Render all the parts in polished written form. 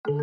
Hello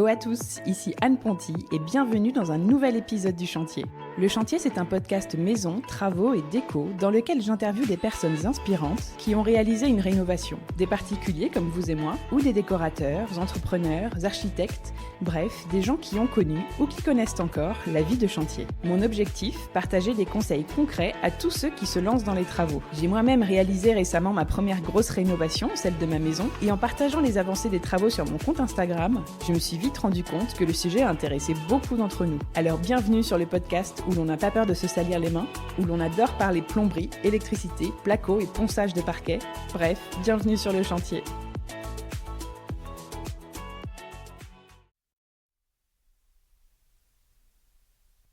à tous, ici Anne Ponty et bienvenue dans un nouvel épisode du Chantier. Le Chantier, c'est un podcast maison, travaux et déco dans lequel j'interviewe des personnes inspirantes qui ont réalisé une rénovation. Des particuliers comme vous et moi, ou des décorateurs, entrepreneurs, architectes, bref, des gens qui ont connu ou qui connaissent encore la vie de chantier. Mon objectif, partager des conseils concrets à tous ceux qui se lancent dans les travaux. J'ai moi-même réalisé récemment ma première grosse rénovation, celle de ma maison, et en partageant les avancées des travaux sur mon compte Instagram, je me suis vite rendu compte que le sujet a intéressé beaucoup d'entre nous. Alors bienvenue sur le podcast où l'on n'a pas peur de se salir les mains, où l'on adore parler plomberie, électricité, placo et ponçage de parquet. Bref, bienvenue sur le chantier.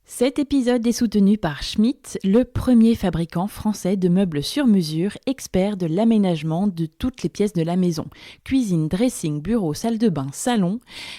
Cet épisode est soutenu par Schmitt, le premier fabricant français de meubles sur mesure, expert de l'aménagement de toutes les pièces de la maison. Cuisine, dressing, bureau, salle de bain, salon.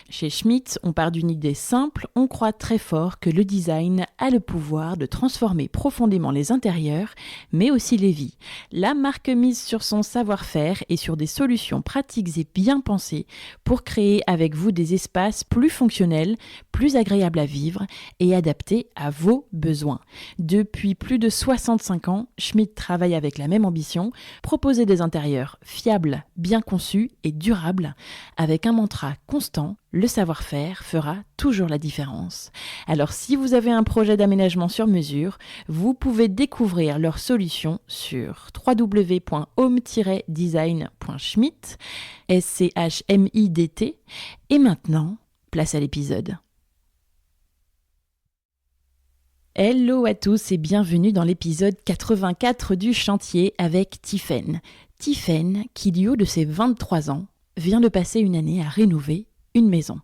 Chez Schmitt, on part d'une idée simple, on croit très fort que le design a le pouvoir de transformer profondément les intérieurs, mais aussi les vies. La marque mise sur son savoir-faire et sur des solutions pratiques et bien pensées pour créer avec vous des espaces plus fonctionnels, plus agréables à vivre et adaptés à vos besoins. Depuis plus de 65 ans, Schmitt travaille avec la même ambition, proposer des intérieurs fiables, bien conçus et durables, avec un mantra constant, le savoir-faire fera toujours la différence. Alors si vous avez un projet d'aménagement sur mesure, vous pouvez découvrir leurs solutions sur www.home-design.schmitt, SCHMIDT. Et maintenant, place à l'épisode. Hello à tous et bienvenue dans l'épisode 84 du Chantier avec Tiffaine. Tiffaine qui, du haut de ses 23 ans, vient de passer une année à rénover une maison.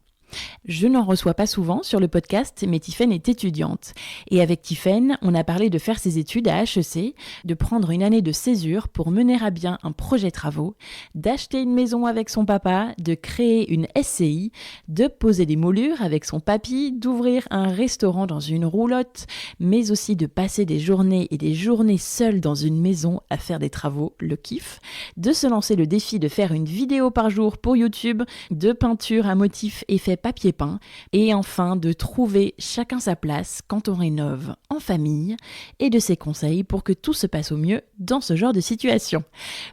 Je n'en reçois pas souvent sur le podcast, mais Tiffaine est étudiante. Et avec Tiffaine, on a parlé de faire ses études à HEC, de prendre une année de césure pour mener à bien un projet travaux, d'acheter une maison avec son papa, de créer une SCI, de poser des moulures avec son papy, d'ouvrir un restaurant dans une roulotte, mais aussi de passer des journées et des journées seules dans une maison à faire des travaux, le kiff, de se lancer le défi de faire une vidéo par jour pour YouTube, de peinture à motifs effets papier peint, et enfin de trouver chacun sa place quand on rénove en famille et de ses conseils pour que tout se passe au mieux dans ce genre de situation.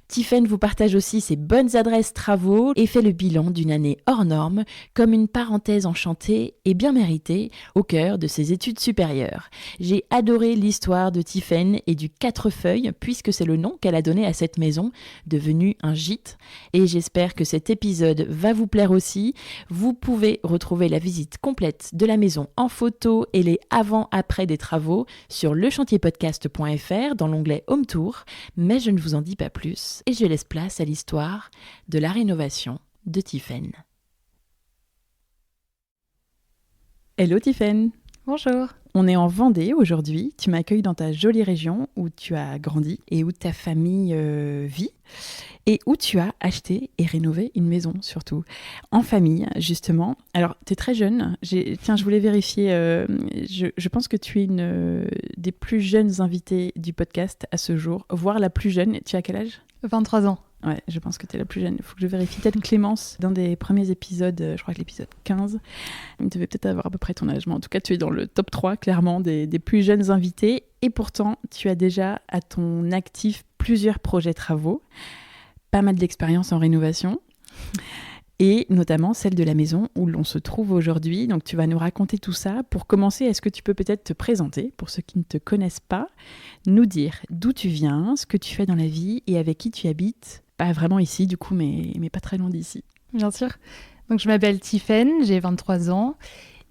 Tiffaine vous partage aussi ses bonnes adresses travaux et fait le bilan d'une année hors norme comme une parenthèse enchantée et bien méritée au cœur de ses études supérieures. J'ai adoré l'histoire de Tiffaine et du 4 feuilles puisque c'est le nom qu'elle a donné à cette maison, devenue un gîte, et j'espère que cet épisode va vous plaire aussi. Vous pouvez retrouver la visite complète de la maison en photo et les avant-après des travaux sur lechantierpodcast.fr dans l'onglet Home Tour, mais je ne vous en dis pas plus et je laisse place à l'histoire de la rénovation de Tiffaine. Hello Tiffaine. Bonjour. On est en Vendée aujourd'hui, tu m'accueilles dans ta jolie région où tu as grandi et où ta famille vit et où tu as acheté et rénové une maison surtout, en famille justement. Alors tu es très jeune, je voulais vérifier, je pense que tu es une des plus jeunes invitées du podcast à ce jour, voire la plus jeune. Tu as quel âge ? 23 ans. Ouais, je pense que tu es la plus jeune. Il faut que je vérifie. Peut-être Clémence, dans des premiers épisodes, je crois que l'épisode 15, tu devais peut-être avoir à peu près ton âge. Mais en tout cas, tu es dans le top 3, clairement, des plus jeunes invités. Et pourtant, tu as déjà à ton actif plusieurs projets travaux, pas mal d'expérience en rénovation, et notamment celle de la maison où l'on se trouve aujourd'hui. Donc, tu vas nous raconter tout ça. Pour commencer, est-ce que tu peux peut-être te présenter, pour ceux qui ne te connaissent pas, nous dire d'où tu viens, ce que tu fais dans la vie et avec qui tu habites ? Pas vraiment ici, du coup, mais pas très loin d'ici. Bien sûr. Donc, je m'appelle Tiffaine, j'ai 23 ans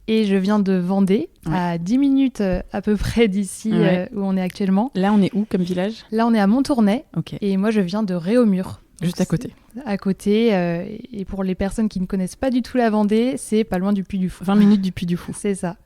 et je viens de Vendée, à 10 minutes à peu près d'ici où on est actuellement. Là, on est où comme village ? Là, on est à Montournai. Okay. Et moi, je viens de Réaumur. Juste à côté. À côté. Et pour les personnes qui ne connaissent pas du tout la Vendée, c'est pas loin du Puy du Fou. 20 minutes du Puy du Fou. C'est ça.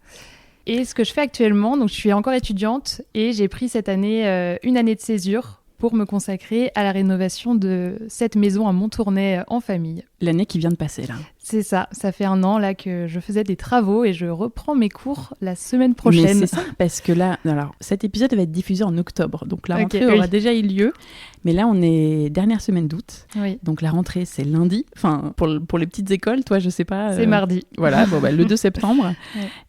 Et ce que je fais actuellement, donc je suis encore étudiante et j'ai pris cette année une année de césure pour me consacrer à la rénovation de cette maison à Montournai en famille. L'année qui vient de passer, là. C'est ça. Ça fait 1 an là que je faisais des travaux et je reprends mes cours la semaine prochaine. Mais c'est ça, parce que là, alors, cet épisode va être diffusé en octobre, donc la rentrée aura déjà eu lieu. Mais là, on est dernière semaine d'août, donc la rentrée, c'est lundi. Enfin, pour les petites écoles, toi, je sais pas. C'est mardi. Voilà, le 2 septembre.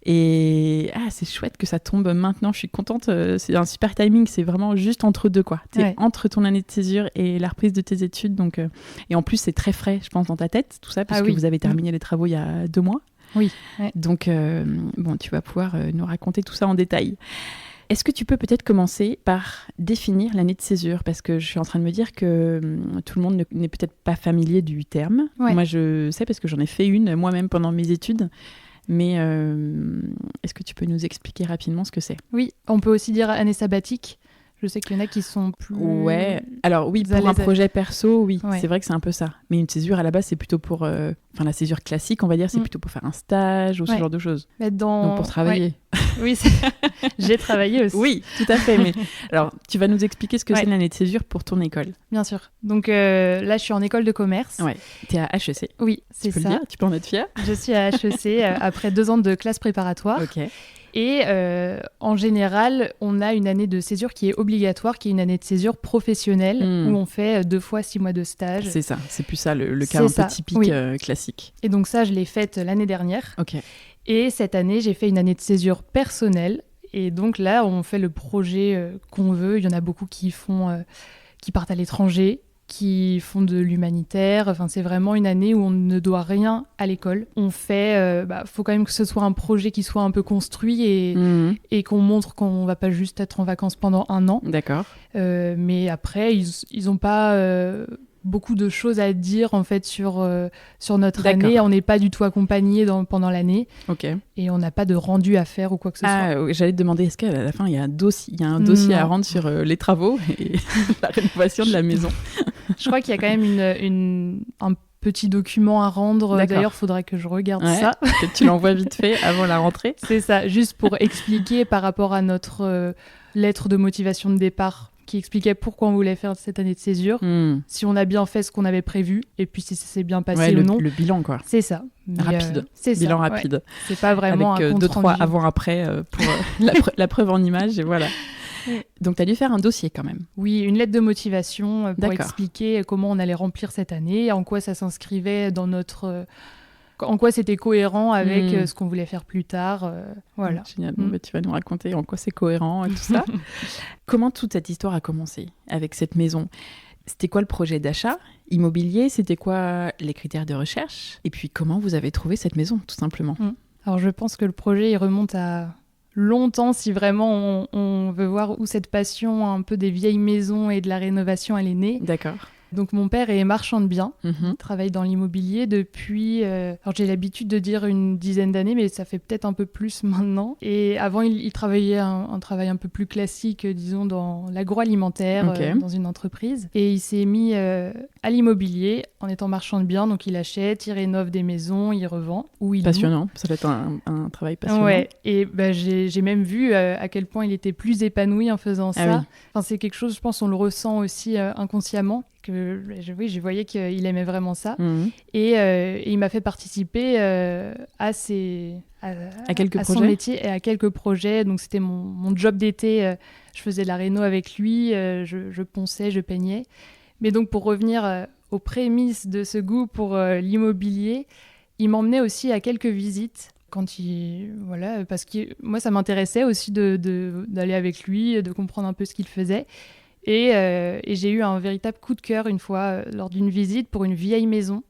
Et c'est chouette que ça tombe maintenant. Je suis contente. C'est un super timing. C'est vraiment juste entre deux, quoi. T'es entre ton année de césure et la reprise de tes études. Donc, et en plus, c'est très frais, je pense, dans ta tête, tout ça, parce que vous avez terminé les travaux il y a 2 mois. Oui. Donc, tu vas pouvoir nous raconter tout ça en détail. Est-ce que tu peux peut-être commencer par définir l'année de césure ? Parce que je suis en train de me dire que tout le monde n'est peut-être pas familier du terme. Ouais. Moi, je sais parce que j'en ai fait une moi-même pendant mes études. Mais est-ce que tu peux nous expliquer rapidement ce que c'est ? Oui, on peut aussi dire année sabbatique. Je sais qu'il y en a qui sont plus... Ouais, alors oui, pour un projet perso, oui, c'est vrai que c'est un peu ça. Mais une césure, à la base, c'est plutôt pour... Enfin, la césure classique, on va dire, c'est plutôt pour faire un stage ou ce genre de choses. Donc pour travailler. Oui, j'ai travaillé aussi. Oui, tout à fait. Mais alors, tu vas nous expliquer ce que c'est l'année de césure pour ton école. Bien sûr. Donc là, je suis en école de commerce. Ouais. Tu es à HEC. Oui, c'est ça. Tu peux le dire ? Tu peux en être fière ? Je suis à HEC après 2 ans de classe préparatoire. Ok. Et en général, on a une année de césure qui est obligatoire, qui est une année de césure professionnelle, où on fait 2 fois 6 mois de stage. C'est ça, c'est plus ça le cas un peu typique, classique. Et donc ça, je l'ai faite l'année dernière. Ok. Et cette année, j'ai fait une année de césure personnelle. Et donc là, on fait le projet qu'on veut. Il y en a beaucoup qui partent à l'étranger, qui font de l'humanitaire. Enfin, c'est vraiment une année où on ne doit rien à l'école. On fait... faut quand même que ce soit un projet qui soit un peu construit et qu'on montre qu'on ne va pas juste être en vacances pendant 1 an. D'accord. Mais après, ils n'ont pas... beaucoup de choses à dire en fait sur notre année. On n'est pas du tout accompagné pendant l'année. Ok. Et on n'a pas de rendu à faire ou quoi que ce soit. J'allais te demander, est-ce qu'à la fin il y a un dossier à rendre sur les travaux et la rénovation de la maison? Je crois qu'il y a quand même un petit document à rendre. D'ailleurs, il faudrait que je regarde ça. Que tu l'envoies vite fait avant la rentrée. C'est ça, juste pour expliquer par rapport à notre lettre de motivation de départ qui expliquait pourquoi on voulait faire cette année de césure, si on a bien fait ce qu'on avait prévu, et puis si ça s'est bien passé ou non. Le bilan, quoi. C'est ça. Rapide. Bilan rapide. Ouais. C'est pas vraiment avec un compte 2-3 avant-après pour la preuve en image, et voilà. Donc, tu as dû faire un dossier quand même. Oui, une lettre de motivation pour expliquer comment on allait remplir cette année, en quoi ça s'inscrivait dans notre... en quoi c'était cohérent avec ce qu'on voulait faire plus tard. Voilà. Génial. Bon, tu vas nous raconter en quoi c'est cohérent et tout ça. Comment toute cette histoire a commencé avec cette maison ? C'était quoi le projet d'achat immobilier ? C'était quoi les critères de recherche ? Et puis, comment vous avez trouvé cette maison, tout simplement ? Alors, je pense que le projet, il remonte à longtemps, si vraiment on veut voir où cette passion un peu des vieilles maisons et de la rénovation, elle est née. D'accord. Donc mon père est marchand de biens, il travaille dans l'immobilier depuis, alors j'ai l'habitude de dire une dizaine d'années, mais ça fait peut-être un peu plus maintenant. Et avant, il travaillait un travail un peu plus classique, disons dans l'agroalimentaire, dans une entreprise. Et il s'est mis à l'immobilier en étant marchand de biens, donc il achète, il rénove des maisons, il revend ou il passionnant, ça doit être un travail passionnant. Ouais, et j'ai même vu à quel point il était plus épanoui en faisant ça. Oui. Enfin, c'est quelque chose, je pense, on le ressent aussi inconsciemment. Je voyais qu'il aimait vraiment ça. Et il m'a fait participer à son métier et à quelques projets. Donc, c'était mon job d'été. Je faisais de la réno avec lui. Je ponçais, je peignais. Mais donc, pour revenir aux prémices de ce goût pour l'immobilier, il m'emmenait aussi à quelques visites. Parce que moi, ça m'intéressait aussi d'aller avec lui, de comprendre un peu ce qu'il faisait. Et j'ai eu un véritable coup de cœur une fois lors d'une visite pour une vieille maison.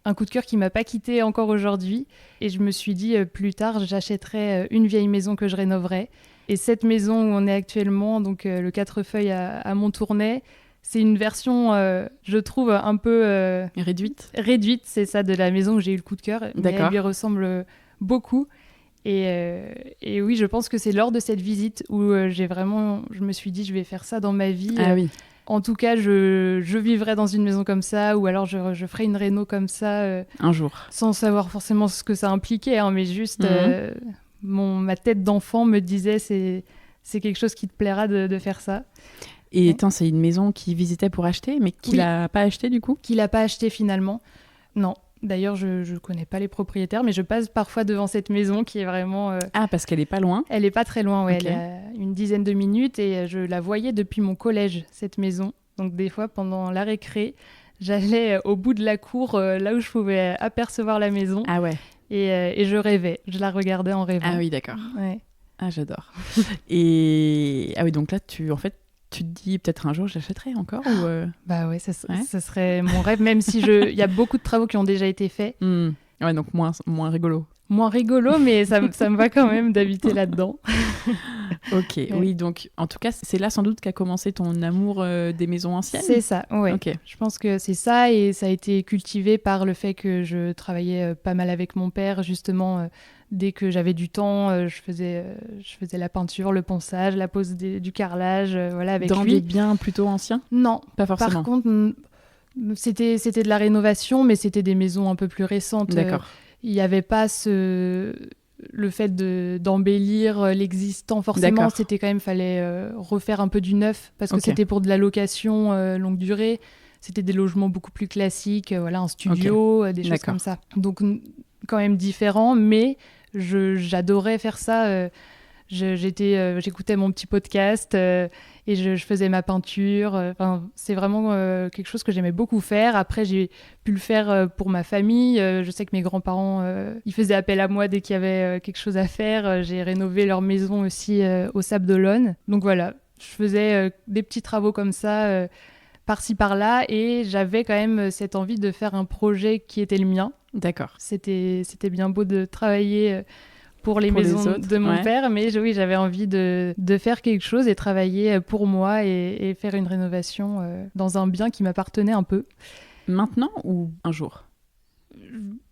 Un coup de cœur qui ne m'a pas quittée encore aujourd'hui. Et je me suis dit, plus tard, j'achèterai une vieille maison que je rénoverai. Et cette maison où on est actuellement, donc le 4 feuilles à Montournai, c'est une version, je trouve, un peu... réduite. Réduite, c'est ça, de la maison où j'ai eu le coup de cœur. D'accord. Mais elle lui ressemble beaucoup. Et oui, je pense que c'est lors de cette visite où je me suis dit, je vais faire ça dans ma vie. Ah oui. En tout cas, je vivrai dans une maison comme ça, ou alors je ferai une réno comme ça. Un jour. Sans savoir forcément ce que ça impliquait, mais juste ma tête d'enfant me disait, c'est quelque chose qui te plaira de faire ça. Et c'est une maison qu'il visitait pour acheter, mais qu'il n'a pas acheté du coup ? Qu'il n'a pas acheté finalement. Non. D'ailleurs, je ne connais pas les propriétaires, mais je passe parfois devant cette maison qui est vraiment... Ah, parce qu'elle n'est pas loin. Elle n'est pas très loin, ouais. Okay. Elle est à une dizaine de minutes et je la voyais depuis mon collège, cette maison. Donc des fois, pendant la récré, j'allais au bout de la cour, là où je pouvais apercevoir la maison. Ah ouais. Et je rêvais. Je la regardais en rêvant. Ah oui, d'accord. Ouais. Ah, j'adore. Et ah oui, donc là, tu te dis peut-être un jour j'achèterai encore ou Bah ouais, ça serait mon rêve, même si il y a beaucoup de travaux qui ont déjà été faits. Ouais, donc moins rigolo. Moins rigolo, mais ça me va quand même d'habiter là-dedans. Ok, ouais. Oui, donc en tout cas, c'est là sans doute qu'a commencé ton amour des maisons anciennes. C'est ça, ouais. Okay. Je pense que c'est ça, et ça a été cultivé par le fait que je travaillais pas mal avec mon père, justement. Dès que j'avais du temps, je faisais la peinture, le ponçage, la pose du carrelage, voilà, avec lui. Dans des biens plutôt anciens ? Non, pas forcément. Par contre, c'était de la rénovation, mais c'était des maisons un peu plus récentes. D'accord. Il n'y avait pas le fait d'embellir l'existant, forcément. D'accord. C'était quand même, fallait refaire un peu du neuf, parce que c'était pour de la location longue durée. C'était des logements beaucoup plus classiques, voilà, un studio, des choses comme ça. Donc, quand même différent, mais j'adorais faire ça. J'écoutais mon petit podcast et je faisais ma peinture. C'est vraiment quelque chose que j'aimais beaucoup faire. Après, j'ai pu le faire pour ma famille. Je sais que mes grands-parents, ils faisaient appel à moi dès qu'il y avait quelque chose à faire. J'ai rénové leur maison aussi au Sable d'Olonne. Donc voilà, je faisais des petits travaux comme ça, par-ci, par-là. Et j'avais quand même cette envie de faire un projet qui était le mien. D'accord. C'était bien beau de travailler pour les maisons de mon père, mais oui, j'avais envie de faire quelque chose et travailler pour moi et faire une rénovation dans un bien qui m'appartenait un peu. Maintenant ou un jour ?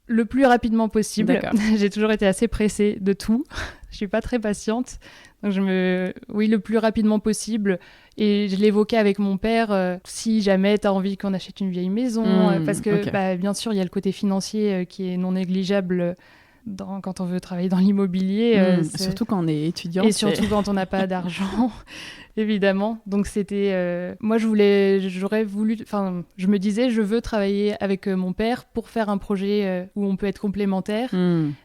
Le plus rapidement possible. D'accord. J'ai toujours été assez pressée de tout. Je suis pas très patiente. Donc oui, le plus rapidement possible. Et je l'évoquais avec mon père, si jamais tu as envie qu'on achète une vieille maison, parce que bien sûr, il y a le côté financier qui est non négligeable quand on veut travailler dans l'immobilier. Surtout quand on est étudiant. Et surtout quand on n'a pas d'argent, évidemment. Donc moi, je me disais, je veux travailler avec mon père pour faire un projet où on peut être complémentaires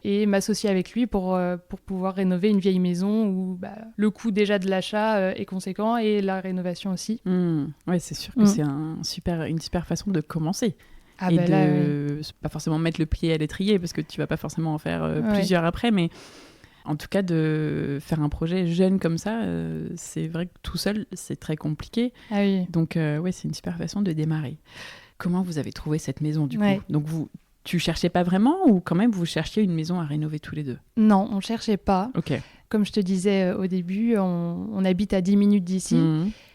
et m'associer avec lui pour pouvoir rénover une vieille maison où le coût déjà de l'achat est conséquent et la rénovation aussi. Oui, c'est sûr que c'est une super façon de commencer. Et pas forcément mettre le pied à l'étrier, parce que tu vas pas forcément en faire plusieurs après, mais en tout cas de faire un projet jeune comme ça, c'est vrai que tout seul, c'est très compliqué. Ah oui. Donc c'est une super façon de démarrer. Comment vous avez trouvé cette maison du coup ? Donc tu cherchais pas vraiment, ou quand même vous cherchiez une maison à rénover tous les deux ? Non, on cherchait pas. Ok. Comme je te disais au début, on habite à 10 minutes d'ici.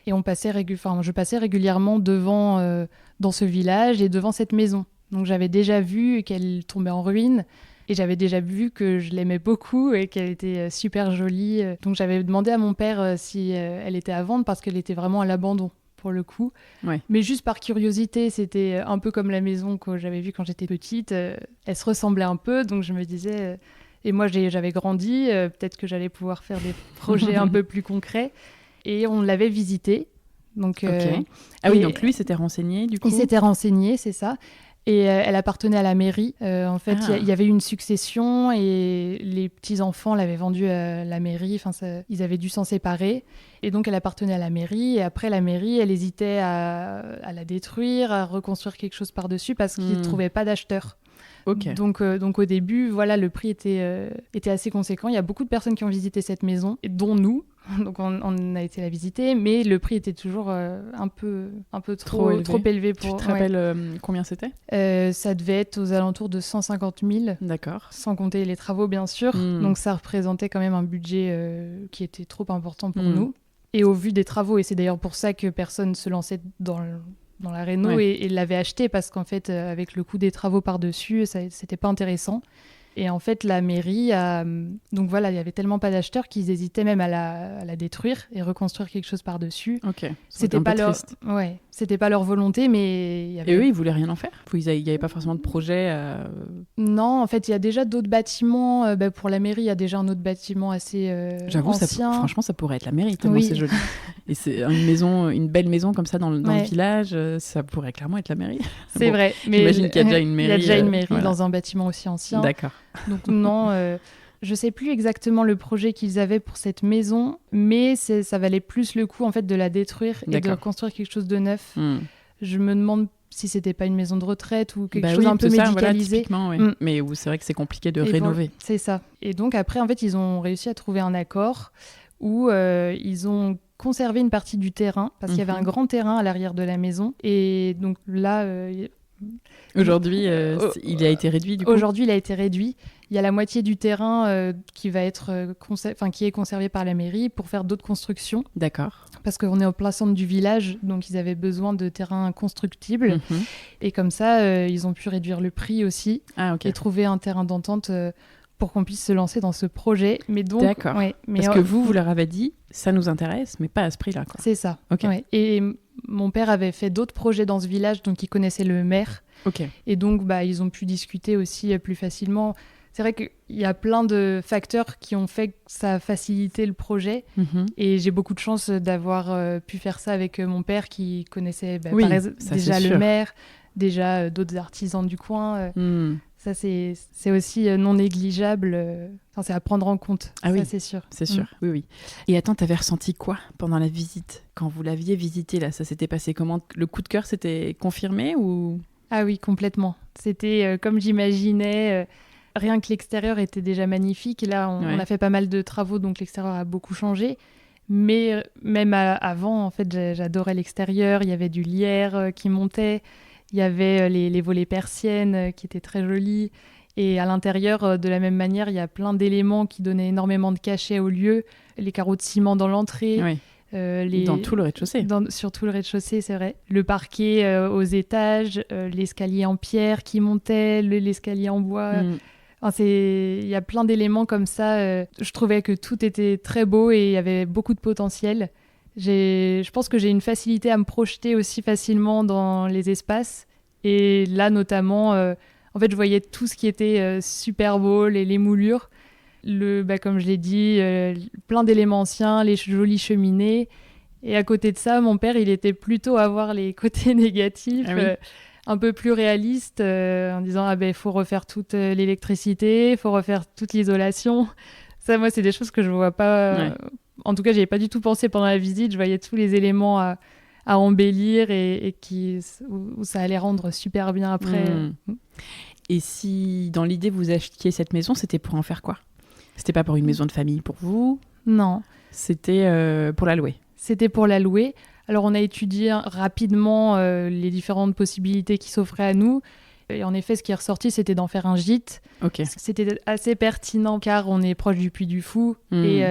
Et je passais régulièrement devant dans ce village et devant cette maison. Donc j'avais déjà vu qu'elle tombait en ruine et j'avais déjà vu que je l'aimais beaucoup et qu'elle était super jolie. Donc j'avais demandé à mon père si elle était à vendre, parce qu'elle était vraiment à l'abandon pour le coup. Ouais. Mais juste par curiosité, c'était un peu comme la maison que j'avais vue quand j'étais petite. Elle se ressemblait un peu, donc je me disais... Et moi, j'avais grandi, peut-être que j'allais pouvoir faire des projets un peu plus concrets. Et on l'avait visité. Donc, donc lui s'était renseigné du coup ? Il s'était renseigné, c'est ça. Et elle appartenait à la mairie. En fait, il y avait eu une succession et les petits-enfants l'avaient vendue à la mairie. Ils avaient dû s'en séparer. Et donc, elle appartenait à la mairie. Et après, la mairie, elle hésitait à la détruire, à reconstruire quelque chose par-dessus, parce qu'ils ne trouvaient pas d'acheteurs. Okay. Donc au début, voilà, le prix était assez conséquent. Il y a beaucoup de personnes qui ont visité cette maison, dont nous. Donc on a été la visiter, mais le prix était toujours un peu trop élevé pour... Tu te rappelles combien c'était ? Ça devait être aux alentours de 150 000. D'accord. Sans compter les travaux, bien sûr. Donc ça représentait quand même un budget qui était trop important pour nous. Et au vu des travaux, et c'est d'ailleurs pour ça que personne se lançait dans la réno et l'avait acheté, parce qu'en fait, avec le coût des travaux par-dessus, c'était pas intéressant. Et en fait, la mairie donc voilà, il y avait tellement pas d'acheteurs qu'ils hésitaient même à la détruire et reconstruire quelque chose par-dessus. Ok. C'était pas leur volonté, mais Et eux, ils voulaient rien en faire ? Il y avait pas forcément de projet Non, en fait, il y a déjà d'autres bâtiments. Pour la mairie, il y a déjà un autre bâtiment assez J'avoue, ancien. Franchement, ça pourrait être la mairie, tellement c'est joli. Et c'est une belle maison comme ça dans le village, ça pourrait clairement être la mairie. C'est vrai. Mais j'imagine qu'il y a déjà une mairie. Il y a déjà une mairie dans un bâtiment aussi ancien. D'accord. Donc non, je ne sais plus exactement le projet qu'ils avaient pour cette maison, mais ça valait plus le coup en fait de la détruire et de construire quelque chose de neuf. Je me demande si c'était pas une maison de retraite ou quelque chose un peu médicalisé. Mais où c'est vrai que c'est compliqué de rénover. C'est ça. Et donc après, en fait, ils ont réussi à trouver un accord où ils ont conservé une partie du terrain, parce qu'il y avait un grand terrain à l'arrière de la maison. Et donc là... Aujourd'hui, il a été réduit du coup. Aujourd'hui, il a été réduit. Il y a la moitié du terrain qui est conservé par la mairie pour faire d'autres constructions. D'accord. Parce qu'on est au plein centre du village, donc ils avaient besoin de terrain constructible. Et comme ça, ils ont pu réduire le prix aussi et trouver un terrain d'entente pour qu'on puisse se lancer dans ce projet. Mais donc, d'accord. Parce que vous leur avez dit, ça nous intéresse, mais pas à ce prix-là, quoi. C'est ça. Okay. Ouais. Et mon père avait fait d'autres projets dans ce village, donc il connaissait le maire. Okay. Et donc, ils ont pu discuter aussi plus facilement. C'est vrai qu'il y a plein de facteurs qui ont fait que ça a facilité le projet. Et j'ai beaucoup de chance d'avoir pu faire ça avec mon père qui connaissait déjà le maire, déjà d'autres artisans du coin. Ça, c'est aussi non négligeable. C'est à prendre en compte. Ah ça, oui, c'est sûr. C'est sûr, oui. Et attends, t'avais ressenti quoi pendant la visite ? Quand vous l'aviez visité, là, ça s'était passé comment ? Le coup de cœur, c'était confirmé ou... Ah oui, complètement. C'était comme j'imaginais. Rien que l'extérieur était déjà magnifique. Et là, on a fait pas mal de travaux, donc l'extérieur a beaucoup changé. Mais même avant, en fait, j'adorais l'extérieur. Il y avait du lierre qui montait. Il y avait les volets persiennes qui étaient très jolis. Et à l'intérieur, de la même manière, il y a plein d'éléments qui donnaient énormément de cachet au lieu. Les carreaux de ciment dans l'entrée. Oui. Dans tout le rez-de-chaussée. Sur tout le rez-de-chaussée, c'est vrai. Le parquet aux étages, l'escalier en pierre qui montait, l'escalier en bois. Il y a plein d'éléments comme ça. Je trouvais que tout était très beau et il y avait beaucoup de potentiel. Je pense que j'ai une facilité à me projeter aussi facilement dans les espaces. Et là, notamment, en fait, je voyais tout ce qui était super beau, les moulures. Comme je l'ai dit, plein d'éléments anciens, les jolies cheminées. Et à côté de ça, mon père, il était plutôt à voir les côtés négatifs, un peu plus réalistes, en disant il faut refaire toute l'électricité, il faut refaire toute l'isolation. Ça, moi, c'est des choses que je ne vois pas... En tout cas, je n'y avais pas du tout pensé pendant la visite. Je voyais tous les éléments à embellir et où ça allait rendre super bien après. Et si, dans l'idée, vous achetiez cette maison, c'était pour en faire quoi ? C'était pas pour une maison de famille pour vous ? Non. C'était pour la louer ? C'était pour la louer. Alors, on a étudié rapidement les différentes possibilités qui s'offraient à nous. Et en effet, ce qui est ressorti, c'était d'en faire un gîte. Okay. C'était assez pertinent car on est proche du Puy du Fou et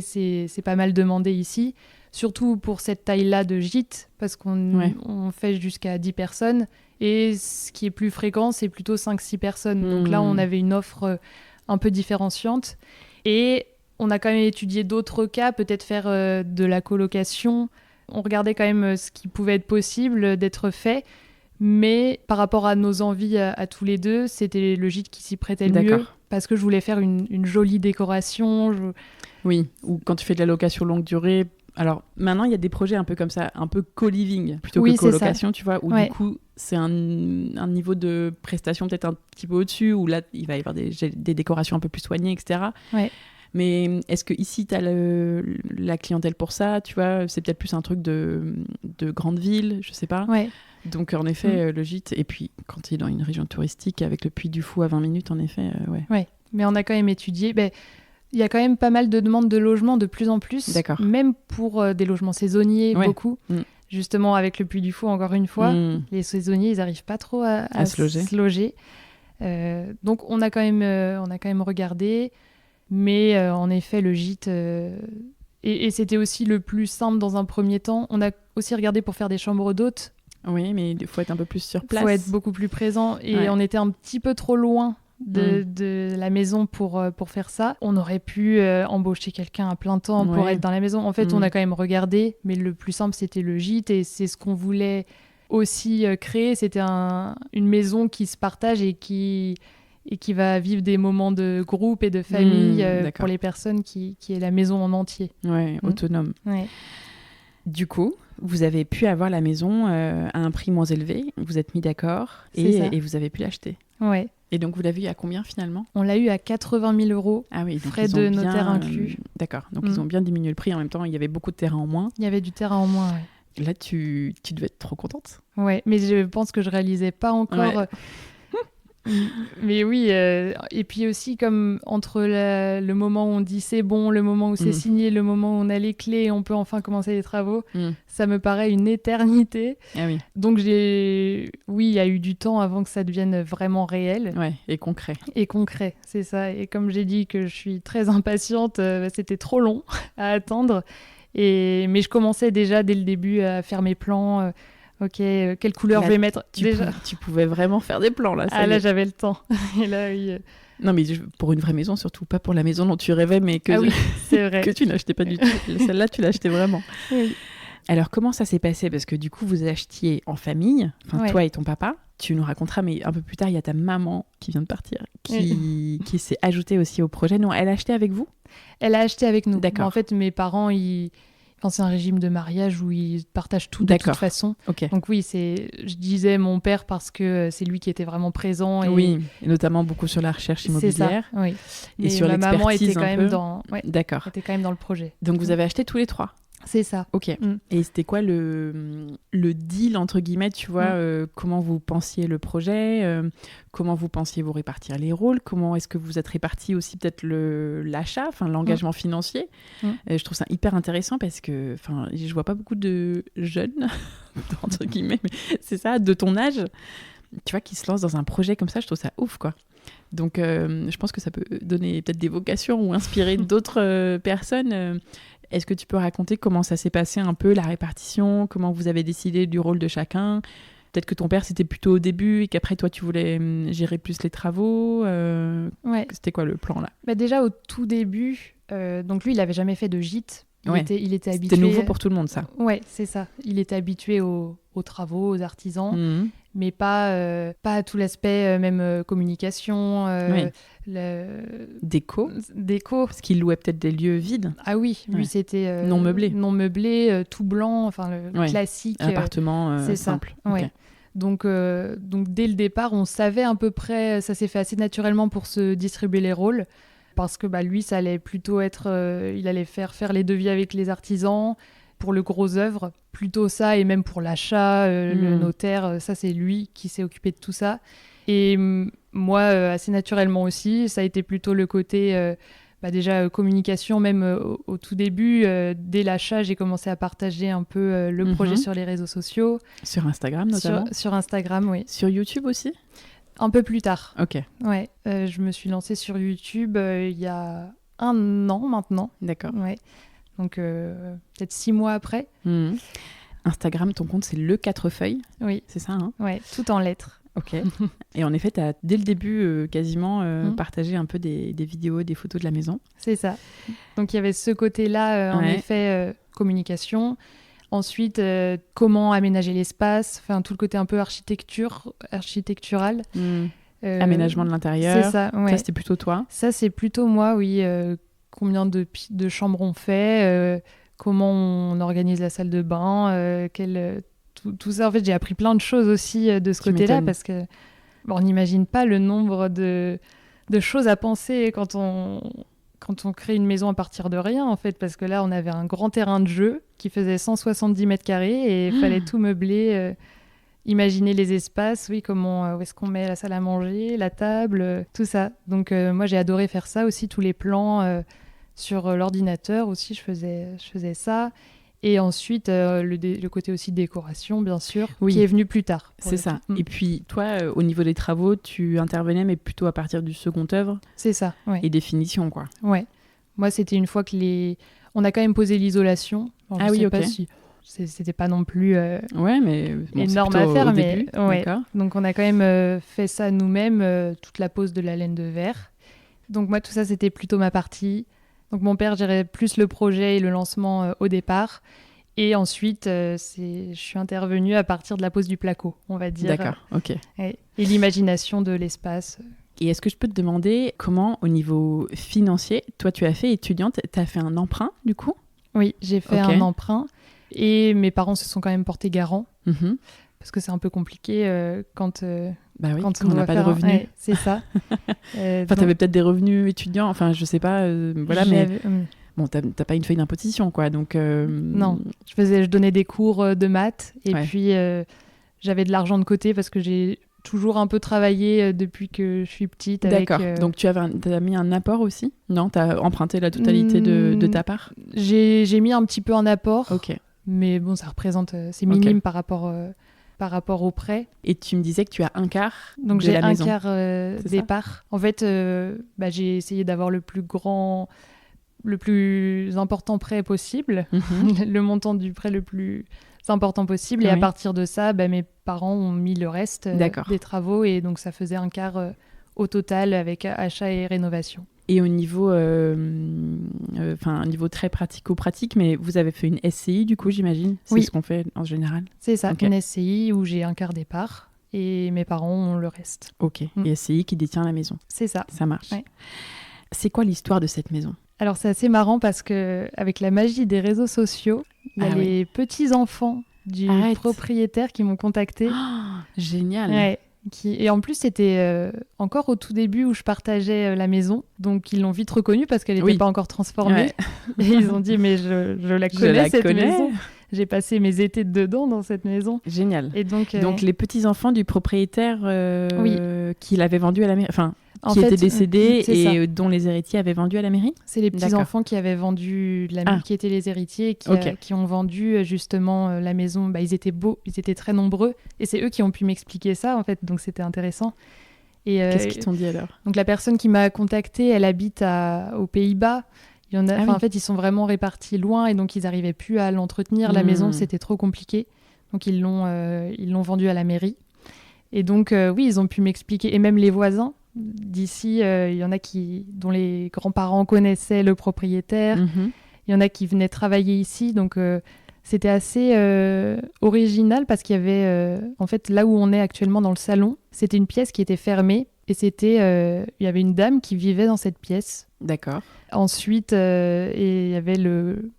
c'est pas mal demandé ici. Surtout pour cette taille-là de gîte, parce qu'on fait jusqu'à 10 personnes. Et ce qui est plus fréquent, c'est plutôt 5-6 personnes. Donc là, on avait une offre un peu différenciante. Et on a quand même étudié d'autres cas, peut-être faire de la colocation. On regardait quand même ce qui pouvait être possible d'être fait. Mais par rapport à nos envies à tous les deux, c'était le gîte qui s'y prêtait le mieux. Parce que je voulais faire une jolie décoration. Oui, ou quand tu fais de la location longue durée... Alors, maintenant, il y a des projets un peu comme ça, un peu co-living, plutôt que colocation, tu vois, où du coup, c'est un niveau de prestation peut-être un petit peu au-dessus, où là, il va y avoir des décorations un peu plus soignées, etc. Ouais. Mais est-ce que ici tu as la clientèle pour ça, tu vois ? C'est peut-être plus un truc de grande ville, je sais pas. Ouais. Donc, en effet, le gîte, et puis quand il est dans une région touristique, avec le Puy du Fou à 20 minutes, en effet, Ouais, mais on a quand même étudié... Il y a quand même pas mal de demandes de logements de plus en plus, même pour des logements saisonniers, beaucoup. Justement, avec le Puy du Fou, encore une fois, les saisonniers, ils n'arrivent pas trop à se loger. Donc, on a quand même regardé, mais en effet, le gîte... Et c'était aussi le plus simple dans un premier temps. On a aussi regardé pour faire des chambres d'hôtes. Oui, mais il faut être un peu plus sur place. Il faut être beaucoup plus présent. Et on était un petit peu trop loin de la maison pour faire ça. On aurait une embaucher quelqu'un à plein temps pour être dans la maison. En fait, on a quand même regardé, mais le plus simple, c'était le gîte et c'est ce qu'on voulait aussi créer. C'était une maison qui se partage et qui va vivre des moments de groupe et de famille pour les personnes qui est la maison en entier. Ouais, autonome. Ouais. Du coup, vous avez pu avoir la maison à un prix moins élevé, vous êtes mis d'accord et vous avez pu l'acheter. Ouais. Et donc, vous l'avez eu à combien finalement ? On l'a eu à 80 000 €, ah oui, donc frais de notaire inclus. D'accord, donc ils ont bien diminué le prix. En même temps, il y avait beaucoup de terrain en moins. Il y avait du terrain en moins, ouais. Là, tu devais être trop contente. Ouais, mais je pense que je réalisais pas encore... Ouais. Mais oui, et puis aussi comme entre le moment où on dit c'est bon, le moment où c'est signé, le moment où on a les clés et on peut enfin commencer les travaux, ça me paraît une éternité. Ah oui. Donc il y a eu du temps avant que ça devienne vraiment réel. Ouais, et concret. Et concret, c'est ça. Et comme j'ai dit que je suis très impatiente, c'était trop long à attendre. Mais je commençais déjà dès le début à faire mes plans. Ok, quelle couleur là, je vais mettre déjà. Tu pouvais vraiment faire des plans là. Là j'avais le temps. Et là oui. Non mais pour une vraie maison surtout, pas pour la maison dont tu rêvais mais que, oui, c'est vrai. que tu n'achetais pas du tout. Celle-là tu l'achetais vraiment. Oui. Alors comment ça s'est passé ? Parce que du coup vous achetiez en famille, toi et ton papa. Tu nous raconteras, mais un peu plus tard il y a ta maman qui vient de partir, qui s'est ajoutée aussi au projet. Non, elle a acheté avec vous ? Elle a acheté avec nous. D'accord. En fait mes parents c'est un régime de mariage où ils partagent tout de toute façon. Okay. Donc oui, je disais mon père parce que c'est lui qui était vraiment présent. Oui, et notamment beaucoup sur la recherche immobilière. C'est ça, oui. Et sur ma maman l'expertise était quand un même peu. D'accord. était quand même dans le projet. Donc vous avez acheté tous les trois ? C'est ça. Ok. Et c'était quoi le deal, entre guillemets, tu vois, comment vous pensiez le projet, comment vous pensiez vous répartir les rôles, comment est-ce que vous êtes répartis aussi peut-être l'achat, l'engagement financier. Je trouve ça hyper intéressant parce que je vois pas beaucoup de jeunes, entre guillemets, mais c'est ça, de ton âge, tu vois, qui se lancent dans un projet comme ça. Je trouve ça ouf, quoi. Donc, je pense que ça peut donner peut-être des vocations ou inspirer d'autres personnes. Est-ce que tu peux raconter comment ça s'est passé un peu, la répartition, comment vous avez décidé du rôle de chacun ? Peut-être que ton père, c'était plutôt au début et qu'après, toi, tu voulais gérer plus les travaux. C'était quoi le plan, là ? Déjà, au tout début, donc lui, il n'avait jamais fait de gîte. Il était habitué... C'était nouveau pour tout le monde, ça. Ouais, c'est ça. Il était habitué aux travaux, aux artisans, mais pas à tout l'aspect, même communication, déco. Parce qu'il louait peut-être des lieux vides. Ah oui, lui, c'était... non meublé. Non meublé, tout blanc, le classique. Appartement simple. Ça. Ouais. Donc, dès le départ, on savait à peu près... Ça s'est fait assez naturellement pour se distribuer les rôles. Parce que lui, ça allait plutôt être... il allait faire les devis avec les artisans pour le gros œuvre. Plutôt ça, et même pour l'achat, le notaire, ça, c'est lui qui s'est occupé de tout ça. Et moi, assez naturellement aussi, ça a été plutôt le côté... déjà, communication, même au tout début. Dès l'achat, j'ai commencé à partager un peu le projet sur les réseaux sociaux. Sur Instagram, notamment ? Sur Instagram, oui. Sur YouTube aussi ? Un peu plus tard. Ok. Ouais, je me suis lancée sur YouTube il y a 1 an maintenant. D'accord. Ouais. Donc peut-être 6 mois après. Instagram, ton compte, c'est le 4 feuilles. Oui. C'est ça, hein ? Ouais, tout en lettres. Ok. Et en effet, tu as dès le début quasiment partagé un peu des vidéos, des photos de la maison. C'est ça. Donc il y avait ce côté-là, en effet, communication. Ensuite, comment aménager l'espace, tout le côté un peu architectural. Aménagement de l'intérieur. C'est ça, ouais. Ça, c'était plutôt toi ? Ça, c'est plutôt moi, oui. Combien de chambres on fait, comment on organise la salle de bain, tout ça. En fait, j'ai appris plein de choses aussi de ce côté-là parce que on n'imagine pas le nombre de choses à penser quand on crée une maison à partir de rien, en fait, parce que là, on avait un grand terrain de jeu qui faisait 170 mètres carrés et il fallait tout meubler, imaginer les espaces, où est-ce qu'on met la salle à manger, la table, tout ça. Donc, moi, j'ai adoré faire ça aussi, tous les plans sur l'ordinateur aussi, je faisais ça. Et ensuite, le côté aussi décoration, bien sûr, qui est venu plus tard. C'est ça. Et puis, toi, au niveau des travaux, tu intervenais, mais plutôt à partir du second œuvre. C'est ça, ouais. Et des finitions, quoi. Ouais. Moi, c'était une fois que on a quand même posé l'isolation. Alors, je sais pas si... C'était pas non plus énorme à faire, mais ouais. Donc, on a quand même fait ça nous-mêmes, toute la pose de la laine de verre. Donc, moi, tout ça, c'était plutôt ma partie. Donc mon père gérait plus le projet et le lancement au départ. Et ensuite, je suis intervenue à partir de la pose du placo, on va dire. D'accord, ok. Et l'imagination de l'espace. Et est-ce que je peux te demander comment, au niveau financier, toi tu as fait étudiante, tu as fait un emprunt du coup ? Oui, j'ai fait un emprunt. Et mes parents se sont quand même portés garants. Parce que c'est un peu compliqué quand on n'a pas de revenus. Ouais, c'est ça. Enfin, t'avais peut-être des revenus étudiants, enfin, je sais pas, voilà, mais bon, t'as pas une feuille d'imposition, quoi, donc... Non, je donnais des cours de maths, et puis j'avais de l'argent de côté parce que j'ai toujours un peu travaillé depuis que je suis petite. D'accord, donc t'as mis un apport aussi ? Non, t'as emprunté la totalité de ta part ? J'ai mis un petit peu un apport, ok. Mais bon, ça représente, c'est minime par rapport au prêt. Et tu me disais que tu as un quart donc de la maison. Donc j'ai un quart des parts. En fait, j'ai essayé d'avoir le plus important prêt possible, le montant du prêt le plus important possible. Et à partir de ça, mes parents ont mis le reste des travaux. Et donc ça faisait un quart au total avec achat et rénovation. Et au niveau, un niveau très pratico-pratique, mais vous avez fait une SCI du coup, j'imagine ? C'est ce qu'on fait en général ? C'est ça, une SCI où j'ai un quart des parts et mes parents ont le reste. Ok, et SCI qui détient la maison. C'est ça. Ça marche. Ouais. C'est quoi l'histoire de cette maison ? Alors c'est assez marrant parce qu'avec la magie des réseaux sociaux, il y a les petits-enfants du propriétaire qui m'ont contactée. Oh, génial. Ouais. Et en plus, c'était encore au tout début où je partageais la maison. Donc, ils l'ont vite reconnue parce qu'elle n'était pas encore transformée. Ouais. Et ils ont dit, mais je la connais, cette maison. J'ai passé mes étés dedans, dans cette maison. Génial. Et donc les petits-enfants du propriétaire qui l'avait vendu à la mairie, qui était décédé et dont les héritiers avaient vendu à la mairie ? C'est les petits-enfants qui avaient vendu la mairie, qui étaient les héritiers, qui ont vendu justement la maison. Ils étaient très nombreux et c'est eux qui ont pu m'expliquer ça en fait, donc c'était intéressant. Et, qu'est-ce qu'ils t'ont dit alors ? Donc la personne qui m'a contactée, elle habite aux Pays-Bas. Il y en a, en fait, ils sont vraiment répartis loin et donc ils n'arrivaient plus à l'entretenir. La maison, c'était trop compliqué. Donc ils l'ont vendue à la mairie. Et donc ils ont pu m'expliquer, et même les voisins. D'ici, il y en a dont les grands-parents connaissaient le propriétaire. Il y en a qui venaient travailler ici. Donc, c'était assez original parce qu'il y avait, en fait, là où on est actuellement dans le salon, c'était une pièce qui était fermée. Et il y avait une dame qui vivait dans cette pièce. D'accord. Ensuite, il y avait le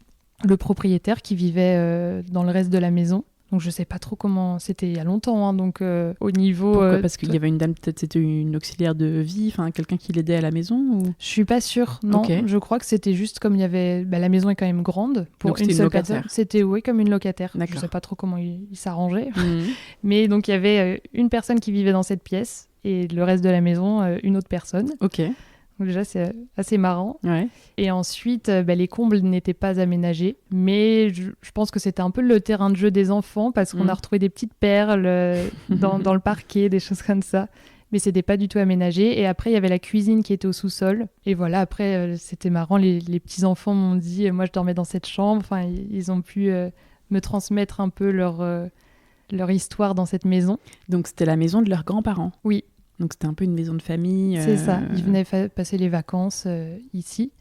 propriétaire qui vivait dans le reste de la maison. Donc je sais pas trop comment, c'était il y a longtemps, donc au niveau... Pourquoi ? Parce qu'il y avait une dame, peut-être c'était une auxiliaire de vie, quelqu'un qui l'aidait à la maison ou... Je suis pas sûre, non. Je crois que c'était juste comme il y avait... la maison est quand même grande pour donc une seule locataire. personne. C'était comme une locataire. D'accord. Je sais pas trop comment il s'arrangeait. Mais donc il y avait une personne qui vivait dans cette pièce et le reste de la maison, une autre personne. Ok. Donc déjà, c'est assez marrant. Ouais. Et ensuite, les combles n'étaient pas aménagés. Mais je pense que c'était un peu le terrain de jeu des enfants parce qu'on a retrouvé des petites perles dans le parquet, des choses comme ça. Mais c'était pas du tout aménagé. Et après, il y avait la cuisine qui était au sous-sol. Et voilà, après, c'était marrant. Les petits-enfants m'ont dit, moi, je dormais dans cette chambre. Enfin, ils ont pu me transmettre un peu leur histoire dans cette maison. Donc, c'était la maison de leurs grands-parents ? Oui. Donc c'était un peu une maison de famille. C'est ça, ils venaient passer les vacances ici.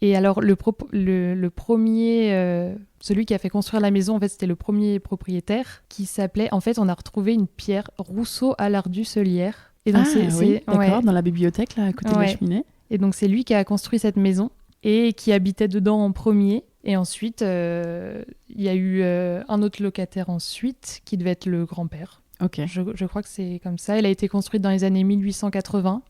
Et alors le premier, celui qui a fait construire la maison, en fait c'était le premier propriétaire qui s'appelait, en fait on a retrouvé une pierre Rousseau Allardusselière. Et donc d'accord, dans la bibliothèque là à côté de la cheminée. Et donc c'est lui qui a construit cette maison et qui habitait dedans en premier. Et ensuite il y a eu un autre locataire ensuite qui devait être le grand-père. Ok. Je crois que c'est comme ça. Elle a été construite dans les années 1880.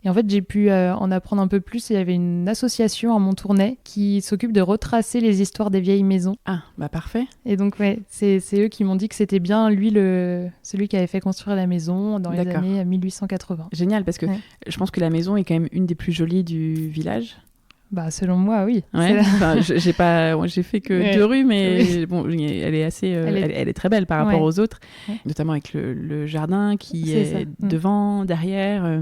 Et en fait, j'ai pu en apprendre un peu plus. Il y avait une association à Montournai qui s'occupe de retracer les histoires des vieilles maisons. Ah, parfait. Et donc, c'est eux qui m'ont dit que c'était bien lui, celui qui avait fait construire la maison dans les années 1880. Génial, parce que je pense que la maison est quand même une des plus jolies du village. Selon moi, oui. Ouais. J'ai fait que 2 rues, mais bon, elle est assez, elle est très belle par rapport aux autres, notamment avec le jardin qui est devant, derrière,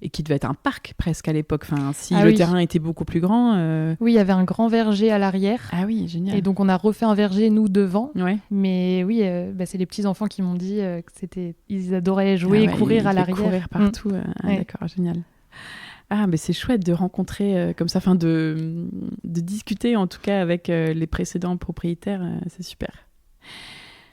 et qui devait être un parc presque à l'époque. Si le terrain était beaucoup plus grand. Oui, il y avait un grand verger à l'arrière. Ah oui, génial. Et donc on a refait un verger nous devant. Ouais. Mais oui, c'est les petits enfants qui m'ont dit que ils adoraient jouer et courir à l'arrière. Courir partout. D'accord, génial. Ah, mais c'est chouette de rencontrer comme ça, de discuter en tout cas avec les précédents propriétaires, c'est super.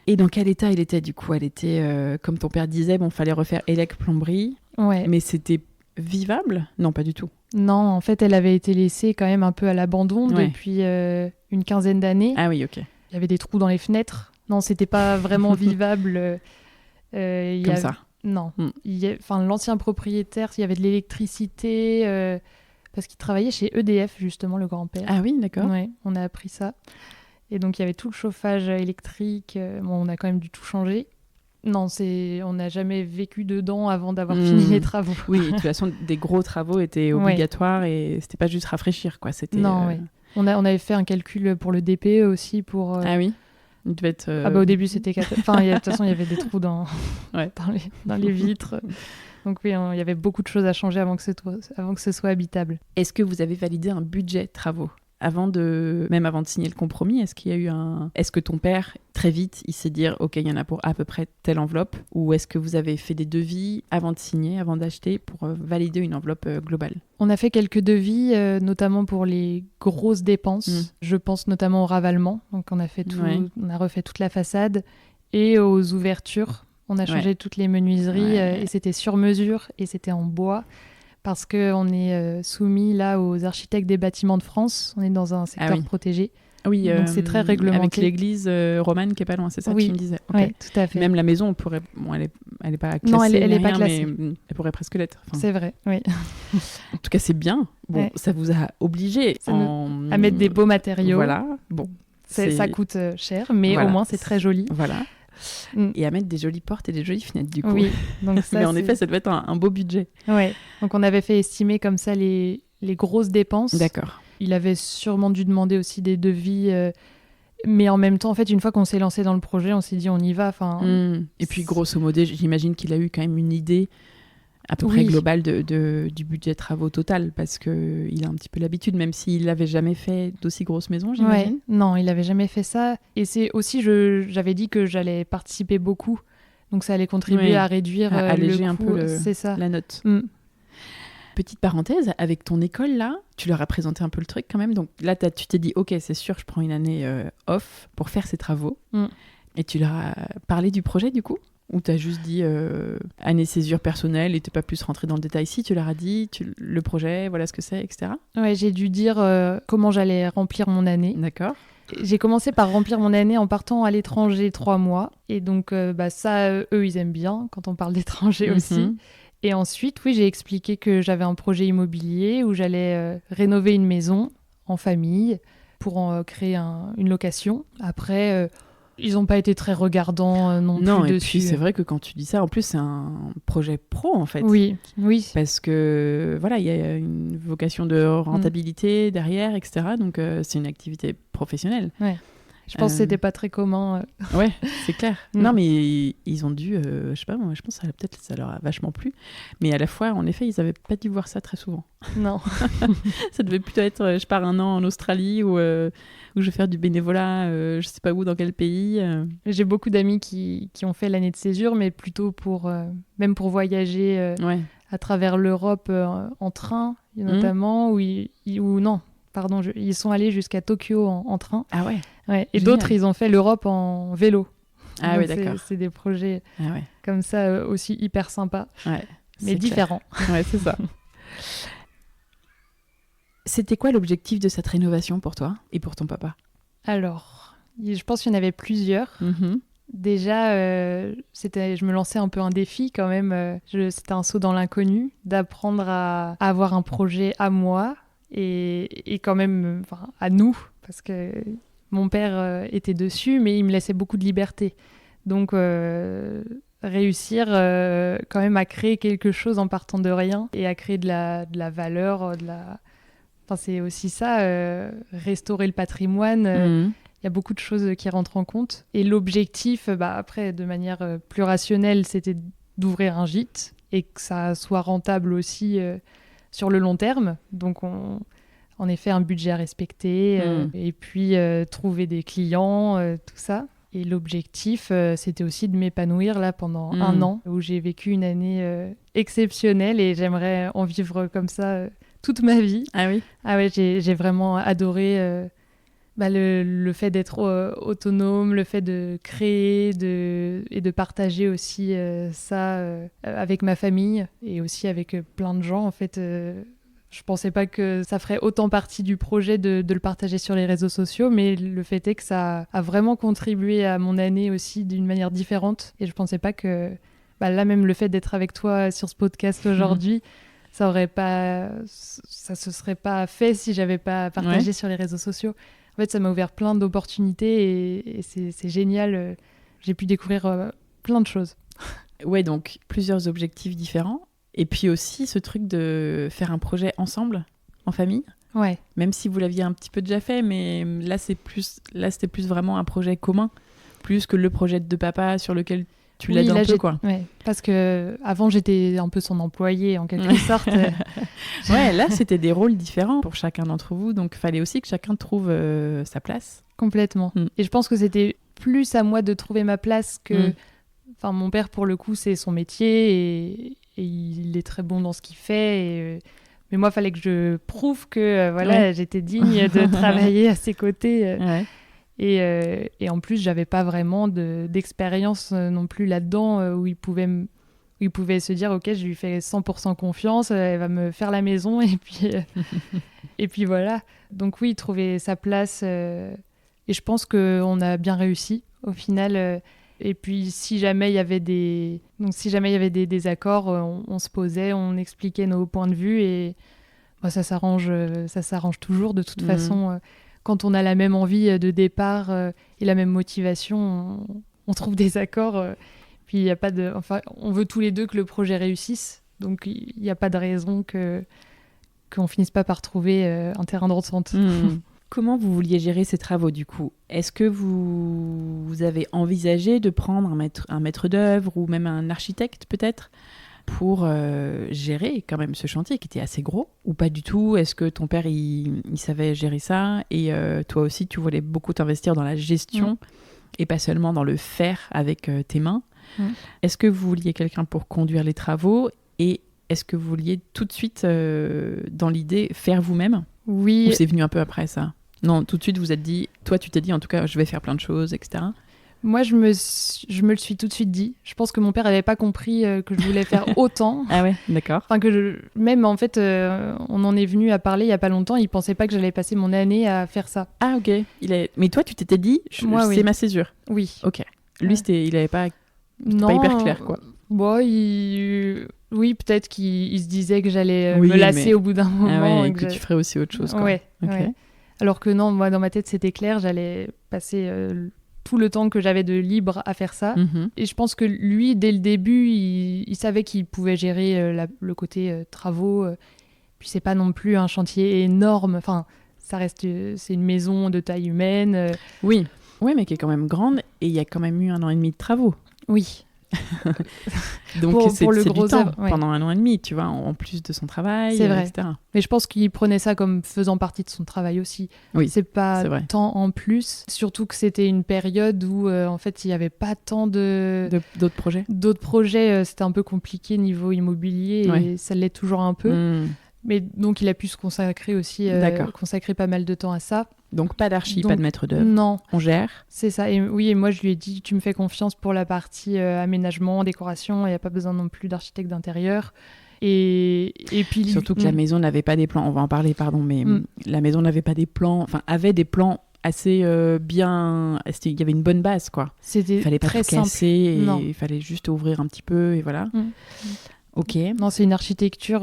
Et dans quel état il était du coup ? Elle était, comme ton père disait, fallait refaire élec plomberie, mais c'était vivable ? Non, pas du tout. Non, en fait, elle avait été laissée quand même un peu à l'abandon depuis une quinzaine d'années. Ah oui, ok. Il y y avait des trous dans les fenêtres. Non, c'était pas vraiment vivable. Comme ça. Non. L'ancien propriétaire, il y avait de l'électricité, parce qu'il travaillait chez EDF, justement, le grand-père. Ah oui, d'accord. Ouais, on a appris ça. Et donc, il y avait tout le chauffage électrique. On a quand même dû tout changer. Non, on n'a jamais vécu dedans avant d'avoir fini les travaux. Oui, de toute façon, des gros travaux étaient obligatoires et c'était pas juste rafraîchir, quoi. C'était, non, on avait fait un calcul pour le DPE aussi pour... Ah oui. Il devait être... au début, c'était... de toute façon, il y avait des trous dans les vitres. Donc oui, il y avait beaucoup de choses à changer avant que ce soit habitable. Est-ce que vous avez validé un budget travaux même avant de signer le compromis? Est-ce qu'il y a eu Est-ce que ton père, très vite, il s'est dit ok, il y en a pour à peu près telle enveloppe? Ou est-ce que vous avez fait des devis avant de signer, avant d'acheter, pour valider une enveloppe globale? On a fait quelques devis, notamment pour les grosses dépenses. Je pense notamment au ravalement. Donc on a refait toute la façade et aux ouvertures. On a changé toutes les menuiseries et c'était sur mesure et c'était en bois. Parce qu'on est soumis là aux architectes des bâtiments de France. On est dans un secteur protégé. Oui, donc c'est très réglementé. Avec l'église romane qui est pas loin, c'est ça que tu me disais? Oui, tout à fait. Même la maison, on pourrait... Bon, elle est pas classée. Non, elle est pas classée. Mais elle pourrait presque l'être. C'est vrai, oui. En tout cas, c'est bien. Bon, ça vous a obligé à mettre des beaux matériaux. Voilà, bon. Ça coûte cher, mais au moins c'est très joli. Voilà. Et à mettre des jolies portes et des jolies fenêtres, du coup. Oui, donc ça, mais en effet, ça devait être un beau budget. Ouais. Donc on avait fait estimer comme ça les grosses dépenses. D'accord. Il avait sûrement dû demander aussi des devis, mais en même temps, en fait, une fois qu'on s'est lancé dans le projet, on s'est dit on y va. Et puis grosso modo, j'imagine qu'il a eu quand même une idée à peu près globale du budget travaux total, parce qu'il a un petit peu l'habitude, même s'il n'avait jamais fait d'aussi grosses maisons, j'imagine. Ouais. Non, il n'avait jamais fait ça. Et c'est aussi, j'avais dit que j'allais participer beaucoup, donc ça allait contribuer à réduire à alléger le un coût. peu C'est ça. la note. Petite parenthèse, avec ton école là, tu leur as présenté un peu le truc quand même. Donc là, tu t'es dit, ok, c'est sûr, je prends une année off pour faire ces travaux. Et tu leur as parlé du projet du coup? Ou t'as juste dit année césure personnelle et t'es pas plus rentré dans le détail? Si, tu leur as dit le projet, voilà ce que c'est, etc. Ouais, j'ai dû dire comment j'allais remplir mon année. D'accord. J'ai commencé par remplir mon année en partant à l'étranger 3 mois. Et donc ça, eux, ils aiment bien quand on parle d'étranger aussi. Et ensuite, oui, j'ai expliqué que j'avais un projet immobilier où j'allais rénover une maison en famille pour en créer une location. Après... ils n'ont pas été très regardants non plus dessus. Non, et puis c'est vrai que quand tu dis ça, en plus, c'est un projet pro, en fait. Oui. Parce que, voilà, il y a une vocation de rentabilité derrière, etc. Donc, c'est une activité professionnelle. Ouais. Je pense que c'était pas très commun. Ouais, c'est clair. Non, mais ils ont dû... je sais pas, moi, je pense que ça leur a vachement plu. Mais à la fois, en effet, ils n'avaient pas dû voir ça très souvent. Non. Ça devait plutôt être, je pars 1 an en Australie ou je vais faire du bénévolat, je sais pas où, dans quel pays. J'ai beaucoup d'amis qui ont fait l'année de césure, mais plutôt même pour voyager à travers l'Europe en train, notamment, ils sont allés jusqu'à Tokyo en train. Ah ouais. Et d'autres, ils ont fait l'Europe en vélo. Ah oui, d'accord. C'est des projets comme ça aussi hyper sympas, mais différents. Ouais, c'est ça. C'était quoi l'objectif de cette rénovation pour toi et pour ton papa? Alors, je pense qu'il y en avait plusieurs. Déjà, je me lançais un peu un défi quand même. C'était un saut dans l'inconnu, d'apprendre à avoir un projet à moi et quand même à nous, parce que mon père était dessus, mais il me laissait beaucoup de liberté. Donc, réussir quand même à créer quelque chose en partant de rien et à créer de la valeur, c'est aussi ça, restaurer le patrimoine. Il y a beaucoup de choses qui rentrent en compte. Et l'objectif, après, de manière plus rationnelle, c'était d'ouvrir un gîte et que ça soit rentable aussi sur le long terme. Donc, en effet, un budget à respecter et puis trouver des clients, tout ça. Et l'objectif, c'était aussi de m'épanouir là pendant 1 an, où j'ai vécu une année exceptionnelle et j'aimerais en vivre comme ça toute ma vie. Ah oui? Ah ouais, j'ai vraiment adoré le fait d'être autonome, le fait de créer et de partager aussi ça avec ma famille et aussi avec plein de gens en fait. Je pensais pas que ça ferait autant partie du projet de le partager sur les réseaux sociaux, mais le fait est que ça a vraiment contribué à mon année aussi d'une manière différente. Et je pensais pas que, là même le fait d'être avec toi sur ce podcast aujourd'hui, ça se serait pas fait si j'avais pas partagé sur les réseaux sociaux. En fait, ça m'a ouvert plein d'opportunités et c'est génial. J'ai pu découvrir plein de choses. Ouais, donc plusieurs objectifs différents. Et puis aussi ce truc de faire un projet ensemble, en famille. Ouais. Même si vous l'aviez un petit peu déjà fait, mais là c'était plus vraiment un projet commun, plus que le projet de papa sur lequel tu l'aides un peu, quoi. Ouais, parce que avant j'étais un peu son employé en quelque sorte. Ouais, là c'était des rôles différents pour chacun d'entre vous, donc il fallait aussi que chacun trouve sa place. Complètement. Et je pense que c'était plus à moi de trouver ma place que... Enfin, mon père, pour le coup, c'est son métier et il est très bon dans ce qu'il fait. Mais moi, il fallait que je prouve que j'étais digne de travailler à ses côtés. Ouais. Et en plus, j'avais pas vraiment d'expérience non plus là-dedans où il pouvait se dire, ok, je lui fais 100% confiance, elle va me faire la maison et puis voilà. Donc oui, trouver sa place. Et je pense qu'on a bien réussi au final. Et puis, si jamais il y avait des désaccords, on se posait, on expliquait nos points de vue et ça s'arrange toujours. De toute façon, quand on a la même envie de départ et la même motivation, on trouve des accords. Puis, il y a pas de... Enfin, on veut tous les deux que le projet réussisse. Donc, il n'y a pas de raison qu'on finisse pas par trouver un terrain d'entente. Comment vous vouliez gérer ces travaux, du coup ? Est-ce que vous avez envisagé de prendre un maître d'œuvre ou même un architecte, peut-être, pour gérer quand même ce chantier qui était assez gros ? Ou pas du tout ? Est-ce que ton père, il savait gérer ça ? Et toi aussi, tu voulais beaucoup t'investir dans la gestion et pas seulement dans le faire avec tes mains. Est-ce que vous vouliez quelqu'un pour conduire les travaux ? Et est-ce que vous vouliez tout de suite, dans l'idée, faire vous-même ? Oui. Ou c'est venu un peu après ça ? Non, tout de suite, vous êtes dit... Toi, tu t'es dit, en tout cas, je vais faire plein de choses, etc. Moi, je me le suis tout de suite dit. Je pense que mon père n'avait pas compris que je voulais faire autant. Ah ouais, d'accord. Enfin, même, en fait, on en est venu à parler il n'y a pas longtemps. Il ne pensait pas que j'allais passer mon année à faire ça. Ah, ok. Mais toi, tu t'étais dit, c'est ma césure. Oui. Ok. Lui, il n'avait pas... pas hyper clair, quoi. Bon, oui, peut-être qu'il se disait que j'allais me lasser au bout d'un moment. Et que tu ferais aussi autre chose, quoi. Ouais, okay. Ouais. Alors que non, moi, dans ma tête, c'était clair. J'allais passer tout le temps que j'avais de libre à faire ça. Et je pense que lui, dès le début, il savait qu'il pouvait gérer le côté travaux. Puis c'est pas non plus un chantier énorme. Enfin, ça reste... c'est une maison de taille humaine. Oui, mais qui est quand même grande. Et il y a quand même eu 1 an et demi de travaux. Oui. Donc c'est le du gros temps œuvre, pendant 1 an et demi, tu vois, en plus de son travail, c'est vrai. etc. Mais je pense qu'il prenait ça comme faisant partie de son travail aussi. Oui, c'est pas tant en plus, surtout que c'était une période où en fait il n'y avait pas tant d'autres projets. D'autres projets, c'était un peu compliqué niveau immobilier et ça l'est toujours un peu. Mais donc il a pu se consacrer aussi, consacrer pas mal de temps à ça. Donc pas d'archi, pas de maître d'œuvre. Non. On gère. C'est ça. Et moi je lui ai dit, tu me fais confiance pour la partie aménagement, décoration, il n'y a pas besoin non plus d'architecte d'intérieur. Et puis... Surtout que la maison n'avait pas des plans, on va en parler, pardon, mais la maison n'avait pas des plans, enfin avait des plans assez bien... Il y avait une bonne base, quoi. C'était fallait pas très tout casser, simple. il fallait juste ouvrir un petit peu, et voilà. Ok. Non, c'est une architecture...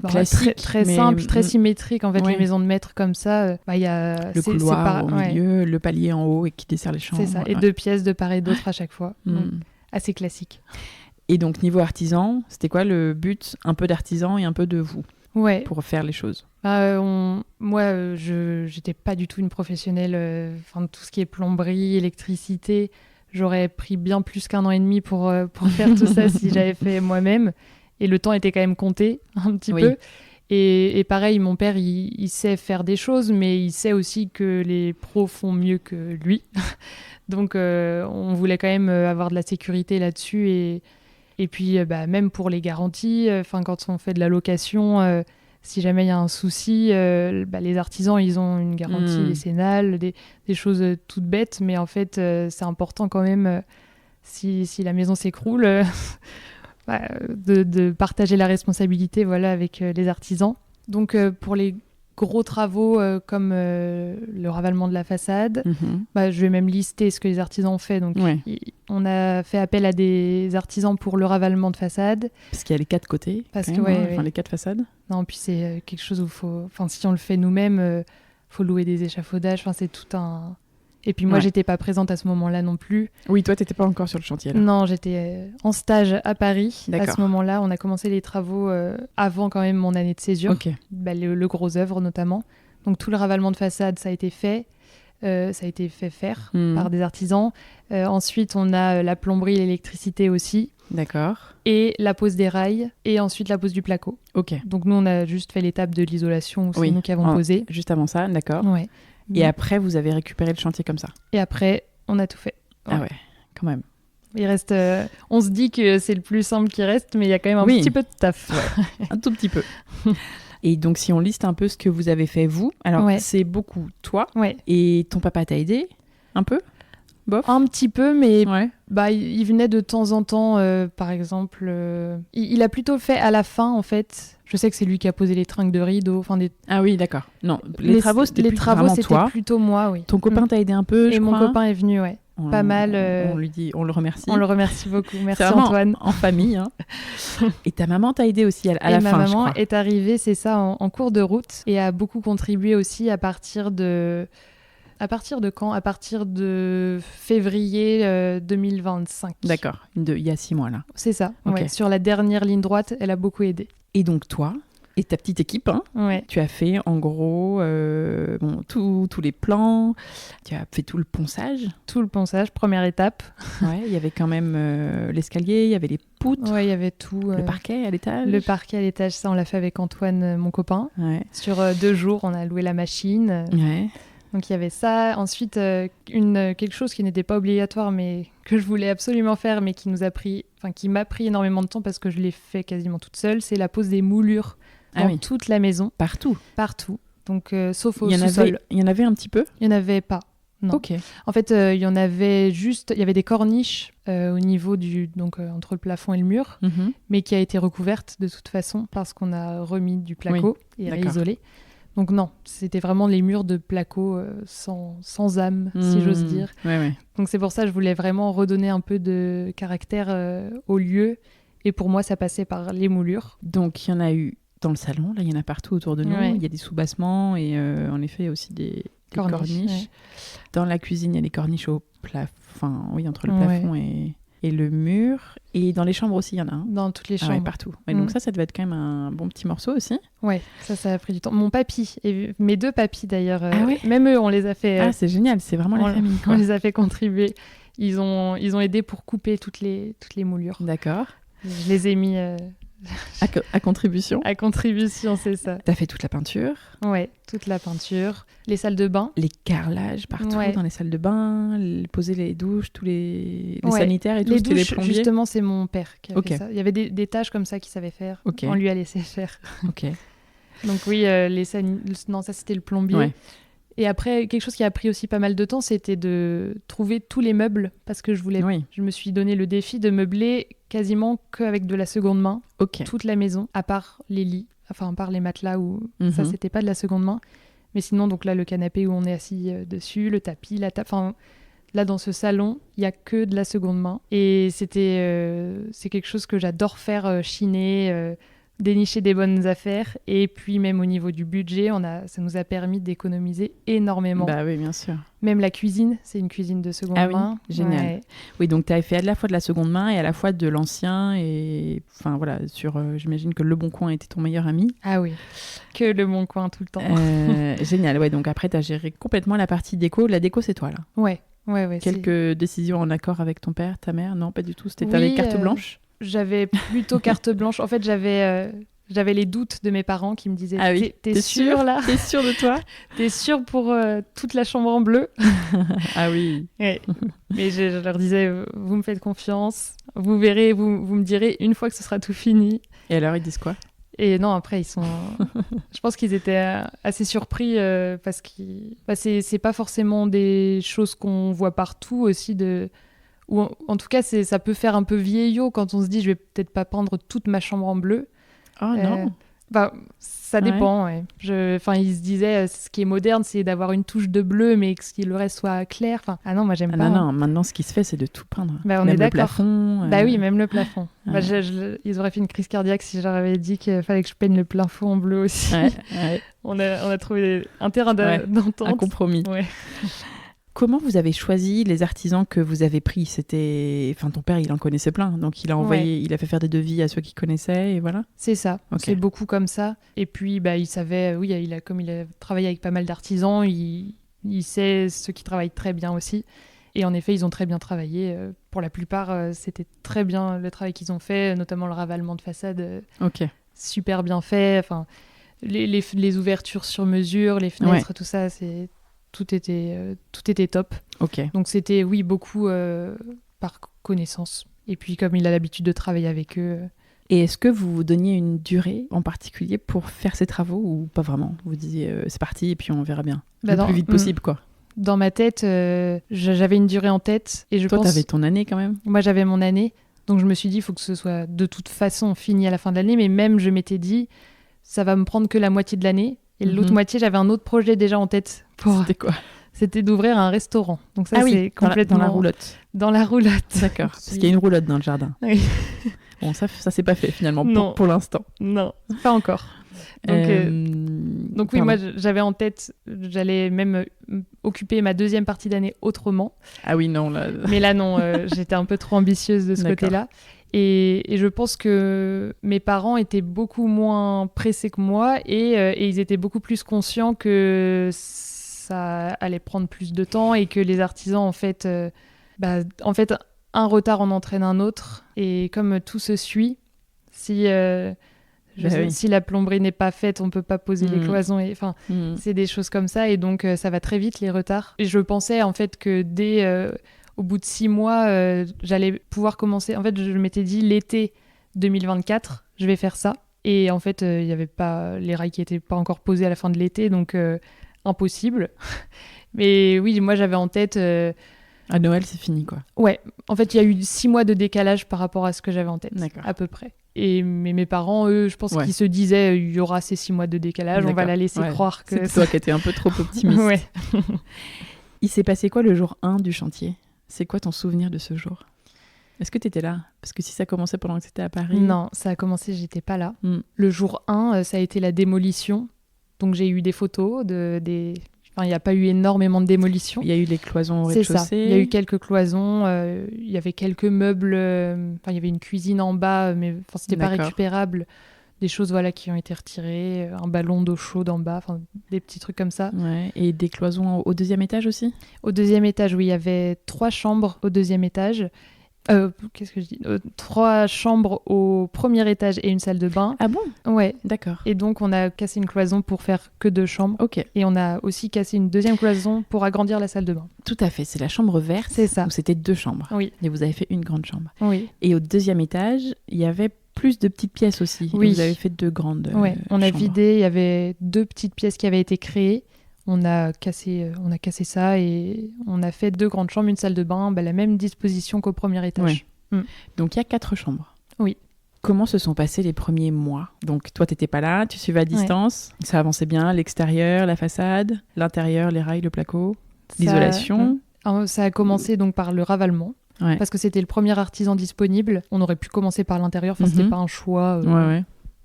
classique, très simple, très symétrique. En fait, les maisons de maître comme ça, il y a le couloir au milieu, le palier en haut et qui dessert les chambres. C'est ça, et 2 pièces de part et d'autre à chaque fois. Donc, assez classique. Et donc, niveau artisan, c'était quoi le but ? Un peu d'artisan et un peu de vous pour faire les choses. Moi, j'étais pas du tout une professionnelle. Tout ce qui est plomberie, électricité, j'aurais pris bien plus qu'1 an et demi pour faire tout ça si j'avais fait moi-même. Et le temps était quand même compté un petit peu. Et pareil, mon père, il sait faire des choses, mais il sait aussi que les pros font mieux que lui. Donc, on voulait quand même avoir de la sécurité là-dessus. Et puis, même pour les garanties, quand on fait de la location, si jamais il y a un souci, les artisans, ils ont une garantie décennale, des choses toutes bêtes. Mais en fait, c'est important quand même, si la maison s'écroule... de partager la responsabilité avec les artisans. Donc pour les gros travaux comme le ravalement de la façade, je vais même lister ce que les artisans ont fait. Donc on a fait appel à des artisans pour le ravalement de façade. Parce qu'il y a les 4 côtés, les 4 façades. Non, puis c'est quelque chose où si on le fait nous-mêmes, faut louer des échafaudages. Enfin, c'est tout un... Et puis moi, j'étais pas présente à ce moment-là non plus. Oui, toi, t'étais pas encore sur le chantier là. Non, j'étais en stage à Paris. D'accord. À ce moment-là, on a commencé les travaux avant quand même mon année de césure. Okay. Le gros œuvre notamment. Donc tout le ravalement de façade, ça a été fait. Ça a été fait faire par des artisans. Ensuite, on a la plomberie, l'électricité aussi. D'accord. Et la pose des rails. Et ensuite, la pose du placo. Ok. Donc nous, on a juste fait l'étape de l'isolation où c'est nous qui avons posé. Juste avant ça, d'accord. Ouais. Et après, vous avez récupéré le chantier comme ça. Et après, on a tout fait. Ouais. Ah ouais, quand même. Il reste... on se dit que c'est le plus simple qui reste, mais il y a quand même un petit peu de taf. Ouais. Un tout petit peu. Et donc, si on liste un peu ce que vous avez fait, vous, alors c'est beaucoup toi. Et ton papa t'a aidé un peu? Bof. Un petit peu, mais il venait de temps en temps, par exemple. Il a plutôt fait à la fin, en fait. Je sais que c'est lui qui a posé les trinques de rideaux. Ah oui, d'accord. Non, les travaux, c'était plutôt moi, oui. Ton copain t'a aidé un peu, je crois. Et mon copain est venu, pas mal. On le remercie. On le remercie beaucoup. Merci Antoine. Antoine. En famille. Hein. Et ta maman t'a aidé aussi à la fin, je crois. Ma maman est arrivée, c'est ça, en cours de route et a beaucoup contribué aussi à partir de... À partir de quand? À partir de février 2025. D'accord, il y a 6 mois là. C'est ça, sur la dernière ligne droite, elle a beaucoup aidé. Et donc toi et ta petite équipe, tu as fait en gros tous les plans, tu as fait tout le ponçage. Tout le ponçage, première étape. Il y avait quand même l'escalier, il y avait les poutres. Oui, il y avait tout. Le parquet à l'étage. Le parquet à l'étage, ça on l'a fait avec Antoine, mon copain. Sur 2 jours, on a loué la machine. Donc il y avait ça. Ensuite, quelque chose qui n'était pas obligatoire, mais que je voulais absolument faire, mais qui m'a pris énormément de temps parce que je l'ai fait quasiment toute seule, c'est la pose des moulures dans toute la maison. Partout. Donc sauf au sous-sol. Il y en avait un petit peu? Il n'y en avait pas. Non. Ok. En fait, il y avait des corniches au niveau entre le plafond et le mur, mais qui a été recouverte de toute façon parce qu'on a remis du placo et réisolé. Donc non, c'était vraiment les murs de placo sans âme, si j'ose dire. Donc c'est pour ça que je voulais vraiment redonner un peu de caractère au lieu. Et pour moi, ça passait par les moulures. Donc il y en a eu dans le salon, là il y en a partout autour de nous. Il y a des sous-bassements et en effet aussi des corniches. Dans la cuisine, il y a des corniches au plafond, entre le plafond et le mur. Et dans les chambres aussi, il y en a un. Dans toutes les chambres. Partout. Donc ça devait être quand même un bon petit morceau aussi. Ouais, ça a pris du temps. Mon papy, et mes 2 papys d'ailleurs, même eux, on les a fait... Ah, c'est génial, c'est vraiment la famille. On les a fait contribuer. Ils ont aidé pour couper toutes les moulures. D'accord. Je les ai mis... À contribution. À contribution, c'est ça. T'as fait toute la peinture? Ouais, toute la peinture. Les salles de bain. Les carrelages partout dans les salles de bain, poser les douches, tous les sanitaires et tout. Les douches, les plombiers. justement, c'est mon père qui a fait ça. Il y avait des tâches comme ça qu'il savait faire. On lui a laissé faire. Donc oui, non, ça c'était le plombier. Et après, quelque chose qui a pris aussi pas mal de temps, c'était de trouver tous les meubles, parce que je me suis donné le défi de meubler quasiment qu'avec de la seconde main, toute la maison, à part les lits, à part les matelas où ça c'était pas de la seconde main. Mais sinon, donc là, le canapé où on est assis dessus, le tapis, la table, là dans ce salon, il y a que de la seconde main. Et c'est quelque chose que j'adore faire, chiner, dénicher des bonnes affaires. Et puis même au niveau du budget, ça nous a permis d'économiser énormément. Bah oui, bien sûr. Même la cuisine, c'est une cuisine de seconde main. Génial. Oui, donc tu as fait à la fois de la seconde main et à la fois de l'ancien. Et j'imagine que Le Bon Coin était ton meilleur ami. Ah oui, que Le Bon Coin tout le temps. Génial, donc après tu as géré complètement la partie déco. La déco, c'est toi là? Ouais. Quelques décisions en accord avec ton père, ta mère? Non, pas du tout, t'avais carte blanche? J'avais plutôt carte blanche. En fait, j'avais les doutes de mes parents qui me disaient t'es sûre là? T'es sûre de toi? T'es sûre pour toute la chambre en bleu? Ah oui. Mais je leur disais vous me faites confiance, vous verrez, vous me direz une fois que ce sera tout fini. Et alors ils disent quoi? Et non, après, je pense qu'ils étaient assez surpris parce que c'est pas forcément des choses qu'on voit partout aussi ou en tout cas, ça peut faire un peu vieillot quand on se dit je vais peut-être pas peindre toute ma chambre en bleu. Oh non. Ça dépend, ouais. Il se disait, ce qui est moderne, c'est d'avoir une touche de bleu, mais que le reste soit clair. Ah non, moi, j'aime pas. Non, maintenant, ce qui se fait, c'est de tout peindre. On même est le d'accord. Plafond. Oui, même le plafond. Ils auraient fait une crise cardiaque si j'aurais avais dit qu'il fallait que je peigne le plafond en bleu aussi. Ouais. On a trouvé un terrain d'entente. Un compromis. Ouais. Comment vous avez choisi les artisans que vous avez pris ? Ton père, il en connaissait plein, donc il a envoyé, il a fait faire des devis à ceux qui connaissaient, et voilà. C'est ça, C'est beaucoup comme ça. Et puis, il savait, comme il a travaillé avec pas mal d'artisans, il sait ceux qui travaillent très bien aussi. Et en effet, ils ont très bien travaillé. Pour la plupart, c'était très bien le travail qu'ils ont fait, notamment le ravalement de façade. Super bien fait. Les ouvertures sur mesure, les fenêtres, tout ça, tout était top. Donc c'était, beaucoup par connaissance. Et puis comme il a l'habitude de travailler avec eux. Et est-ce que vous vous donniez une durée en particulier pour faire ces travaux ou pas vraiment ? Vous disiez c'est parti et puis on verra bien. Le plus vite possible, quoi. Dans ma tête, j'avais une durée en tête. Et Toi, t'avais ton année quand même ? Moi, j'avais mon année. Donc je me suis dit, il faut que ce soit de toute façon fini à la fin de l'année. Mais même, je m'étais dit, ça va me prendre que la moitié de l'année. Et l'autre moitié, j'avais un autre projet déjà en tête. C'était quoi ? C'était d'ouvrir un restaurant. Donc ça, c'est complètement... Dans la roulotte. Dans la roulotte. D'accord, parce qu'il y a une roulotte dans le jardin. Oui. Bon, ça c'est pas fait finalement pour l'instant. Non, pas encore. Donc oui, moi j'avais en tête, j'allais même occuper ma deuxième partie d'année autrement. Ah oui, non. Mais là, non, j'étais un peu trop ambitieuse de ce côté-là. Et je pense que mes parents étaient beaucoup moins pressés que moi et ils étaient beaucoup plus conscients que ça allait prendre plus de temps et que les artisans, en fait, un retard en entraîne un autre. Et comme tout se suit, si la plomberie n'est pas faite, on ne peut pas poser les cloisons. C'est des choses comme ça. Et donc, ça va très vite, les retards. Et je pensais, en fait, que au bout de 6 mois, j'allais pouvoir commencer. En fait, je m'étais dit, l'été 2024, je vais faire ça. Et en fait, il n'y avait pas les rails qui n'étaient pas encore posés à la fin de l'été. Donc, impossible. Mais oui, moi, j'avais en tête... À Noël, c'est fini, quoi. Ouais. En fait, il y a eu 6 mois de décalage par rapport à ce que j'avais en tête, à peu près. Et mes parents, eux, je pense qu'ils se disaient, il y aura ces 6 mois de décalage, on va la laisser croire que... C'est toi qui étais un peu trop optimiste. Ouais. Il s'est passé quoi le jour 1 du chantier ? C'est quoi ton souvenir de ce jour ? Est-ce que tu étais là ? Parce que si ça commençait pendant que tu étais à Paris... Non, ça a commencé, j'étais pas là. Le jour 1, ça a été la démolition. Donc j'ai eu des photos il n'y a pas eu énormément de démolition. Il y a eu les cloisons au rez-de-chaussée. C'est ça. Il y a eu quelques cloisons. Il y avait quelques meubles. Il y avait une cuisine en bas, mais c'était pas récupérable. Des choses qui ont été retirées. Un ballon d'eau chaude en bas. Des petits trucs comme ça. Ouais. Et des cloisons au deuxième étage aussi ? Au deuxième étage, oui. Il y avait 3 chambres au deuxième étage. Qu'est-ce que je dis 3 chambres au premier étage et une salle de bain. Ah bon ? Ouais. D'accord. Et donc, on a cassé une cloison pour faire que 2 chambres. Ok. Et on a aussi cassé une deuxième cloison pour agrandir la salle de bain. Tout à fait. C'est la chambre verte. C'est ça. Où c'était 2 chambres. Oui. Et vous avez fait une grande chambre. Oui. Et au deuxième étage, il y avait plus de petites pièces aussi. Oui. Vous avez fait 2 grandes on a chambres. vidé. Il y avait 2 petites pièces qui avaient été créées. On a cassé ça et on a fait 2 grandes chambres, une salle de bain, la même disposition qu'au premier étage. Ouais. Donc il y a 4 chambres. Oui. Comment se sont passés les premiers mois ? Donc toi, tu n'étais pas là, tu suivais à distance. Ouais. Ça avançait bien, l'extérieur, la façade, l'intérieur, les rails, le placo, l'isolation. Ça a commencé donc par le ravalement. Ouais. Parce que c'était le premier artisan disponible. On aurait pu commencer par l'intérieur. C'était pas un choix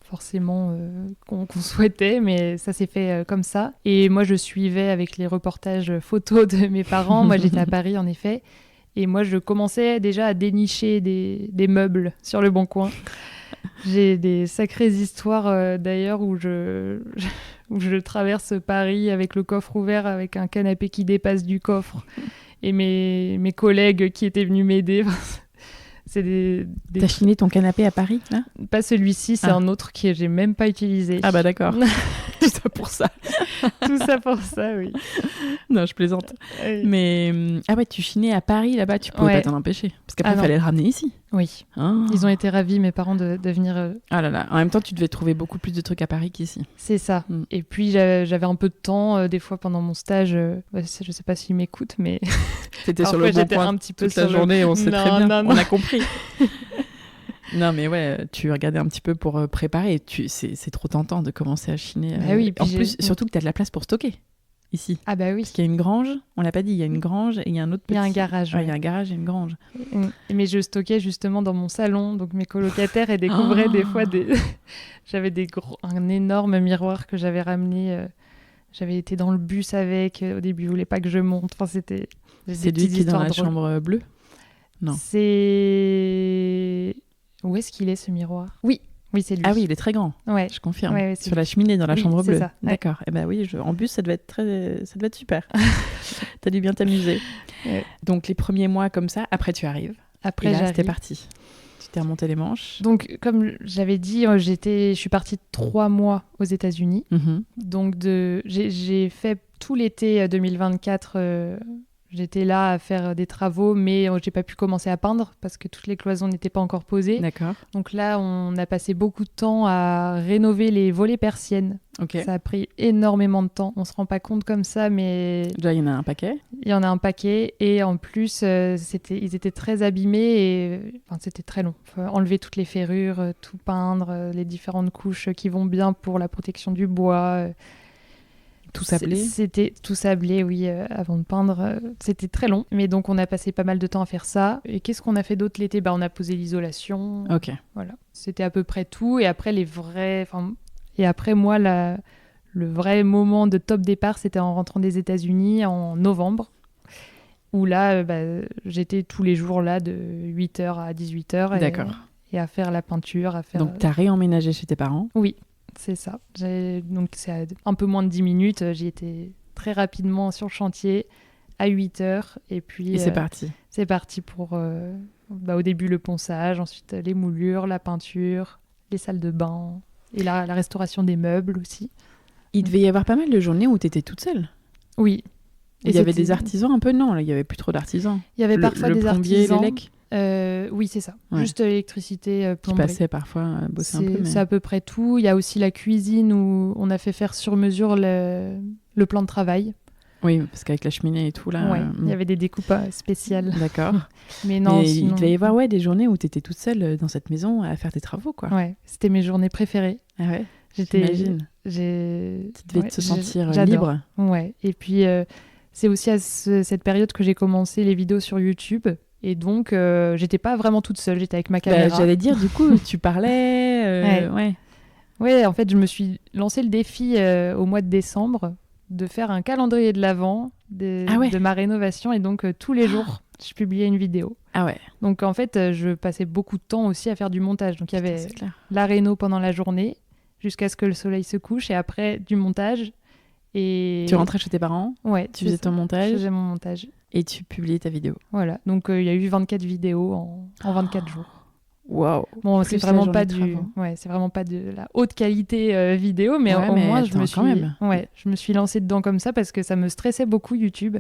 forcément qu'on souhaitait, mais ça s'est fait comme ça. Et moi, je suivais avec les reportages photos de mes parents. Moi, j'étais à Paris, en effet. Et moi, je commençais déjà à dénicher des meubles sur le Bon Coin. J'ai des sacrées histoires, d'ailleurs, où je traverse Paris avec le coffre ouvert, avec un canapé qui dépasse du coffre. Et mes collègues qui étaient venus m'aider. C'est T'as chiné ton canapé à Paris, là ? Pas celui-ci, c'est un autre que j'ai même pas utilisé. Ah bah d'accord. Tout ça pour ça. Tout ça pour ça, oui. Non, je plaisante. Oui. Mais tu chinais à Paris, là-bas, tu pouvais pas t'en empêcher. Parce qu'après, il fallait le ramener ici. Oui. Ils ont été ravis, mes parents, de venir... Ah là là. En même temps, tu devais trouver beaucoup plus de trucs à Paris qu'ici. C'est ça. Et puis, j'avais un peu de temps, des fois, pendant mon stage. Je sais pas s'ils m'écoutent, mais... T'étais sur le Bon Coin un petit peu toute la journée, on sait très bien. On a compris. Non, mais ouais, tu regardais un petit peu pour préparer. C'est trop tentant de commencer à chiner. Bah oui, en plus, surtout que tu as de la place pour stocker ici. Ah bah oui. Parce qu'il y a une grange, on l'a pas dit, il y a une grange et il y a un autre petit... Il y a un garage. Ouais, il y a un garage et une grange. Mais je stockais justement dans mon salon, donc mes colocataires et découvraient des fois j'avais un énorme miroir que j'avais ramené. J'avais été dans le bus avec. Au début, ils voulaient pas que je monte. Enfin, c'était... C'est lui qui est dans la chambre bleue ? Non. C'est... Où est-ce qu'il est, ce miroir ? Oui, c'est lui. Ah oui, il est très grand. Ouais. Je confirme. Ouais, sur la cheminée dans la chambre bleue. C'est ça. D'accord. Et ben oui, en bus, ça devait être super. T'as dû bien t'amuser. Ouais. Donc les premiers mois comme ça, après tu arrives. Après, et là, c'était parti. Tu t'es remonté les manches. Donc, comme j'avais dit, je suis partie 3 mois aux États-Unis. Donc, j'ai fait tout l'été 2024. J'étais là à faire des travaux, mais j'ai pas pu commencer à peindre parce que toutes les cloisons n'étaient pas encore posées. D'accord. Donc là, on a passé beaucoup de temps à rénover les volets persiennes. Okay. Ça a pris énormément de temps. On se rend pas compte comme ça, mais... Déjà, il y en a un paquet. Il y en a un paquet. Et en plus, ils étaient très abîmés et c'était très long. Faut enlever toutes les ferrures, tout peindre, les différentes couches qui vont bien pour la protection du bois. Tout sablé ? C'était tout sablé, oui, avant de peindre. C'était très long, mais donc on a passé pas mal de temps à faire ça. Et qu'est-ce qu'on a fait d'autre l'été ? On a posé l'isolation. Ok. Voilà, c'était à peu près tout. Et après, moi, le vrai moment de top départ, c'était en rentrant des États-Unis en novembre, où là, j'étais tous les jours là de 8h à 18h. D'accord. Et à faire la peinture, Donc, tu as réemménagé chez tes parents ? Oui. C'est ça. Donc, c'est un peu moins de 10 minutes. J'y étais très rapidement sur le chantier à 8h. Et puis, c'est parti. C'est parti pour, au début, le ponçage, ensuite les moulures, la peinture, les salles de bain et la restauration des meubles aussi. Il devait y avoir pas mal de journées où tu étais toute seule ? Oui. Il y avait des artisans un peu ? Non, il n'y avait plus trop d'artisans. Il y avait parfois des artisans. L'élec. Oui, c'est ça. Ouais. Juste l'électricité, plomberie. Qui passait parfois bosser un peu. Mais... C'est à peu près tout. Il y a aussi la cuisine où on a fait faire sur mesure le plan de travail. Oui, parce qu'avec la cheminée et tout, là... Ouais, il y avait des découpes spéciales. D'accord. Mais non, sinon... Il devait y avoir des journées où tu étais toute seule dans cette maison à faire tes travaux, quoi. Ouais, c'était mes journées préférées. Ah ouais, j'imagine. Tu devais te sentir libre. Ouais, et puis c'est aussi à cette période que j'ai commencé les vidéos sur YouTube. Et donc, j'étais pas vraiment toute seule, j'étais avec ma caméra. J'allais dire, du coup, tu parlais... Ouais, en fait, je me suis lancé le défi au mois de décembre de faire un calendrier de l'Avent de ma rénovation. Et donc, tous les jours, je publiais une vidéo. Ah ouais. Donc, en fait, je passais beaucoup de temps aussi à faire du montage. Donc, il y avait la réno pendant la journée, jusqu'à ce que le soleil se couche. Et après, du montage. Et... Tu rentrais chez tes parents ? Ouais. Tu faisais ton montage ? Je faisais mon montage. Et tu publiais ta vidéo. Voilà, donc il y a eu 24 vidéos en 24 jours. Waouh. Bon, c'est vraiment pas de la haute qualité vidéo, mais au moins je me suis lancée dedans comme ça parce que ça me stressait beaucoup YouTube.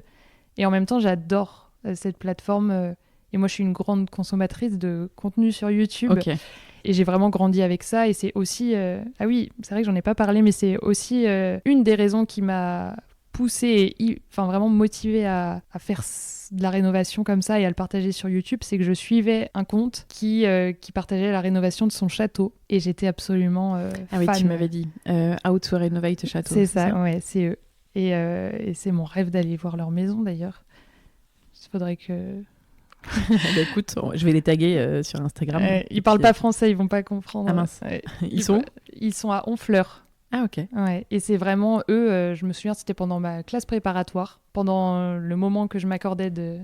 Et en même temps, j'adore cette plateforme. Et moi, je suis une grande consommatrice de contenu sur YouTube. Okay. Et j'ai vraiment grandi avec ça. Et c'est aussi... Ah oui, c'est vrai que j'en ai pas parlé, mais c'est aussi une des raisons qui m'a poussée et vraiment motivée à faire de la rénovation comme ça et à le partager sur YouTube, c'est que je suivais un compte qui partageait la rénovation de son château. Et j'étais absolument Ah oui, fan. tu m'avais dit. How to Renovate a Château. C'est ça, ouais, c'est eux. Et c'est mon rêve d'aller voir leur maison, d'ailleurs. Il faudrait que... écoute, je vais les taguer sur Instagram. Ils parlent pas français, ils vont pas comprendre. Ah mince. Ils sont à Honfleur. Ah ok. Ouais. Et c'est vraiment eux, je me souviens, c'était pendant ma classe préparatoire, pendant le moment que je m'accordais de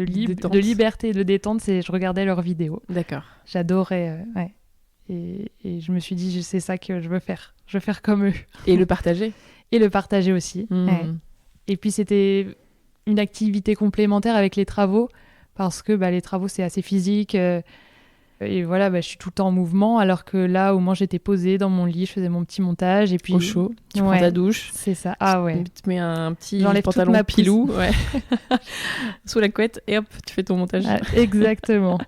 liberté et de détente, je regardais leurs vidéos. D'accord. J'adorais, ouais. Et je me suis dit, c'est ça que je veux faire. Je veux faire comme eux. Et le partager. Et le partager aussi. Ouais. Et puis c'était une activité complémentaire avec les travaux, parce que les travaux, c'est assez physique. Et voilà, je suis tout le temps en mouvement, alors que là, au moins, j'étais posée dans mon lit, je faisais mon petit montage. Et puis, au chaud, tu prends ta douche. C'est ça. Ah ouais. Tu te mets un petit pantalon pilou sous la couette et hop, tu fais ton montage. Ah, exactement.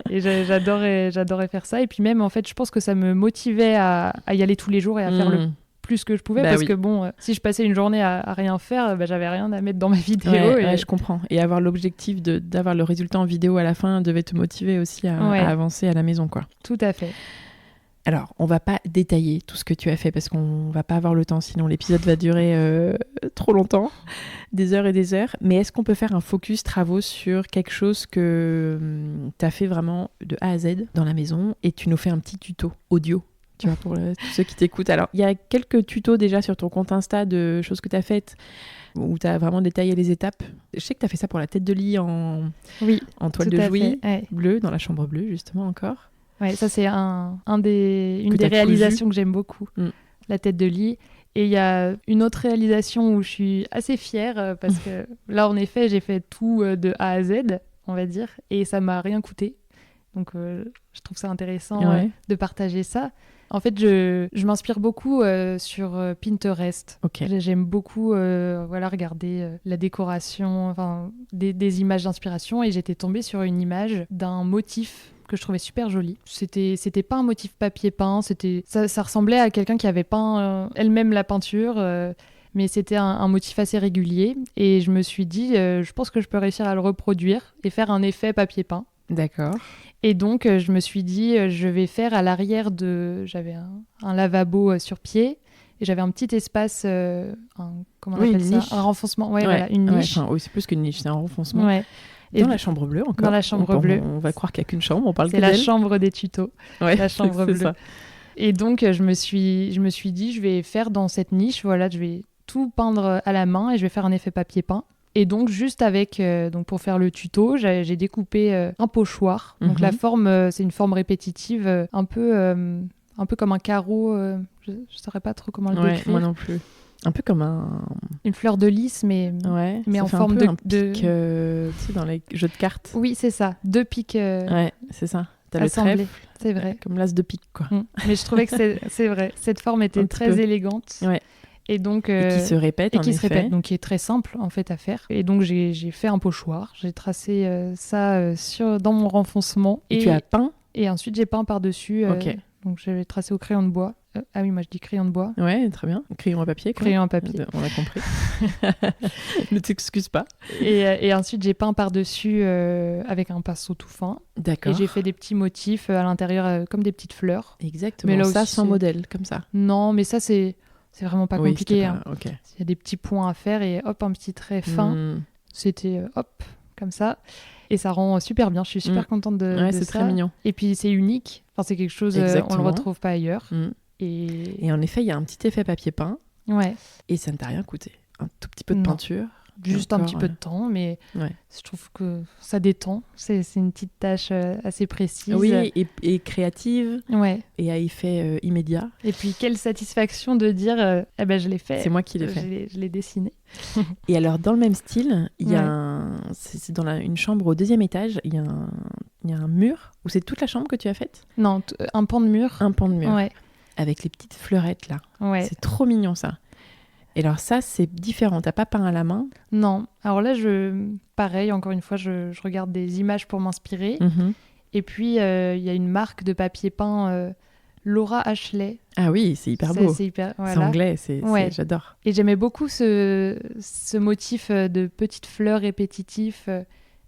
Et j'adorais faire ça. Et puis même, en fait, je pense que ça me motivait à y aller tous les jours et à faire le plus que je pouvais parce que bon, si je passais une journée à rien faire, j'avais rien à mettre dans ma vidéo. Ouais, je comprends. Et avoir l'objectif d'avoir le résultat en vidéo à la fin devait te motiver aussi à avancer à la maison, quoi. Tout à fait. Alors, on va pas détailler tout ce que tu as fait parce qu'on va pas avoir le temps, sinon l'épisode va durer trop longtemps, des heures et des heures. Mais est-ce qu'on peut faire un focus travaux sur quelque chose que tu as fait vraiment de A à Z dans la maison et tu nous fais un petit tuto audio, tu vois, pour tous ceux qui t'écoutent. Alors, il y a quelques tutos déjà sur ton compte Insta de choses que tu as faites où tu as vraiment détaillé les étapes. Je sais que tu as fait ça pour la tête de lit en toile de Jouy bleue, dans la chambre bleue justement encore. Ouais, ça c'est une des réalisations que j'aime beaucoup, la tête de lit. Et il y a une autre réalisation où je suis assez fière parce que là, en effet, j'ai fait tout de A à Z, on va dire, et ça m'a rien coûté. Donc, je trouve ça intéressant de partager ça. En fait, je m'inspire beaucoup sur Pinterest. Okay. J'aime beaucoup regarder la décoration, des images d'inspiration, et j'étais tombée sur une image d'un motif que je trouvais super joli. C'était pas un motif papier peint, ça ressemblait à quelqu'un qui avait peint elle-même la peinture, mais c'était un motif assez régulier. Et je me suis dit, je pense que je peux réussir à le reproduire et faire un effet papier peint. D'accord. Et donc, je me suis dit, je vais faire à l'arrière j'avais un lavabo sur pied, et j'avais un petit espace, comment on appelle ça ? Niche. Un renfoncement, voilà, une niche. C'est plus qu'une niche, c'est un renfoncement. Ouais. Dans la chambre bleue encore. Dans la chambre bleue. On va croire qu'il n'y a qu'une chambre, on parle c'est que d'elle. C'est la chambre des tutos, la chambre bleue. Ça. Et donc, je me suis dit, je vais faire dans cette niche, je vais tout peindre à la main et je vais faire un effet papier peint. Et donc, juste avec, pour faire le tuto, j'ai découpé un pochoir. Donc, la forme, c'est une forme répétitive, un peu comme un carreau. Je ne saurais pas trop comment le décrire. Moi non plus. Un peu comme une fleur de lys, mais en forme de... pic, tu sais, dans les jeux de cartes. Oui, c'est ça. 2 pics ouais, c'est ça. T'as assemblés. Le trèfle. C'est vrai. Comme l'as de pique, quoi. Mais je trouvais que c'est vrai. Cette forme était très élégante. Ouais. Et donc... et qui se répète, se répète, donc qui est très simple, en fait, à faire. Et donc, j'ai fait un pochoir. J'ai tracé ça dans mon renfoncement. Et tu as peint ? Et ensuite, j'ai peint par-dessus. Ok. Donc, j'avais tracé au crayon de bois. Ah oui, moi je dis crayon de bois. Ouais, très bien. Crayon à papier, quoi. Crayon à papier. On a compris. Ne t'excuse pas. Et ensuite, j'ai peint par-dessus avec un pinceau tout fin. D'accord. Et j'ai fait des petits motifs à l'intérieur, comme des petites fleurs. Exactement. Mais là ça, aussi, sans modèle, comme ça. Non, mais ça, c'est vraiment pas compliqué. Hein. Okay. Il y a des petits points à faire et hop, un petit trait fin. C'était hop, comme ça. Et ça rend super bien. Je suis super contente de ça. C'est très mignon. Et puis, c'est unique. Enfin, c'est quelque chose, on le retrouve pas ailleurs. Et en effet, il y a un petit effet papier peint. Ouais. Et ça ne t'a rien coûté. Un tout petit peu de peinture. Juste un petit peu de temps, mais je trouve que ça détend. C'est une petite tâche assez précise. Oui, et créative. Ouais. Et à effet immédiat. Et puis, quelle satisfaction de dire je l'ai fait. C'est moi qui l'ai fait. Je l'ai dessiné. Et alors, dans le même style, il y a c'est dans une chambre au 2e étage, il y a un mur où c'est toute la chambre que tu as faite ? Non, un pan de mur. Un pan de mur. Ouais. Avec les petites fleurettes, là. Ouais. C'est trop mignon, ça. Et alors ça, c'est différent. T'as pas peint à la main ? Non. Alors là, pareil, encore une fois, je regarde des images pour m'inspirer. Et puis, il y a une marque de papier peint, Laura Ashley. Ah oui, c'est hyper beau. C'est hyper, c'est anglais, j'adore. Et j'aimais beaucoup ce motif de petites fleurs répétitifs.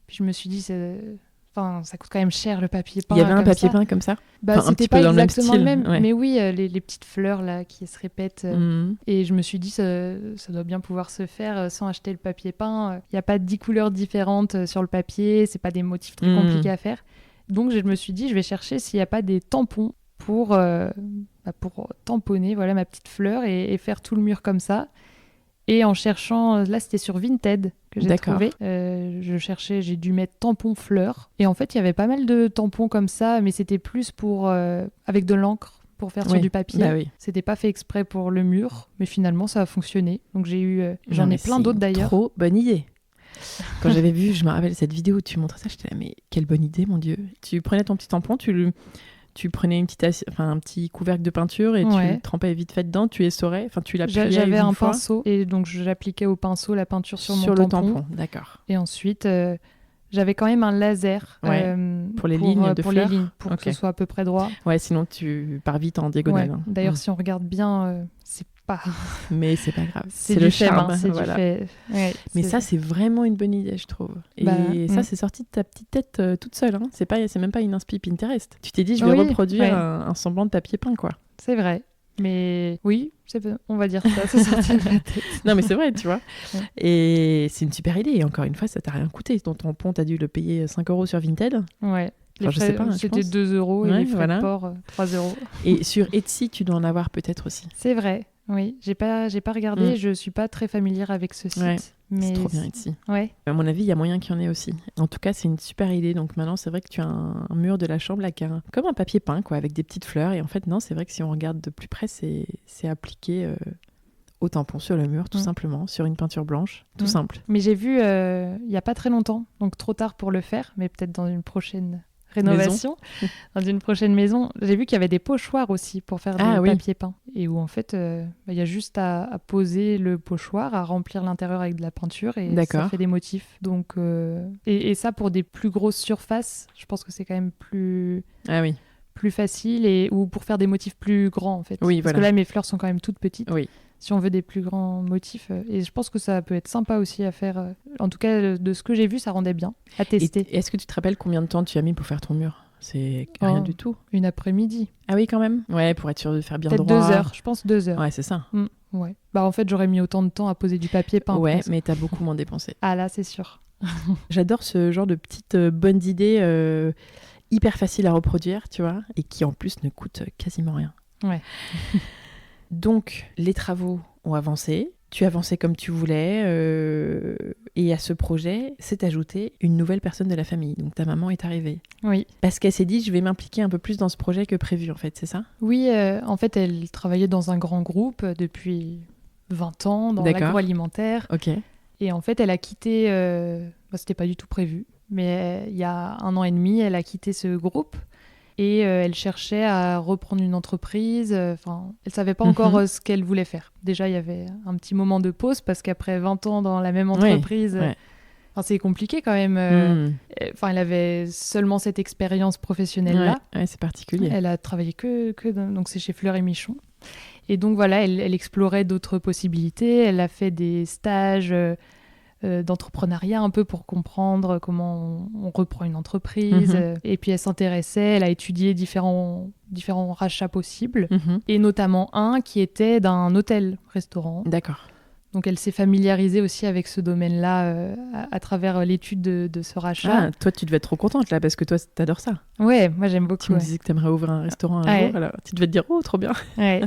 Puis je me suis dit, ça coûte quand même cher le papier peint. Il y avait un papier peint comme ça ? C'était pas exactement le même, mais oui, les petites fleurs là qui se répètent. Et je me suis dit, ça doit bien pouvoir se faire sans acheter le papier peint. Il n'y a pas 10 couleurs différentes sur le papier, c'est pas des motifs très compliqués à faire. Donc je me suis dit, je vais chercher s'il n'y a pas des tampons pour tamponner ma petite fleur et faire tout le mur comme ça. Et en cherchant, là c'était sur Vinted que j'ai trouvé, je cherchais, j'ai dû mettre tampon fleurs. Et en fait il y avait pas mal de tampons comme ça, mais c'était plus pour avec de l'encre pour faire sur du papier. Bah oui. C'était pas fait exprès pour le mur, mais finalement ça a fonctionné. Donc j'en ai plein d'autres d'ailleurs. Trop bonne idée. Quand j'avais vu, je me rappelle cette vidéo où tu montrais ça, j'étais là, mais quelle bonne idée, mon Dieu. Tu prenais ton petit tampon, tu prenais un petit couvercle de peinture et tu le trempais vite fait dedans, tu essorais, tu l'appliquais. J'avais un pinceau et donc j'appliquais au pinceau la peinture sur mon tampon. D'accord. Et ensuite, j'avais quand même un laser pour les lignes de fleurs. Que ce soit à peu près droit. Ouais, sinon tu pars vite en diagonale. Ouais. D'ailleurs, si on regarde bien, c'est pas. Mais c'est pas grave. C'est le du charme. C'est voilà. du fait. Ouais, mais ça, c'est vraiment une bonne idée, je trouve. Et ça, c'est sorti de ta petite tête toute seule. Hein. C'est même pas une inspi Pinterest. Tu t'es dit, je vais reproduire un semblant de papier peint, quoi. C'est vrai. Mais oui, on va dire ça, c'est sorti de ma tête. Non, mais c'est vrai, tu vois. Ouais. Et c'est une super idée. Et encore une fois, ça t'a rien coûté. Ton tampon, t'as dû le payer 5 € sur Vinted. Ouais. Enfin, je sais pas, c'était 2 € et les frais de port, 3 €. Et sur Etsy, tu dois en avoir peut-être aussi. C'est vrai. Oui, j'ai pas regardé. Je suis pas très familière avec ce site. Ouais. Mais c'est trop bien Etsy. Ouais. À mon avis, il y a moyen qu'il y en ait aussi. En tout cas, c'est une super idée. Donc maintenant, c'est vrai que tu as un mur de la chambre là, comme un papier peint, quoi, avec des petites fleurs. Et en fait, non, c'est vrai que si on regarde de plus près, c'est appliqué au tampon sur le mur, tout simplement, sur une peinture blanche, tout simple. Mais j'ai vu il y a pas très longtemps, donc trop tard pour le faire, mais peut-être dans une prochaine rénovation, dans une prochaine maison, j'ai vu qu'il y avait des pochoirs aussi pour faire des papiers peints. Et où en fait, il y a juste à poser le pochoir, à remplir l'intérieur avec de la peinture et ça fait des motifs. Donc, et ça, pour des plus grosses surfaces, je pense que c'est quand même plus facile ou pour faire des motifs plus grands en fait. Oui, parce que là, mes fleurs sont quand même toutes petites. Oui. Si on veut des plus grands motifs. Et je pense que ça peut être sympa aussi à faire. En tout cas, de ce que j'ai vu, ça rendait bien à tester. Et est-ce que tu te rappelles combien de temps tu as mis pour faire ton mur ? C'est rien du tout. Une après-midi. Ah oui, quand même ? Ouais, pour être sûr de faire bien peut-être droit. 2 heures, je pense 2 heures. Ouais, c'est ça. Ouais. Bah, en fait, j'aurais mis autant de temps à poser du papier peint. Ouais, mais t'as beaucoup moins dépensé. Ah là, c'est sûr. J'adore ce genre de petites bonnes idées hyper faciles à reproduire, tu vois, et qui en plus ne coûtent quasiment rien. Ouais. Donc, les travaux ont avancé. Tu avançais comme tu voulais et à ce projet s'est ajoutée une nouvelle personne de la famille. Donc ta maman est arrivée. Oui. Parce qu'elle s'est dit, je vais m'impliquer un peu plus dans ce projet que prévu, en fait, c'est ça ? Oui, en fait, elle travaillait dans un grand groupe depuis 20 ans dans l'agroalimentaire. Ok. Et en fait, elle a quitté, c'était pas du tout prévu, mais il y a 1 an et demi, elle a quitté ce groupe. Et elle cherchait à reprendre une entreprise. Elle savait pas encore ce qu'elle voulait faire. Déjà, il y avait un petit moment de pause parce qu'après 20 ans dans la même entreprise, c'est compliqué quand même. Elle avait seulement cette expérience professionnelle-là. Ouais, c'est particulier. Elle a travaillé donc c'est chez Fleur et Michon. Et donc voilà, elle explorait d'autres possibilités. Elle a fait des stages d'entrepreneuriat un peu pour comprendre comment on reprend une entreprise. Et puis elle s'intéressait, elle a étudié différents rachats possibles, et notamment un qui était d'un hôtel-restaurant. D'accord. Donc elle s'est familiarisée aussi avec ce domaine-là à travers l'étude de ce rachat. Ah, toi tu devais être trop contente là, parce que toi t'adores ça. Ouais, moi j'aime beaucoup. Tu me disais que t'aimerais ouvrir un restaurant un jour, alors tu devais te dire oh trop bien. Ouais,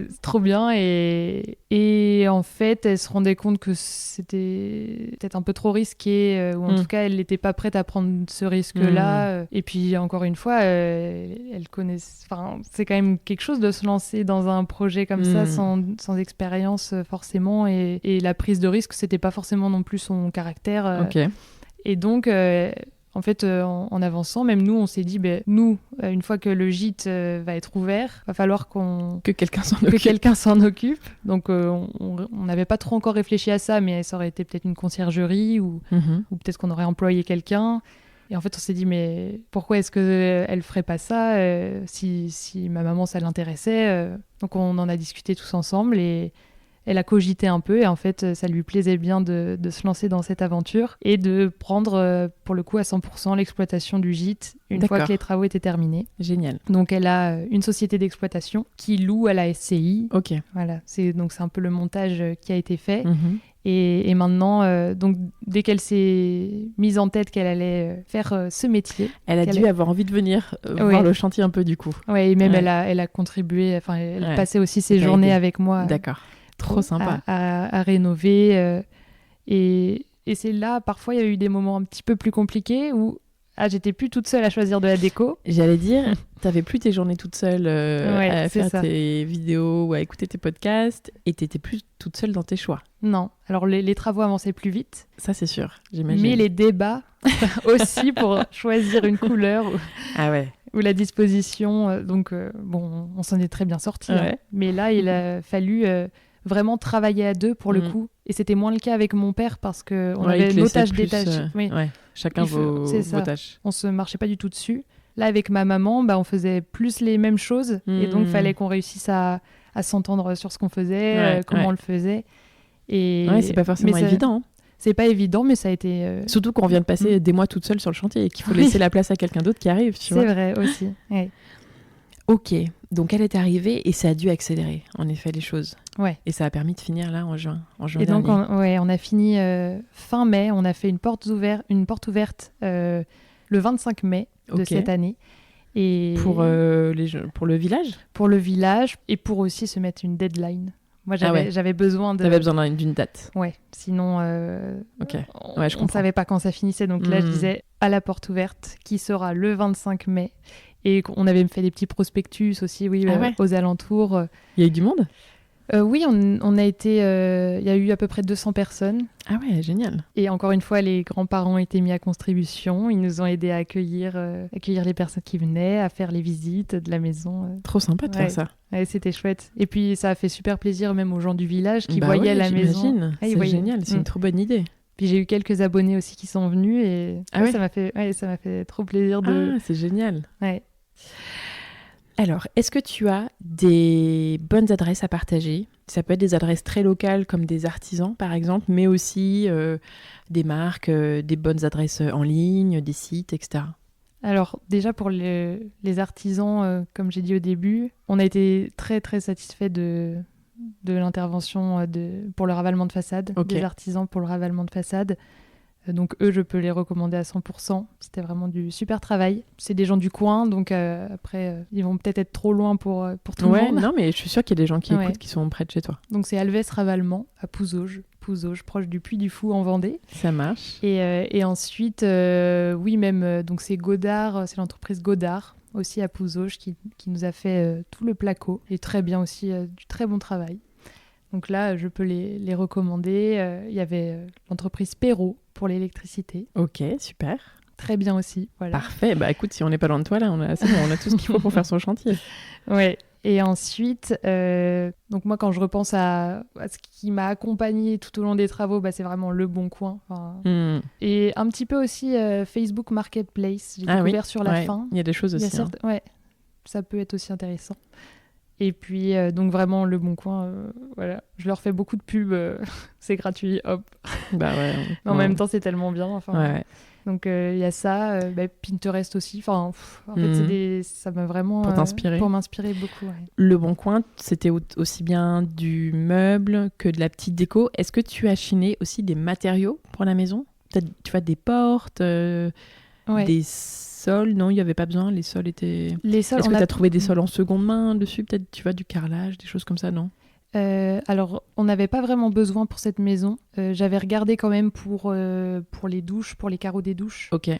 c'est trop bien. Et en fait, elle se rendait compte que c'était peut-être un peu trop risqué, ou en tout cas elle n'était pas prête à prendre ce risque-là. Et puis encore une fois, elle connaît. Enfin, c'est quand même quelque chose de se lancer dans un projet comme ça sans expérience forcément. Et la prise de risque, c'était pas forcément non plus son caractère. Ok. Et donc, en fait, en avançant, même nous, on s'est dit, nous, une fois que le gîte va être ouvert, va falloir que quelqu'un s'en occupe. Donc, on n'avait pas trop encore réfléchi à ça, mais ça aurait été peut-être une conciergerie ou peut-être qu'on aurait employé quelqu'un. Et en fait, on s'est dit, mais pourquoi est-ce qu'elle ferait pas ça si ma maman, ça l'intéressait Donc, on en a discuté tous ensemble et elle a cogité un peu et en fait, ça lui plaisait bien de se lancer dans cette aventure et de prendre, pour le coup, à 100% l'exploitation du gîte une fois que les travaux étaient terminés. Génial. Donc, elle a une société d'exploitation qui loue à la SCI. Ok. Voilà, c'est un peu le montage qui a été fait. Et maintenant, donc, dès qu'elle s'est mise en tête qu'elle allait faire ce métier... Elle a dû avoir envie de venir voir le chantier un peu, du coup. Oui, et même elle a contribué, elle passait aussi ses journées avec moi. D'accord. Trop sympa. À rénover. Et c'est là, parfois, il y a eu des moments un petit peu plus compliqués où j'étais plus toute seule à choisir de la déco. J'allais dire, t'avais plus tes journées toute seule à faire tes vidéos ou à écouter tes podcasts et t'étais plus toute seule dans tes choix. Non. Alors, les travaux avançaient plus vite. Ça, c'est sûr, j'imagine. Mais les débats aussi pour choisir une couleur ou la disposition. Donc, on s'en est très bien sortis. Ouais. Hein. Mais là, il a fallu... vraiment travailler à deux pour le coup. Et c'était moins le cas avec mon père parce qu'on avait nos tâches détachées. Chacun vos tâches. On se marchait pas du tout dessus. Là, avec ma maman, on faisait plus les mêmes choses. Et donc, il fallait qu'on réussisse à à s'entendre sur ce qu'on faisait, comment on le faisait. Et... Ouais, c'est pas forcément évident. Hein. C'est pas évident, mais ça a été... Surtout qu'on vient de passer des mois toute seule sur le chantier et qu'il faut laisser la place à quelqu'un d'autre qui arrive. C'est vrai aussi, ouais. Ok, donc elle est arrivée et ça a dû accélérer, en effet, les choses. Ouais. Et ça a permis de finir là en juin et dernier. Donc, on a fini fin mai. On a fait une porte ouverte le 25 mai de cette année. Et pour le village ? Pour le village et pour aussi se mettre une deadline. Moi, j'avais besoin de... T'avais besoin d'une date. Ouais, sinon on ne savait pas quand ça finissait. Donc là, je disais à la porte ouverte qui sera le 25 mai. Et on avait fait des petits prospectus aussi, aux alentours. Il y a eu du monde ? Oui, on a été... Il y a eu à peu près 200 personnes. Ah ouais, génial. Et encore une fois, les grands-parents ont été mis à contribution. Ils nous ont aidés à accueillir les personnes qui venaient, à faire les visites de la maison. Trop sympa de faire ça. Ouais, c'était chouette. Et puis, ça a fait super plaisir même aux gens du village qui voyaient la maison. C'est génial, c'est une trop bonne idée. Puis j'ai eu quelques abonnés aussi qui sont venus et ça m'a fait trop plaisir de... Ah, c'est génial. Ouais. Alors, est-ce que tu as des bonnes adresses à partager ? Ça peut être des adresses très locales comme des artisans par exemple, mais aussi des marques, des bonnes adresses en ligne, des sites, etc. Alors déjà pour les artisans, comme j'ai dit au début, on a été très très satisfaits de l'intervention pour le ravalement de façade, des artisans pour le ravalement de façade. Donc eux, je peux les recommander à 100%. C'était vraiment du super travail. C'est des gens du coin, donc après, ils vont peut-être être trop loin pour tout le monde. Non, mais je suis sûre qu'il y a des gens qui écoutent qui sont près de chez toi. Donc c'est Alves Ravalement à Pouzauges, proche du Puy du Fou en Vendée. Ça marche. Et ensuite, donc c'est Godard, c'est l'entreprise Godard, aussi à Pouzauges, qui nous a fait tout le placo. Et très bien aussi, du très bon travail. Donc là, je peux les recommander. Il y avait l'entreprise Perrault pour l'électricité. Ok, super. Très bien aussi. Voilà. Parfait. Bah écoute, si on n'est pas loin de toi, là, on a tout ce qu'il faut pour faire son chantier. Ouais. Et ensuite, donc moi, quand je repense à ce qui m'a accompagnée tout au long des travaux, c'est vraiment Le Bon Coin. Et un petit peu aussi Facebook Marketplace. J'ai découvert sur la fin. Il y a des choses aussi. Ça peut être aussi intéressant. Et puis, donc vraiment, Le Bon Coin, voilà. Je leur fais beaucoup de pubs, c'est gratuit, hop. Bah ouais. Mais en même temps, c'est tellement bien. Ouais. Donc, il y a ça, Pinterest aussi. En fait, ça m'a vraiment... Pour m'inspirer beaucoup, ouais. Le Bon Coin, c'était aussi bien du meuble que de la petite déco. Est-ce que tu as chiné aussi des matériaux pour la maison ? Peut-être, tu vois, des portes, des sols, non, il n'y avait pas besoin, les sols étaient... Est-ce que tu as trouvé des sols en seconde main dessus, peut-être, tu vois, du carrelage, des choses comme ça, non ? Alors, on n'avait pas vraiment besoin pour cette maison. J'avais regardé quand même pour les douches, pour les carreaux des douches. Ok.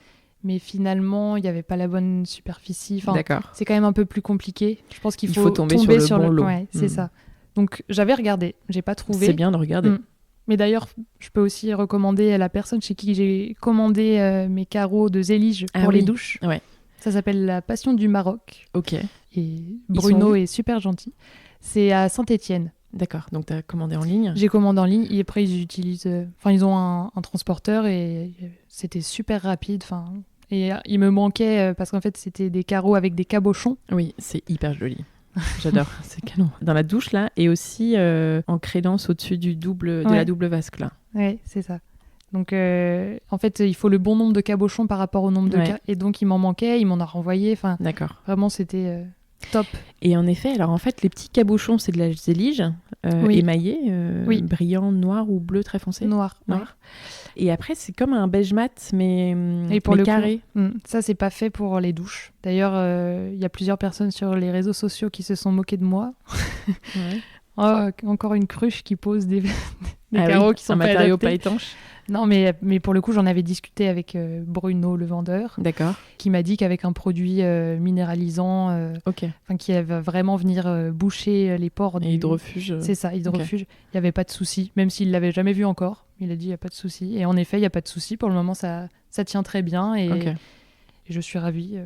Mais finalement, il n'y avait pas la bonne superficie. D'accord. C'est quand même un peu plus compliqué. Je pense qu'il faut tomber sur le bon lot. Ouais, c'est ça. Donc, j'avais regardé, j'ai pas trouvé. C'est bien de regarder. Mais d'ailleurs, je peux aussi recommander à la personne chez qui j'ai commandé mes carreaux de Zélige pour les douches. Ouais. Ça s'appelle La Passion du Maroc. Ok. Et Bruno est super gentil. C'est à Saint-Étienne. D'accord, donc tu as commandé en ligne ? J'ai commandé en ligne et après ils utilisent... ils ont un transporteur et c'était super rapide. Et il me manquait parce qu'en fait c'était des carreaux avec des cabochons. Oui, c'est hyper joli. J'adore, c'est canon. Dans la douche là et aussi en crédence au-dessus de la double vasque là. Oui, c'est ça. Donc en fait il faut le bon nombre de cabochons par rapport au nombre de et donc il m'en manquait, il m'en a renvoyé. D'accord. Vraiment c'était... top. Et en effet, alors en fait, les petits cabochons, c'est de la zélige émaillée, brillant, noir ou bleu très foncé. Noir. Ouais. Et après, c'est comme un beige mat, mais carré. Ça, c'est pas fait pour les douches. D'ailleurs, il y a plusieurs personnes sur les réseaux sociaux qui se sont moquées de moi. Encore une cruche qui pose des carreaux qui sont pas matériau adaptés. Pas étanche. Non, mais pour le coup, j'en avais discuté avec Bruno, le vendeur, qui m'a dit qu'avec un produit minéralisant, qui va vraiment venir boucher les pores. Et hydrofuge. C'est ça, hydrofuge. Il n'y avait pas de souci, même s'il ne l'avait jamais vu encore. Il a dit il n'y a pas de souci. Et en effet, il n'y a pas de souci. Pour le moment, ça tient très bien et je suis ravie.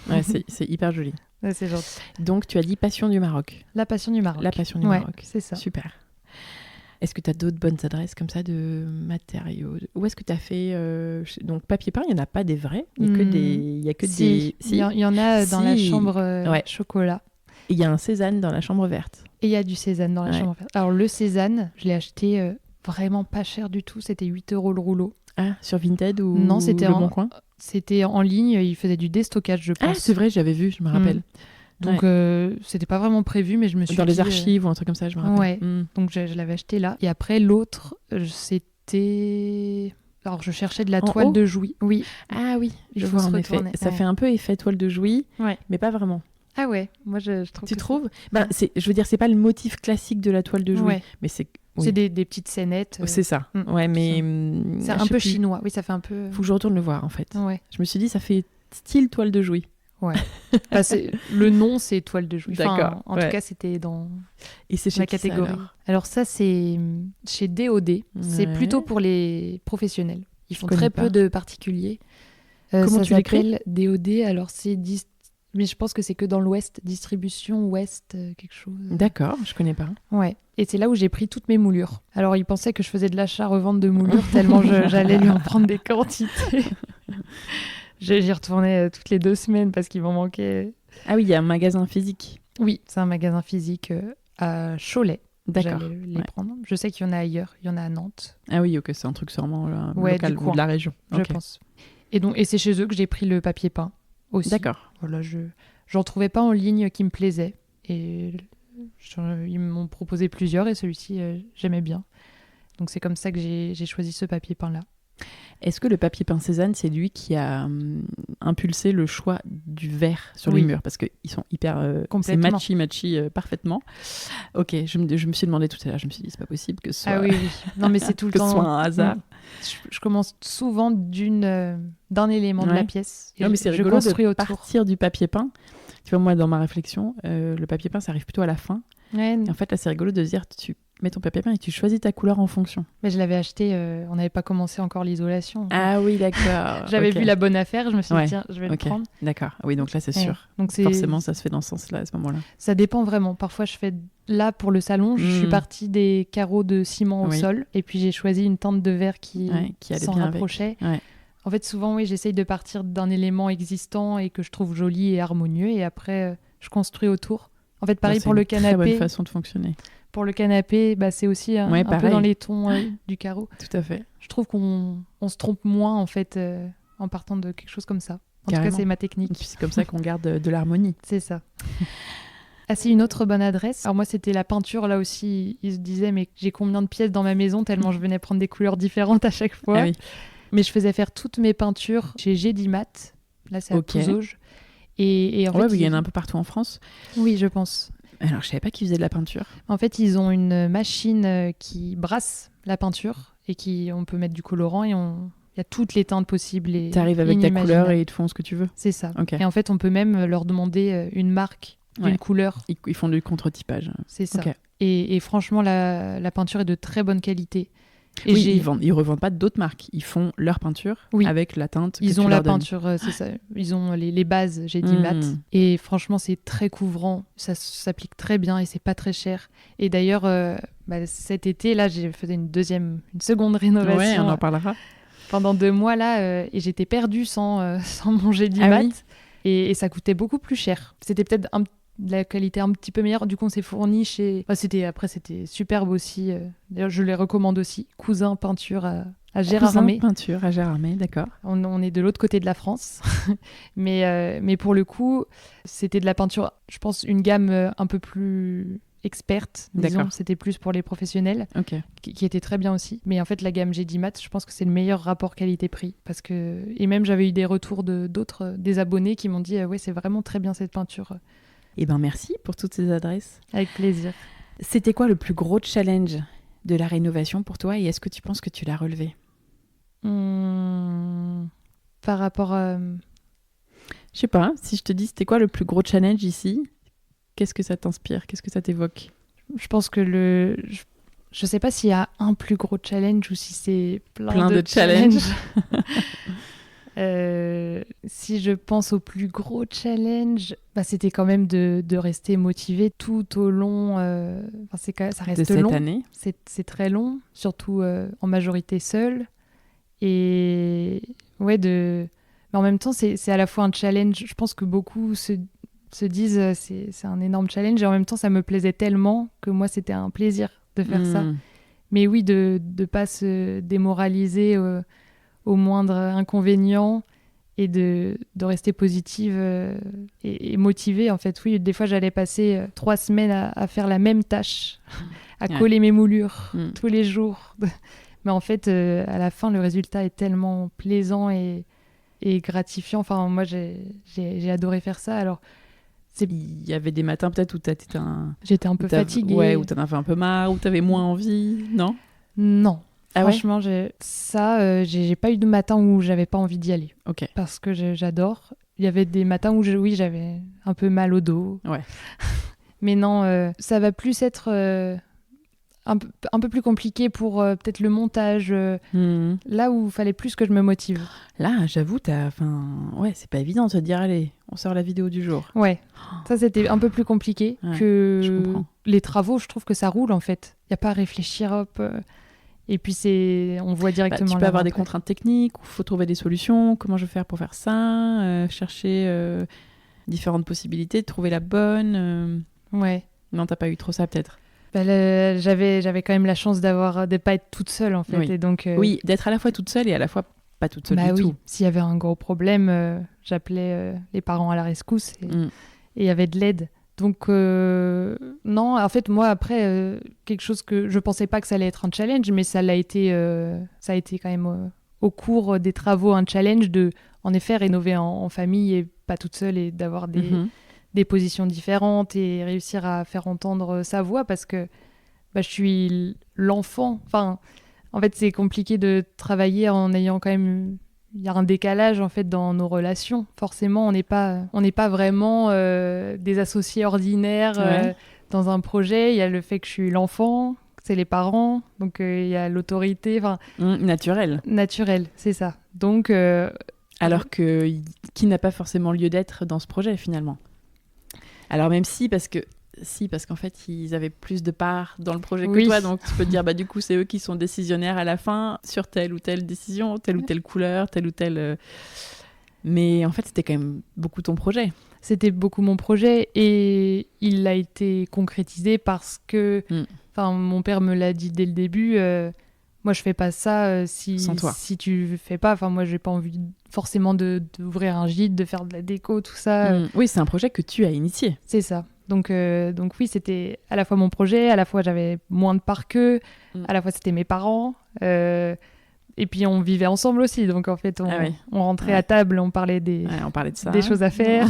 Ouais, c'est hyper joli. Ouais, c'est gentil. Donc, tu as dit Passion du Maroc. La Passion du Maroc. La Passion du Maroc. C'est ça. Super. Est-ce que tu as d'autres bonnes adresses comme ça de matériaux ? Où est-ce que tu as fait donc papier peint, il n'y en a pas des vrais. Il y a que des... Il y en a dans la chambre chocolat. Et il y a un Cézanne dans la chambre verte. Et il y a du Cézanne dans la chambre à faire. Alors le Cézanne, je l'ai acheté vraiment pas cher du tout. C'était 8 € le rouleau. Ah, sur Vinted ou non, c'était Le Bon Coin? C'était en ligne. Il faisait du déstockage, je pense. Ah, c'est vrai, j'avais vu, je me rappelle. Donc c'était pas vraiment prévu, mais je me suis dans dit... les archives ou un truc comme ça, je me rappelle. Ouais, donc je l'avais acheté là. Et après, l'autre, c'était... Alors, je cherchais de la toile de Jouy. Oui. Ah oui, je vois en effet. Ça fait un peu effet toile de Jouy, mais pas vraiment. Ah ouais, moi je trouve. Tu trouves je veux dire, c'est pas le motif classique de la toile de Jouy, mais c'est... Oui. C'est des petites scénettes. C'est ça. Ouais, mais... C'est un peu chinois. Oui, ça fait un peu... Faut que je retourne le voir, en fait. Ouais. Je me suis dit, ça fait style toile de Jouy. Ouais. Le nom, c'est toile de Jouy. D'accord. En tout cas, c'était dans Et c'est chez la catégorie. Alors ça, c'est chez DOD. C'est plutôt pour les professionnels. Ils font très peu de particuliers. Comment tu l'écris? DOD. Alors c'est... Mais je pense que c'est que dans l'Ouest, distribution Ouest, quelque chose. D'accord, je connais pas. Ouais, et c'est là où j'ai pris toutes mes moulures. Alors, il pensait que je faisais de l'achat-revente de moulures, tellement j'allais lui en prendre des quantités. J'y retournais toutes les 2 semaines parce qu'il m'en manquait. Ah oui, il y a un magasin physique. Oui, c'est un magasin physique à Cholet. D'accord. J'allais les prendre. Je sais qu'il y en a ailleurs, il y en a à Nantes. Ah oui, ok, c'est un truc sûrement local ou de la région. Je pense. Et c'est chez eux que j'ai pris le papier peint. Aussi. D'accord. Voilà, j'en trouvais pas en ligne qui me plaisait. Et ils m'ont proposé plusieurs et celui-ci, j'aimais bien. Donc c'est comme ça que j'ai choisi ce papier peint-là. Est-ce que le papier peint Cézanne, c'est lui qui a impulsé le choix du vert sur les murs? Parce qu'ils sont hyper... c'est matchy parfaitement. Ok, je me suis demandé tout à l'heure, je me suis dit, c'est pas possible que ce soit... Ah oui. Non, mais c'est tout le temps... que ce soit un hasard. Je commence souvent d'un élément de la pièce. Non, mais c'est rigolo de partir du papier peint. Tu vois, moi, dans ma réflexion, le papier peint, ça arrive plutôt à la fin. Ouais. Et en fait, là, c'est rigolo de se dire, tu mets ton papier peint et tu choisis ta couleur en fonction. Mais je l'avais acheté, on n'avait pas commencé encore l'isolation. Ah oui, d'accord. J'avais vu la bonne affaire, je me suis dit, tiens, je vais le prendre. D'accord, oui, donc là, c'est sûr. Donc forcément, ça se fait dans ce sens-là, à ce moment-là. Ça dépend vraiment. Parfois, je fais... Là, pour le salon, je suis partie des carreaux de ciment au sol, et puis j'ai choisi une teinte de verre qui s'en rapprochait. En fait, souvent, j'essaye de partir d'un élément existant et que je trouve joli et harmonieux, et après, je construis autour. En fait, pareil pour le canapé. C'est une très bonne façon de fonctionner. Pour le canapé, c'est aussi un peu dans les tons du carreau. Tout à fait. Je trouve qu'on se trompe moins, en fait, en partant de quelque chose comme ça. En tout cas, c'est ma technique. Et puis, c'est comme ça qu'on garde de l'harmonie. C'est ça. Ah, c'est une autre bonne adresse. Alors moi, c'était la peinture. Là aussi, ils se disaient, mais j'ai combien de pièces dans ma maison tellement je venais prendre des couleurs différentes à chaque fois. Ah oui. Mais je faisais faire toutes mes peintures chez Gédimat. Là, c'est à Pouzauges. Et en fait, il y en a un peu partout en France. Oui, je pense. Alors, je savais pas qu'ils faisaient de la peinture. En fait, ils ont une machine qui brasse la peinture et on peut mettre du colorant et il y a toutes les teintes possibles. Tu arrives avec ta couleur et ils te font ce que tu veux. C'est ça. Okay. Et en fait, on peut même leur demander une marque d'une couleur. Ils font du contre-typage. C'est ça. Okay. Et franchement, la peinture est de très bonne qualité. Et ils revendent pas d'autres marques. Ils font leur peinture avec la teinte que ils tu ont leur la peinture, c'est ça. Ils ont les bases, j'ai dit mat. Et franchement, c'est très couvrant. Ça s'applique très bien et c'est pas très cher. Et d'ailleurs, cet été, là, j'ai fait une seconde rénovation. Ouais, on en parlera. Pendant 2 mois, là, et j'étais perdue sans manger du mat. Oui. Et ça coûtait beaucoup plus cher. C'était peut-être de la qualité un petit peu meilleure. Du coup, on s'est fourni chez... C'était superbe aussi. D'ailleurs, je les recommande aussi. Cousin Peinture à Gérardmer. Cousin Peinture à Gérardmer, d'accord. On est de l'autre côté de la France. mais pour le coup, c'était de la peinture, je pense, une gamme un peu plus experte. Disons, c'était plus pour les professionnels, qui était très bien aussi. Mais en fait, la gamme Gédimat, je pense que c'est le meilleur rapport qualité-prix. Et même, j'avais eu des retours des abonnés qui m'ont dit « Ouais, c'est vraiment très bien cette peinture ». Eh bien, merci pour toutes ces adresses. Avec plaisir. C'était quoi le plus gros challenge de la rénovation pour toi et est-ce que tu penses que tu l'as relevé? Par rapport à... Je sais pas, si je te dis c'était quoi le plus gros challenge ici, qu'est-ce que ça t'inspire? Qu'est-ce que ça t'évoque? Je pense que je sais pas s'il y a un plus gros challenge ou si c'est plein de challenges. Si je pense au plus gros challenge, c'était quand même de rester motivé tout au long. Ça reste de long. Cette année. C'est très long, surtout en majorité seule. Et mais en même temps, c'est à la fois un challenge. Je pense que beaucoup se disent c'est un énorme challenge et en même temps ça me plaisait tellement que moi c'était un plaisir de faire ça. Mais oui, de ne pas se démoraliser au moindre inconvénient et de rester positive et motivée. En fait, oui, des fois j'allais passer 3 semaines à faire la même tâche, à coller mes moulures tous les jours. Mais en fait, à la fin, le résultat est tellement plaisant et gratifiant. Enfin, moi, j'ai adoré faire ça. Alors, il y avait des matins peut-être où j'étais un peu fatiguée. Ouais, où t'en avais un peu marre, où t'avais moins envie, non ? Non. Ah franchement, j'ai pas eu de matin où j'avais pas envie d'y aller. Ok. Parce que j'adore. Il y avait des matins où j'avais un peu mal au dos. Ouais. Mais non, ça va plus être un peu plus compliqué pour peut-être le montage. Là où il fallait plus que je me motive. Là, j'avoue, c'est pas évident de se dire, allez, on sort la vidéo du jour. Ouais, ça c'était un peu plus compliqué que les travaux. Je trouve que ça roule en fait. Il n'y a pas à réfléchir, hop. Et puis on voit directement. Tu peux avoir des contraintes techniques, il faut trouver des solutions. Comment je vais faire pour faire ça chercher différentes possibilités, trouver la bonne. Ouais. Non, t'as pas eu trop ça peut-être. J'avais quand même la chance de pas être toute seule en fait. Oui. Et donc, oui, d'être à la fois toute seule et à la fois pas toute seule du tout. S'il y avait un gros problème, j'appelais les parents à la rescousse et il y avait de l'aide. Donc non, en fait moi après quelque chose que je pensais pas que ça allait être un challenge, mais ça a été quand même au cours des travaux un challenge de en effet rénover en famille et pas toute seule et d'avoir des positions différentes et réussir à faire entendre sa voix parce que je suis l'enfant. Enfin, en fait, c'est compliqué de travailler en ayant quand même... Il y a un décalage, en fait, dans nos relations. Forcément, on n'est pas vraiment des associés ordinaires dans un projet. Il y a le fait que je suis l'enfant, c'est les parents, donc il y a l'autorité. Naturel, c'est ça. Donc... alors qui n'a pas forcément lieu d'être dans ce projet, finalement. Alors même parce qu'en fait, ils avaient plus de part dans le projet que toi, donc tu peux te dire, du coup, c'est eux qui sont décisionnaires à la fin sur telle ou telle décision, telle ou telle couleur, telle ou telle... Mais en fait, c'était quand même beaucoup ton projet. C'était beaucoup mon projet et il a été concrétisé parce que... mon père me l'a dit dès le début, moi, je fais pas ça sans toi. Si tu fais pas. Enfin, moi, j'ai pas envie forcément d'ouvrir un gîte, de faire de la déco, tout ça. Oui, c'est un projet que tu as initié. C'est ça. Donc oui, c'était à la fois mon projet, à la fois j'avais moins de part qu'eux, à la fois c'était mes parents, et puis on vivait ensemble aussi. Donc en fait, on rentrait à table, on parlait des choses à faire.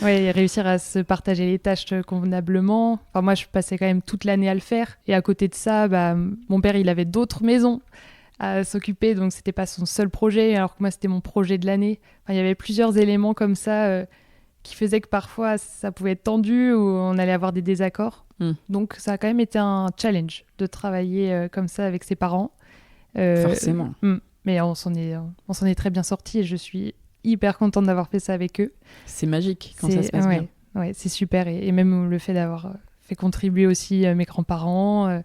Et réussir à se partager les tâches convenablement. Enfin, moi, je passais quand même toute l'année à le faire. Et à côté de ça, mon père, il avait d'autres maisons à s'occuper, donc c'était pas son seul projet, alors que moi, c'était mon projet de l'année. Enfin, il y avait plusieurs éléments comme ça qui faisait que parfois ça pouvait être tendu ou on allait avoir des désaccords. Donc ça a quand même été un challenge de travailler comme ça avec ses parents. Forcément. Mais on s'en est très bien sortis et je suis hyper contente d'avoir fait ça avec eux. C'est magique quand ça se passe bien. Ouais, c'est super. Et même le fait d'avoir fait contribuer aussi mes grands-parents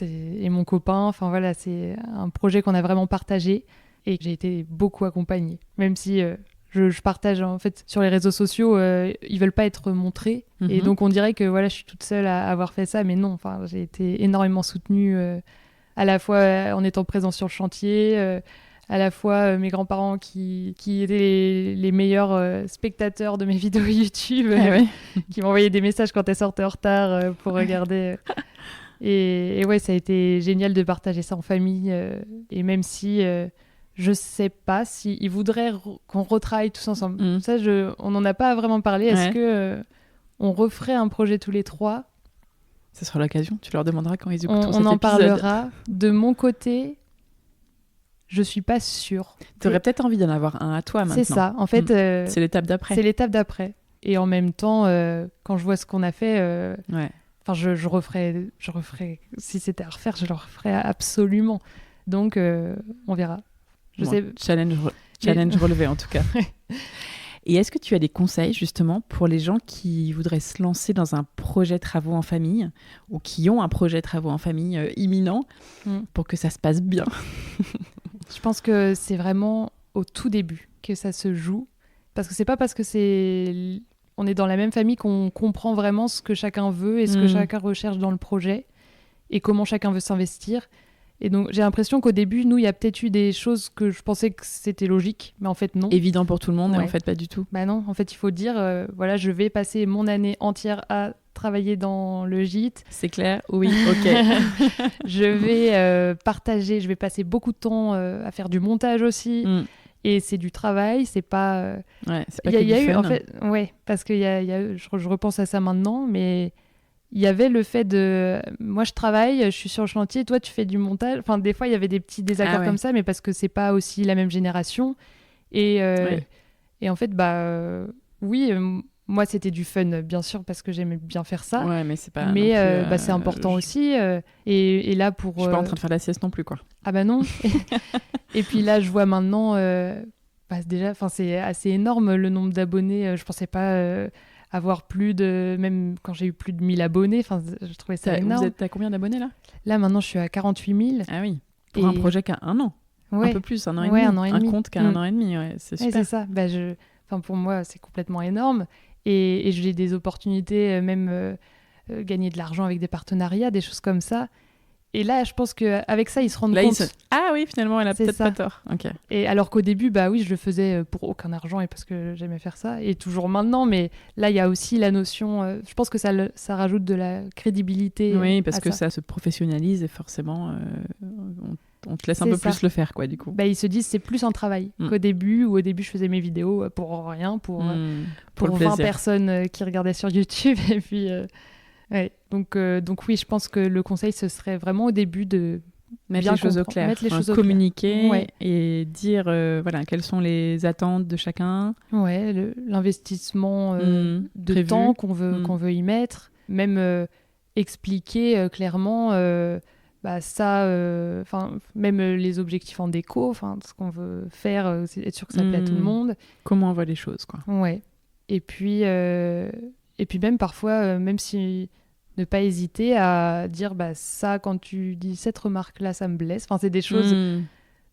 et mon copain. Enfin voilà, c'est un projet qu'on a vraiment partagé et que j'ai été beaucoup accompagnée. Même si... Je partage en fait sur les réseaux sociaux, ils veulent pas être montrés et donc on dirait que je suis toute seule à avoir fait ça, mais non. Enfin, j'ai été énormément soutenue à la fois en étant présente sur le chantier, à la fois mes grands-parents qui étaient les meilleurs spectateurs de mes vidéos YouTube, qui m'envoyaient des messages quand elles sortaient en retard pour regarder. Et ouais, ça a été génial de partager ça en famille et même si je sais pas s'ils voudraient qu'on retravaille tous ensemble. Ça, on n'en a pas vraiment parlé. Est-ce que on referait un projet tous les trois ? Ce sera l'occasion. Tu leur demanderas quand ils écouteront cet épisode. On en parlera. De mon côté, je suis pas sûre. Tu aurais peut-être envie d'en avoir un à toi maintenant. C'est ça. En fait, c'est l'étape d'après. C'est l'étape d'après. Et en même temps, quand je vois ce qu'on a fait, je referais. Si c'était à refaire, je le referais absolument. Donc, on verra. Challenge relevé en tout cas. Et est-ce que tu as des conseils justement pour les gens qui voudraient se lancer dans un projet travaux en famille ou qui ont un projet travaux en famille imminent pour que ça se passe bien? Je pense que c'est vraiment au tout début que ça se joue, parce que c'est pas parce que c'est on est dans la même famille, qu'on comprend vraiment ce que chacun veut et ce que chacun recherche dans le projet et comment chacun veut s'investir. Et donc, j'ai l'impression qu'au début, nous, il y a peut-être eu des choses que je pensais que c'était logique, mais en fait, non. Évident pour tout le monde, mais en fait, pas du tout. Bah non, en fait, il faut dire, voilà, je vais passer mon année entière à travailler dans le gîte. C'est clair, oui, ok. Je vais partager, je vais passer beaucoup de temps à faire du montage aussi. Et c'est du travail, c'est pas... Ouais, c'est pas que du fun. En fait, ouais, parce que je repense à ça maintenant, mais il y avait le fait de... Moi, je travaille, je suis sur le chantier, toi, tu fais du montage. Enfin, des fois, il y avait des petits désaccords comme ça, mais parce que c'est pas aussi la même génération. Et en fait, oui, moi, c'était du fun, bien sûr, parce que j'aimais bien faire ça. Ouais, mais c'est pas... Mais c'est important aussi. Et là, pour... Je suis pas en train de faire la sieste non plus, quoi. Ah bah non. Et puis là, je vois maintenant... déjà, c'est assez énorme, le nombre d'abonnés. Je pensais pas... avoir plus de... Même quand j'ai eu plus de 1000 abonnés, je trouvais ça énorme. Vous êtes à combien d'abonnés, là ? Là, maintenant, je suis à 48 000. Ah oui, pour un projet qui a 1 an. Ouais. Un peu plus, 1 an et demi. Un an et demi. Un compte qui a 1 an et demi, ouais, c'est super. Ouais, c'est ça. Pour moi, c'est complètement énorme. Et j'ai des opportunités, même gagner de l'argent avec des partenariats, des choses comme ça. Et là, je pense qu'avec ça, ils se rendent compte... Ah oui, finalement, elle a peut-être pas tort. Okay. Et alors qu'au début, oui, je le faisais pour aucun argent et parce que j'aimais faire ça. Et toujours maintenant, mais là, il y a aussi la notion... je pense que ça rajoute de la crédibilité. Oui, parce que ça se professionnalise et forcément, on te laisse un peu plus le faire, quoi, du coup. Ils se disent c'est plus un travail qu'au début, où au début, je faisais mes vidéos pour rien, pour 20 personnes qui regardaient sur YouTube. Et puis... Ouais, donc oui, je pense que le conseil, ce serait vraiment au début de mettre les choses au clair, communiquer et dire quelles sont les attentes de chacun. Ouais, l'investissement de temps qu'on veut y mettre, même expliquer clairement même les objectifs en déco, ce qu'on veut faire, être sûr que ça plaît à tout le monde. Comment on voit les choses, quoi. Ouais. Et puis même parfois, même si... ne pas hésiter à dire ça, quand tu dis cette remarque-là, ça me blesse. C'est des choses...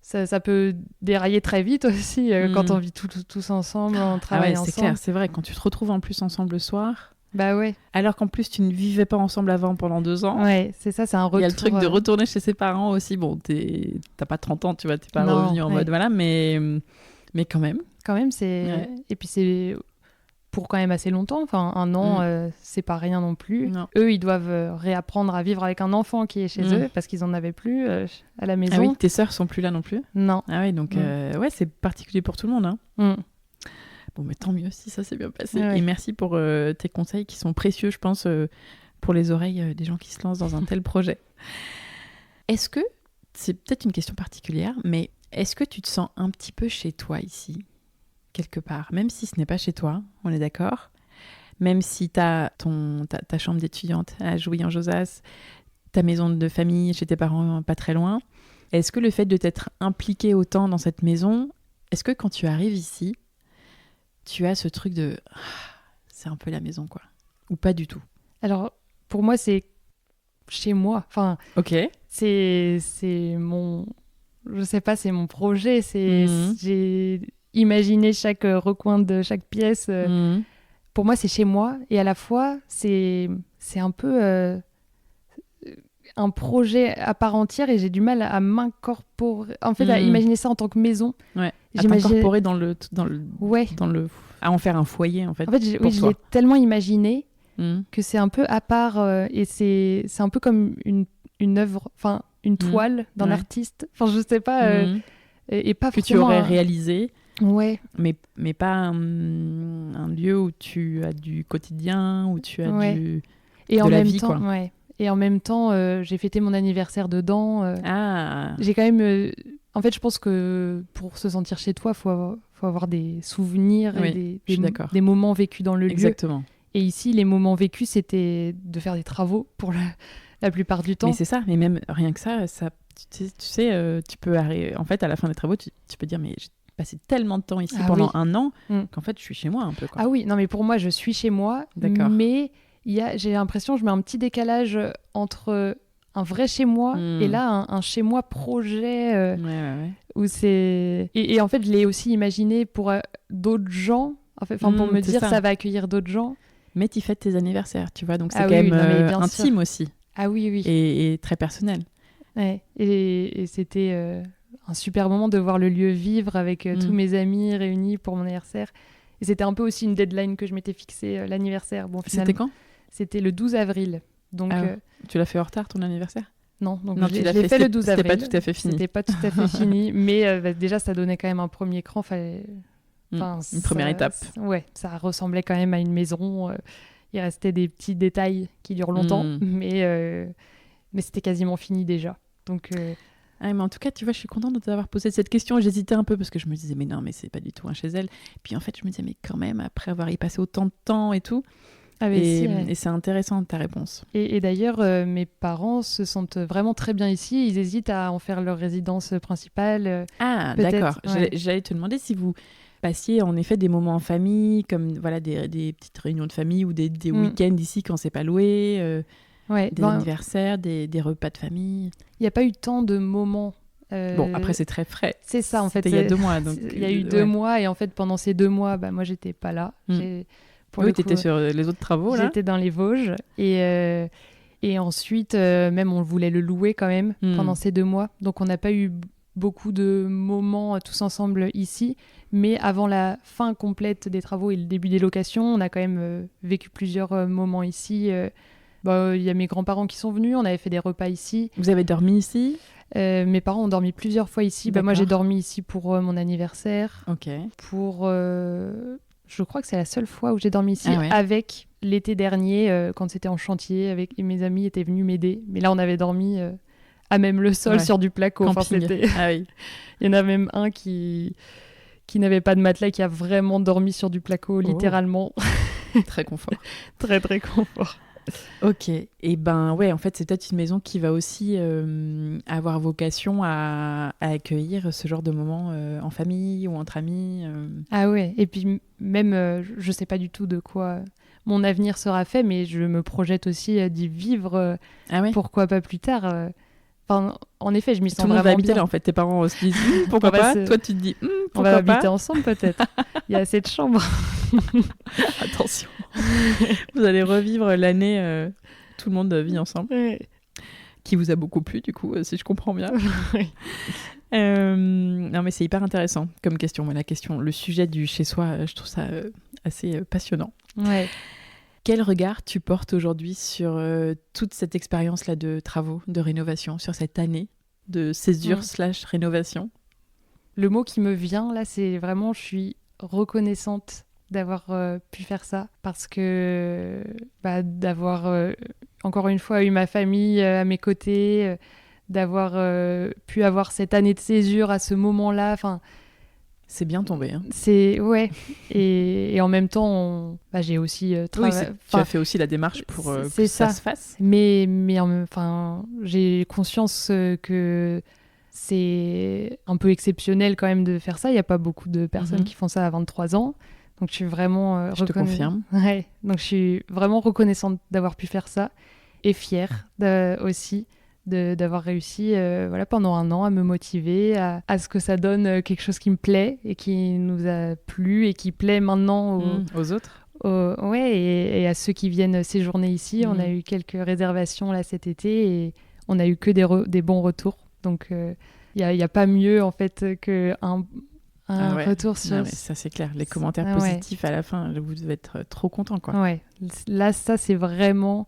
Ça peut dérailler très vite aussi quand on vit tous ensemble, on travaille ensemble. C'est clair, c'est vrai. Quand tu te retrouves en plus ensemble le soir... Bah ouais. Alors qu'en plus, tu ne vivais pas ensemble avant pendant 2 ans. Ouais, c'est ça, c'est un retour. Il y a le truc de retourner chez ses parents aussi. Bon, t'as pas 30 ans, tu vois, t'es pas revenu en mode voilà, mais quand même. Quand même, c'est... Ouais. Et puis c'est... pour quand même assez longtemps, 1 an, c'est pas rien non plus. Non. Eux, ils doivent réapprendre à vivre avec un enfant qui est chez eux, parce qu'ils en avaient plus à la maison. Ah oui, tes sœurs sont plus là non plus ? Non. Ah oui, donc c'est particulier pour tout le monde. Hein. Bon, mais tant mieux si ça s'est bien passé. Ouais. Et merci pour tes conseils qui sont précieux, je pense, pour les oreilles des gens qui se lancent dans un tel projet. Est-ce que, c'est peut-être une question particulière, mais est-ce que tu te sens un petit peu chez toi ici ? Quelque part, même si ce n'est pas chez toi, on est d'accord, même si tu as ta chambre d'étudiante à Jouy-en-Josas, ta maison de famille chez tes parents pas très loin, est-ce que le fait de t'être impliqué autant dans cette maison, est-ce que quand tu arrives ici, tu as ce truc de c'est un peu la maison, quoi, ou pas du tout ? Alors, pour moi, c'est chez moi. Ok. C'est mon... Je sais pas, c'est mon projet. J'ai imaginer chaque recoin de chaque pièce. Pour moi, c'est chez moi. Et à la fois, c'est un peu un projet à part entière et j'ai du mal à m'incorporer. En fait, à imaginer ça en tant que maison. Ouais. À t'incorporer dans le... À en faire un foyer, en fait. En fait, je l'ai tellement imaginé que c'est un peu à part et c'est un peu comme une œuvre, une toile d'un artiste. Je sais pas. Et pas que tu aurais réalisé. Ouais. Mais pas un lieu où tu as du quotidien, où tu as de la vie, quoi. Ouais. Et en même temps, j'ai fêté mon anniversaire dedans. J'ai quand même... en fait, je pense que pour se sentir chez toi, faut avoir des souvenirs et des moments vécus dans le lieu. Exactement. Et ici, les moments vécus, c'était de faire des travaux pour la plupart du temps. Mais c'est ça. Mais même rien que ça tu sais, tu peux arriver... En fait, à la fin des travaux, tu peux dire, mais... passé tellement de temps ici pendant 1 an qu'en fait je suis chez moi un peu, quoi. Ah oui, non mais pour moi je suis chez moi. D'accord. Mais j'ai l'impression je mets un petit décalage entre un vrai chez moi et là un chez moi projet où c'est et en fait je l'ai aussi imaginé pour d'autres gens En fait, pour me dire ça va accueillir d'autres gens. Mais tu fêtes tes anniversaires, tu vois, donc c'est quand même intime aussi. Ah oui. Et très personnel. Ouais. Et c'était un super moment de voir le lieu vivre avec tous mes amis réunis pour mon anniversaire. Et c'était un peu aussi une deadline que je m'étais fixée, l'anniversaire. Bon, c'était quand ? C'était le 12 avril. Donc, tu l'as fait en retard, ton anniversaire ? Non, donc je l'ai fait le 12 avril. C'était pas tout à fait fini. C'était pas tout à fait fini, mais déjà, ça donnait quand même un premier cran. Une première étape. Ouais, ça ressemblait quand même à une maison. Il restait des petits détails qui durent longtemps, mais c'était quasiment fini déjà. Donc... mais en tout cas, tu vois, je suis contente de t'avoir posé cette question. J'hésitais un peu parce que je me disais, mais non, mais c'est pas du tout un chez elle. Puis en fait, je me disais, mais quand même, après avoir y passé autant de temps et tout. Et c'est intéressant ta réponse. Et d'ailleurs, mes parents se sentent vraiment très bien ici. Ils hésitent à en faire leur résidence principale. Ah, d'accord. Ouais. J'allais te demander si vous passiez en effet des moments en famille, comme voilà, des petites réunions de famille ou des week-ends ici quand c'est pas loué. Des anniversaires, des repas de famille. Il n'y a pas eu tant de moments. Bon, après, c'est très frais. C'est ça, en fait. Il y a 2 mois. Il y a eu 2 mois, et en fait, pendant ces 2 mois, moi, j'étais pas là. Oui, tu étais sur les autres travaux, là. J'étais dans les Vosges. Et ensuite, même, on voulait le louer quand même pendant ces 2 mois. Donc, on n'a pas eu beaucoup de moments tous ensemble ici. Mais avant la fin complète des travaux et le début des locations, on a quand même vécu plusieurs moments ici. Il y a mes grands-parents qui sont venus, on avait fait des repas ici. Vous avez dormi ici ? Mes parents ont dormi plusieurs fois ici. Moi, j'ai dormi ici pour mon anniversaire. Ok. Je crois que c'est la seule fois où j'ai dormi ici, avec l'été dernier, quand c'était en chantier, et mes amis étaient venus m'aider. Mais là, on avait dormi à même le sol sur du placo. Camping. Il y en a même un qui n'avait pas de matelas, qui a vraiment dormi sur du placo, littéralement. Très confort. Très, très confort. Ok, et en fait c'est peut-être une maison qui va aussi avoir vocation à accueillir ce genre de moments en famille ou entre amis. Ah ouais, et puis même je sais pas du tout de quoi mon avenir sera fait, mais je me projette aussi d'y vivre, pourquoi pas plus tard. En effet, je m'y sens vraiment bien. Tout le monde va habiter là, en fait. Tes parents se disent pourquoi pas. Toi, tu te dis pourquoi on va habiter ensemble peut-être. Il y a assez de chambres. Attention. Vous allez revivre l'année. Tout le monde vit ensemble. Qui vous a beaucoup plu, du coup, si je comprends bien. Non, mais c'est hyper intéressant comme question. Le sujet du chez-soi, je trouve ça assez passionnant. Ouais. Quel regard tu portes aujourd'hui sur toute cette expérience-là de travaux, de rénovation, sur cette année de césure / rénovation ? Le mot qui me vient là, c'est vraiment je suis reconnaissante d'avoir pu faire ça, parce que d'avoir encore une fois eu ma famille à mes côtés, d'avoir pu avoir cette année de césure à ce moment-là, c'est bien tombé. Hein. Et en même temps, j'ai aussi travaillé. Tu as fait aussi la démarche pour que ça se fasse. Mais j'ai conscience que c'est un peu exceptionnel quand même de faire ça. Il n'y a pas beaucoup de personnes qui font ça à 23 ans. Donc je suis vraiment Je te confirme. Ouais. Donc je suis vraiment reconnaissante d'avoir pu faire ça, et fière aussi d'avoir réussi pendant 1 an à me motiver à ce que ça donne quelque chose qui me plaît et qui nous a plu et qui plaît maintenant aux autres. Et à ceux qui viennent séjourner ici. On a eu quelques réservations là cet été et on a eu que des bons retours. Donc il y a pas mieux en fait qu'un retour sur... Non, mais ça c'est clair, les commentaires positifs à la fin, vous devez être trop content, quoi. Ouais, là ça c'est vraiment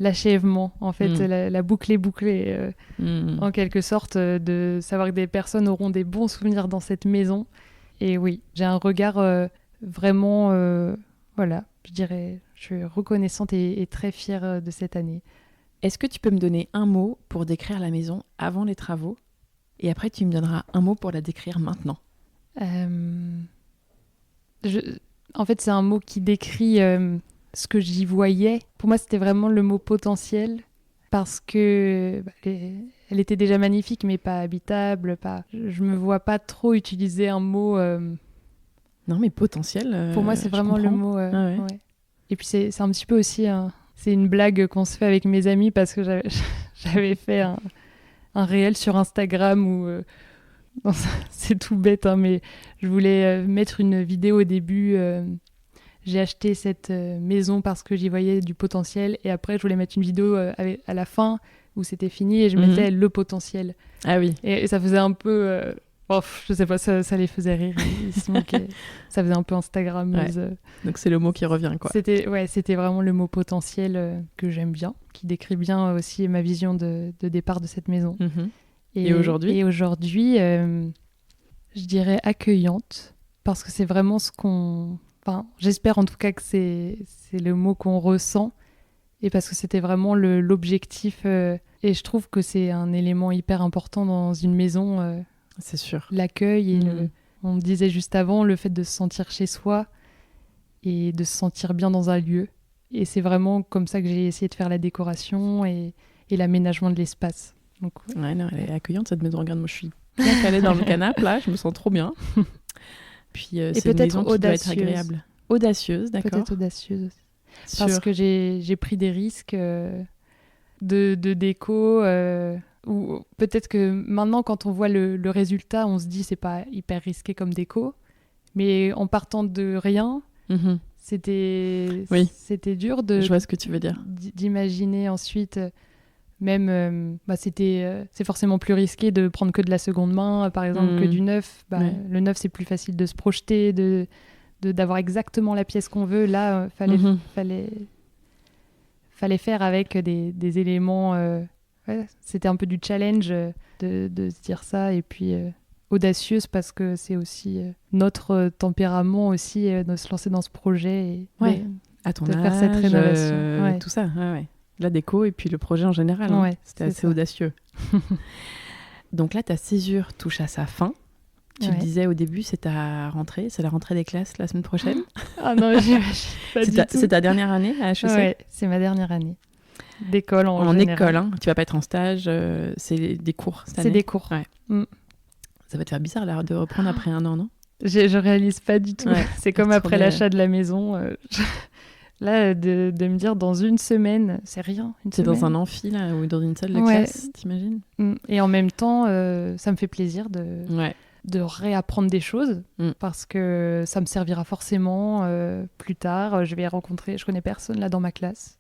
l'achèvement, en fait, la boucle est bouclée, en quelque sorte, de savoir que des personnes auront des bons souvenirs dans cette maison. Et oui, j'ai un regard vraiment, je dirais, je suis reconnaissante et très fière de cette année. Est-ce que tu peux me donner un mot pour décrire la maison avant les travaux, et après tu me donneras un mot pour la décrire maintenant? En fait, c'est un mot qui décrit ce que j'y voyais. Pour moi, c'était vraiment le mot potentiel, parce que elle était déjà magnifique, mais pas habitable. Je me vois pas trop utiliser un mot. Non, mais potentiel. Pour moi, c'est vraiment le mot. Ouais. Et puis c'est un petit peu aussi c'est une blague qu'on se fait avec mes amis, parce que j'avais fait un réel sur Instagram où non, c'est tout bête, hein, mais je voulais mettre une vidéo au début j'ai acheté cette maison parce que j'y voyais du potentiel et après je voulais mettre une vidéo à la fin où c'était fini et je mettais le potentiel. Ah oui. Et ça faisait un peu... je sais pas, ça les faisait rire. Ils se moquaient. Ça faisait un peu Instagrammeuse. Ouais. Donc c'est le mot qui revient, quoi. C'était vraiment le mot potentiel que j'aime bien, qui décrit bien aussi ma vision de départ de cette maison. Et aujourd'hui ? Et aujourd'hui, je dirais accueillante, parce que c'est vraiment ce qu'on... Enfin, j'espère en tout cas que c'est le mot qu'on ressent, et parce que c'était vraiment l'objectif. Et je trouve que c'est un élément hyper important dans une maison. C'est sûr. L'accueil et on me disait juste avant, le fait de se sentir chez soi et de se sentir bien dans un lieu. Et c'est vraiment comme ça que j'ai essayé de faire la décoration et l'aménagement de l'espace. Donc, ouais, non, elle est accueillante cette maison. Regarde, moi je suis bien calée dans le canapé là, je me sens trop bien. Puis c'est une maison qui doit être agréable. Audacieuse, d'accord. Peut-être audacieuse aussi. Parce que j'ai pris des risques de déco. Ou peut-être que maintenant, quand on voit le résultat, on se dit c'est pas hyper risqué comme déco. Mais en partant de rien, c'était dur je vois ce que tu veux dire. D'imaginer ensuite. Même, c'est forcément plus risqué de prendre que de la seconde main, par exemple, que du neuf. Le neuf, c'est plus facile de se projeter, d'avoir exactement la pièce qu'on veut. Là, fallait faire avec des éléments... c'était un peu du challenge de se dire ça. Et puis, audacieuse, parce que c'est aussi notre tempérament aussi de se lancer dans ce projet et à ton de âge, faire cette rénovation. Tout ça, la déco et puis le projet en général. C'était assez audacieux. Donc là, ta césure touche à sa fin. Tu le disais au début, c'est ta rentrée, c'est la rentrée des classes la semaine prochaine. Ah non, pas du tout. C'est ta dernière année à HEC ? Ouais, c'est ma dernière année d'école en général. École, hein. Tu vas pas être en stage, c'est des cours cette année. C'est des cours. Ouais. Ça va te faire bizarre là, de reprendre après un an, non ? Je réalise pas du tout. C'est comme après l'achat de la maison. Là, de me dire dans une semaine, c'est rien. C'est dans un amphi là, ou dans une salle de classe, t'imagines ? Et en même temps, ça me fait plaisir de réapprendre des choses parce que ça me servira forcément plus tard. Je connais personne là dans ma classe.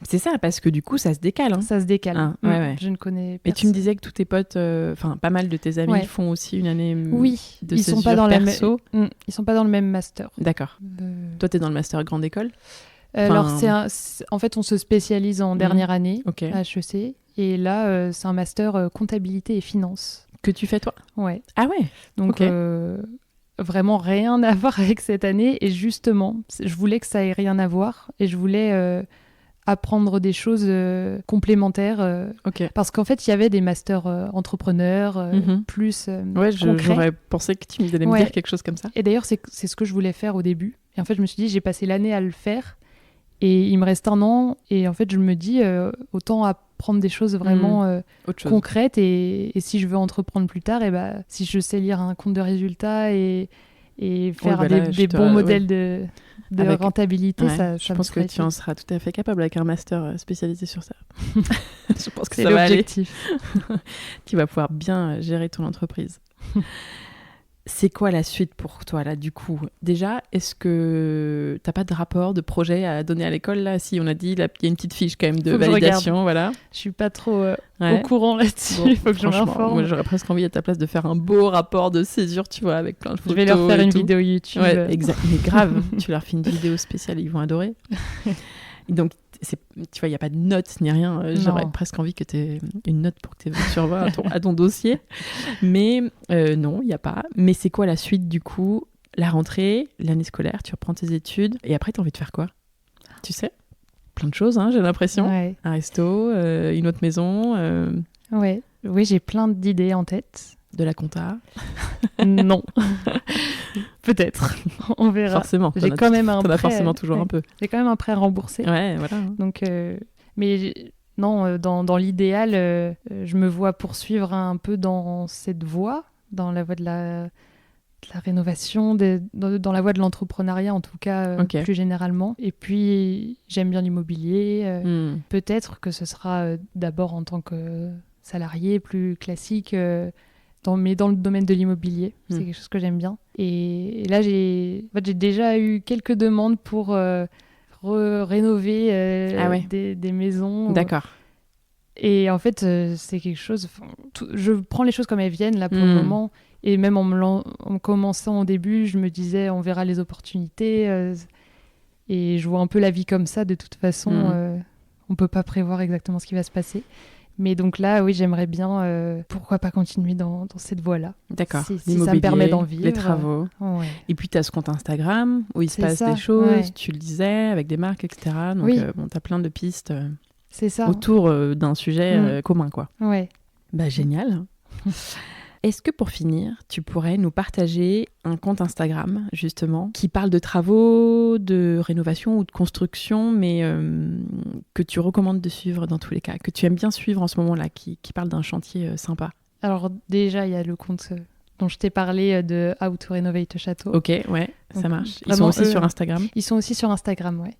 C'est ça, parce que du coup, ça se décale. Hein. Ça se décale. Je ne connais personne. Et tu me disais que tous tes potes, pas mal de tes amis font aussi une année de ils césure sont pas dans perso. Ils sont pas dans le même master. D'accord. Toi, t'es dans le master grande école ? Alors, en fait, on se spécialise en dernière année à HEC. Et là, c'est un master comptabilité et finance. Que tu fais, toi ? Ouais. Ah ouais ? Donc, vraiment rien à voir avec cette année. Et justement, je voulais que ça ait rien à voir. Et je voulais apprendre des choses complémentaires. Parce qu'en fait, il y avait des masters entrepreneurs plus concrets. J'aurais pensé que tu allais me dire quelque chose comme ça. Et d'ailleurs, c'est ce que je voulais faire au début. Et en fait, je me suis dit, j'ai passé l'année à le faire. Et il me reste un an. Et en fait, je me dis, autant apprendre des choses vraiment concrètes. Et si je veux entreprendre plus tard, si je sais lire un compte de résultats et faire des bons modèles de rentabilité, ça je pense que tu en seras tout à fait capable avec un master spécialisé sur ça. Je pense que c'est ça va aller. l'objectif. Tu vas pouvoir bien gérer ton entreprise. C'est quoi la suite pour toi, là, du coup ? Déjà, est-ce que t'as pas de rapport, de projet à donner à l'école, là ? Si, on a dit, il y a une petite fiche quand même de validation, voilà. Je suis pas trop au courant là-dessus, il faut que je m'informe. Moi, j'aurais presque envie, à ta place, de faire un beau rapport de césure, tu vois, avec plein de photos. Je vais leur faire une vidéo YouTube. Ouais, exact. Mais grave, tu leur fais une vidéo spéciale, ils vont adorer. Donc, tu vois, il n'y a pas de notes ni rien. J'aurais presque envie que tu aies une note pour que tu survoies à ton dossier. Mais non, il n'y a pas. Mais c'est quoi la suite, du coup ? La rentrée, l'année scolaire, tu reprends tes études. Et après, tu as envie de faire quoi ? Tu sais ? Plein de choses, j'ai l'impression. Ouais. Un resto, une autre maison. Oui, j'ai plein d'idées en tête. De la compta ? Non. Peut-être. On verra. Forcément. J'ai quand même un prêt. Forcément toujours un peu. J'ai quand même un prêt à rembourser. Ouais, voilà. Donc, mais non, dans l'idéal, je me vois poursuivre un peu dans cette voie, dans la voie de la rénovation, dans la voie de l'entrepreneuriat en tout cas, plus généralement. Et puis, j'aime bien l'immobilier. Peut-être que ce sera d'abord en tant que salarié, plus classique, mais dans le domaine de l'immobilier. C'est quelque chose que j'aime bien. Et là, j'ai déjà eu quelques demandes pour rénover des maisons. D'accord. Et en fait, c'est quelque chose... je prends les choses comme elles viennent, là, pour le moment. Et même en commençant au début, je me disais, on verra les opportunités. Et je vois un peu la vie comme ça, de toute façon. On peut pas prévoir exactement ce qui va se passer. Mais donc là, oui, j'aimerais bien, pourquoi pas continuer dans cette voie-là. D'accord. Si ça me permet d'en vivre. Les travaux. Ouais. Et puis, tu as ce compte Instagram où il se passe des choses, tu le disais, avec des marques, etc. Donc, tu as plein de pistes c'est ça. autour d'un sujet commun, quoi. Ouais. Bah, génial. Est-ce que pour finir, tu pourrais nous partager un compte Instagram, justement, qui parle de travaux, de rénovation ou de construction, mais que tu recommandes de suivre dans tous les cas, que tu aimes bien suivre en ce moment-là, qui parle d'un chantier sympa? Alors déjà, il y a le compte dont je t'ai parlé de How to Renovate a Château. Ok, ouais, donc, ça marche. Ils sont aussi sur Instagram? Ils sont aussi sur Instagram, ouais.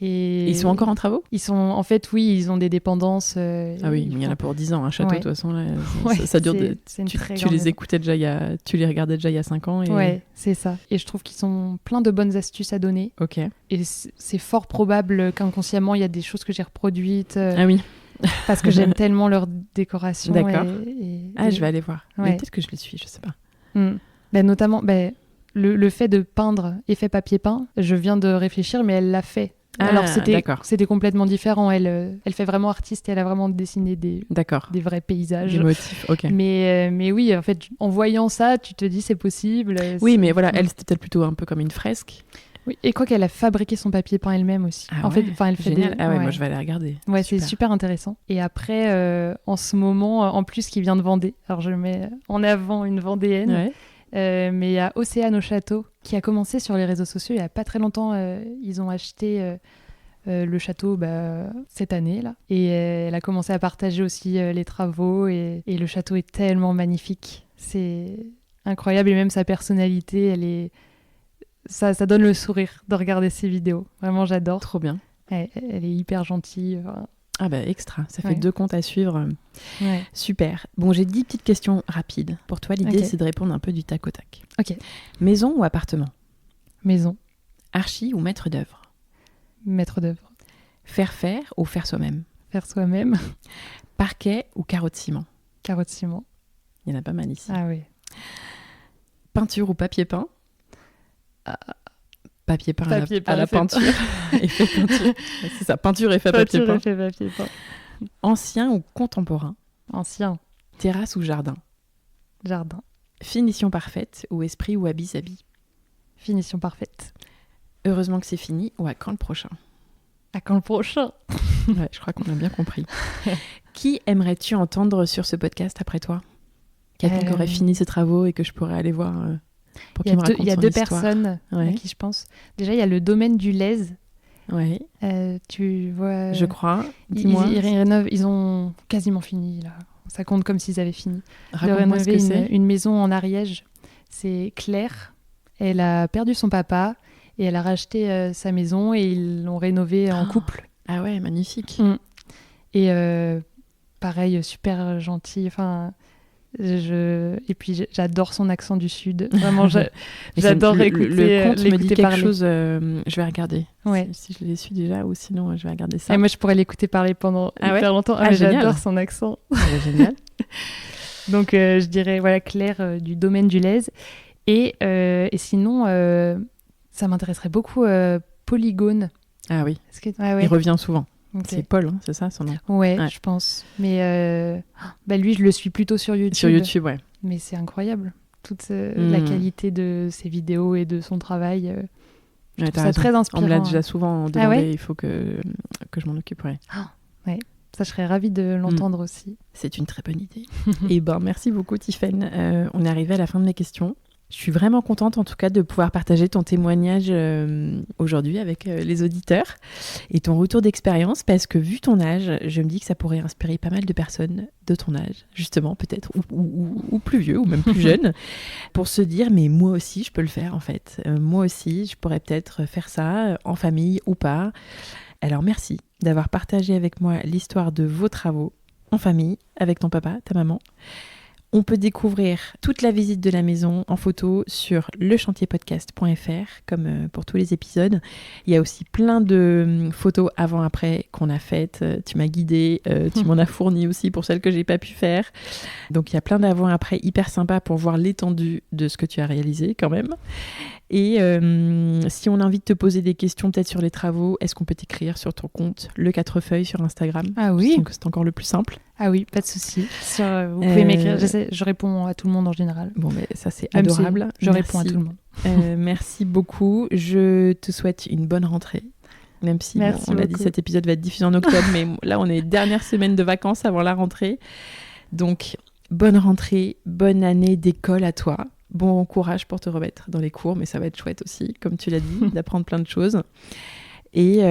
Et ils sont encore en travaux? Ils sont, en fait, oui, ils ont des dépendances. Ah oui, il y en a pour 10 ans, un château, de toute façon. Là, ouais, ça dure. Tu les écoutais déjà tu les regardais déjà il y a 5 ans. Et... Ouais, c'est ça. Et je trouve qu'ils ont plein de bonnes astuces à donner. Ok. Et c'est fort probable qu'inconsciemment, il y a des choses que j'ai reproduites. Ah oui. Parce que j'aime tellement leur décoration. D'accord. Je vais aller voir. Ouais. Mais peut-être que je les suis, je sais pas. Notamment, le fait de peindre effet papier peint, je viens de réfléchir, mais elle l'a fait. Alors c'était complètement différent. Elle fait vraiment artiste et elle a vraiment dessiné des vrais paysages. Des motifs, ok. Mais oui, en fait, en voyant ça, tu te dis c'est possible. Oui, mais voilà, elle c'était peut-être plutôt un peu comme une fresque. Oui, et quoi qu'elle a fabriqué son papier peint elle-même aussi. Ah, elle fait génial. Ah ouais, moi je vais aller regarder. Ouais, c'est super intéressant. Et après, en ce moment, en plus, qui vient de Vendée. Alors je mets en avant une Vendéenne. Ouais. Mais il y a Océane au Château qui a commencé sur les réseaux sociaux il n'y a pas très longtemps. Ils ont acheté le château cette année là. Et elle a commencé à partager aussi les travaux et le château est tellement magnifique. C'est incroyable et même sa personnalité, ça donne le sourire de regarder ses vidéos. Vraiment, j'adore. Trop bien. Elle est hyper gentille. Ah extra, ça fait 2 comptes à suivre. Ouais. Super. Bon, j'ai 10 petites questions rapides. Pour toi, l'idée, c'est de répondre un peu du tac au tac. Ok. Maison ou appartement? Maison. Archi ou maître d'œuvre? Maître d'œuvre. Faire ou faire soi-même? Faire soi-même. Parquet ou carreau de ciment? Carreau de ciment. Il y en a pas mal ici. Ah oui. Peinture ou papier peint? Papier peint à la peinture. Effet peinture. C'est ça, peinture effet papier peint. Ancien ou contemporain? Ancien. Terrasse ou jardin? Jardin. Finition parfaite ou esprit ou habit-habit? Finition parfaite. Heureusement que c'est fini ou à quand le prochain? À quand le prochain? Ouais, je crois qu'on a bien compris. Qui aimerais-tu entendre sur ce podcast après toi? Quelqu'un qui aurait fini ses travaux et que je pourrais aller voir pour qu'il me raconte son histoire. Il y a 2 personnes à qui je pense. Déjà, il y a le domaine du Lez. Ouais. Tu vois. Je crois. Dis-moi. Ils rénovent. Ils ont quasiment fini là. Ça compte comme s'ils avaient fini. Raconte-moi ce que c'est. Une maison en Ariège. C'est Claire. Elle a perdu son papa et elle a racheté sa maison et ils l'ont rénovée en couple. Ah ouais, magnifique. Et pareil, super gentil. Enfin. Et puis j'adore son accent du sud. Vraiment, j'adore écouter le conte me dit quelque parler. chose. Je vais regarder. Ouais. Si je l'ai su déjà, ou sinon je vais regarder ça. Et moi, je pourrais l'écouter parler pendant hyper longtemps. Mais j'adore son accent. Génial. Donc, je dirais Claire du domaine du Lez. Et sinon, ça m'intéresserait beaucoup Polygone. Ah oui. Il revient souvent. Okay. C'est Paul, c'est ça son nom? Ouais, je pense. Mais lui, je le suis plutôt sur YouTube. Sur YouTube, ouais. Mais c'est incroyable. Toute la qualité de ses vidéos et de son travail. Je trouve ça très inspirant. On me l'a déjà souvent demandé, il faut que je m'en occupe. Ouais. Ouais. Ça, je serais ravie de l'entendre aussi. C'est une très bonne idée. Et merci beaucoup, Tiffaine. On est arrivé à la fin de mes questions. Je suis vraiment contente en tout cas de pouvoir partager ton témoignage aujourd'hui avec les auditeurs et ton retour d'expérience parce que vu ton âge, je me dis que ça pourrait inspirer pas mal de personnes de ton âge, justement peut-être, ou plus vieux ou même plus jeunes, pour se dire mais moi aussi je peux le faire en fait. Moi aussi je pourrais peut-être faire ça en famille ou pas. Alors merci d'avoir partagé avec moi l'histoire de vos travaux en famille avec ton papa, ta maman. On peut découvrir toute la visite de la maison en photo sur lechantierpodcast.fr, comme pour tous les épisodes. Il y a aussi plein de photos avant-après qu'on a faites. Tu m'as guidée, tu m'en as fourni aussi pour celles que j'ai pas pu faire. Donc il y a plein d'avant-après hyper sympas pour voir l'étendue de ce que tu as réalisé quand même. Et si on a envie de te poser des questions peut-être sur les travaux, est-ce qu'on peut t'écrire sur ton compte Le 4 feuilles sur Instagram? Ah oui. Donc c'est encore le plus simple. Ah oui, pas de souci. Vous pouvez m'écrire, je réponds à tout le monde en général. Bon, mais ça c'est adorable. Je réponds à tout le monde. Merci beaucoup. Je te souhaite une bonne rentrée. Même si on a dit cet épisode va être diffusé en octobre, mais là on est dernière semaine de vacances avant la rentrée. Donc bonne rentrée, bonne année d'école à toi. Bon courage pour te remettre dans les cours, mais ça va être chouette aussi, comme tu l'as dit, d'apprendre plein de choses. Et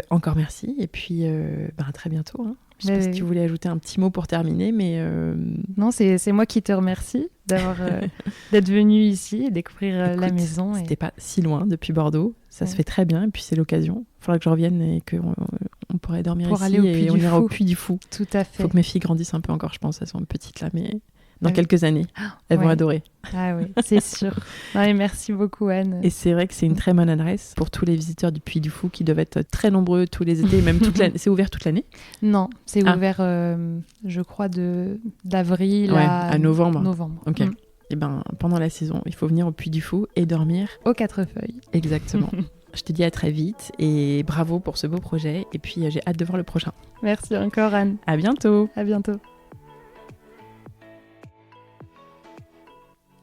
encore merci. Et puis à très bientôt. Hein. Je ne sais pas si tu voulais ajouter un petit mot pour terminer, mais... Non, c'est moi qui te remercie d'être venu ici et découvrir la maison. C'était pas si loin depuis Bordeaux. Ça se fait très bien. Et puis c'est l'occasion. Il faudra que je revienne et qu'on pourrait dormir ici. Aller et on ira au Puy du Fou. Tout à fait. Il faut que mes filles grandissent un peu encore, je pense. Elles sont petites là, mais... Dans quelques années, elles vont adorer. Ah oui, c'est sûr. Ouais, merci beaucoup, Anne. Et c'est vrai que c'est une très bonne adresse pour tous les visiteurs du Puy du Fou qui doivent être très nombreux tous les étés, même toute l'année. C'est ouvert toute l'année? Non, c'est ouvert, je crois, d'avril à novembre. Ok. Mm. Et pendant la saison, il faut venir au Puy du Fou et dormir aux 4 feuilles. Exactement. Je te dis à très vite et bravo pour ce beau projet. Et puis j'ai hâte de voir le prochain. Merci encore, Anne. À bientôt. À bientôt.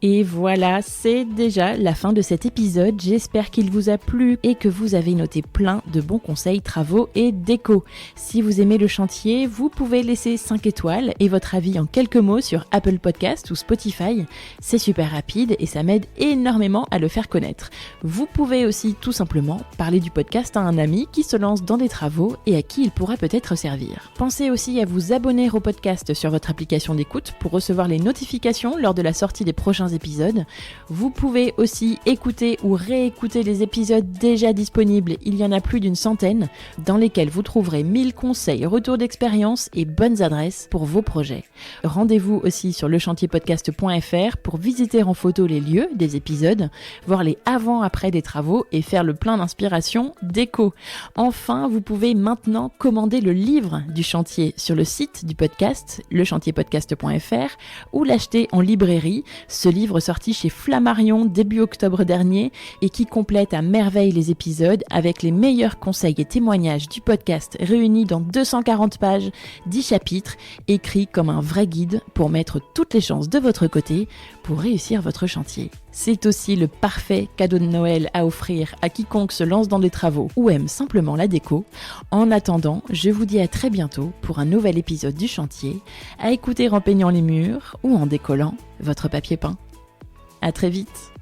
Et voilà, c'est déjà la fin de cet épisode. J'espère qu'il vous a plu et que vous avez noté plein de bons conseils, travaux et déco. Si vous aimez le chantier, vous pouvez laisser 5 étoiles et votre avis en quelques mots sur Apple Podcast ou Spotify. C'est super rapide et ça m'aide énormément à le faire connaître. Vous pouvez aussi tout simplement parler du podcast à un ami qui se lance dans des travaux et à qui il pourra peut-être servir. Pensez aussi à vous abonner au podcast sur votre application d'écoute pour recevoir les notifications lors de la sortie des prochains épisodes. Vous pouvez aussi écouter ou réécouter les épisodes déjà disponibles, il y en a plus d'une centaine, dans lesquels vous trouverez 1000 conseils, retours d'expérience et bonnes adresses pour vos projets. Rendez-vous aussi sur lechantierpodcast.fr pour visiter en photo les lieux des épisodes, voir les avant-après des travaux et faire le plein d'inspiration déco. Enfin, vous pouvez maintenant commander le livre du chantier sur le site du podcast, lechantierpodcast.fr, ou l'acheter en librairie. Ce livre sorti chez Flammarion début octobre dernier et qui complète à merveille les épisodes avec les meilleurs conseils et témoignages du podcast réunis dans 240 pages, 10 chapitres, écrits comme un vrai guide pour mettre toutes les chances de votre côté pour réussir votre chantier. C'est aussi le parfait cadeau de Noël à offrir à quiconque se lance dans des travaux ou aime simplement la déco. En attendant, je vous dis à très bientôt pour un nouvel épisode du chantier, à écouter en peignant les murs ou en décollant votre papier peint. À très vite.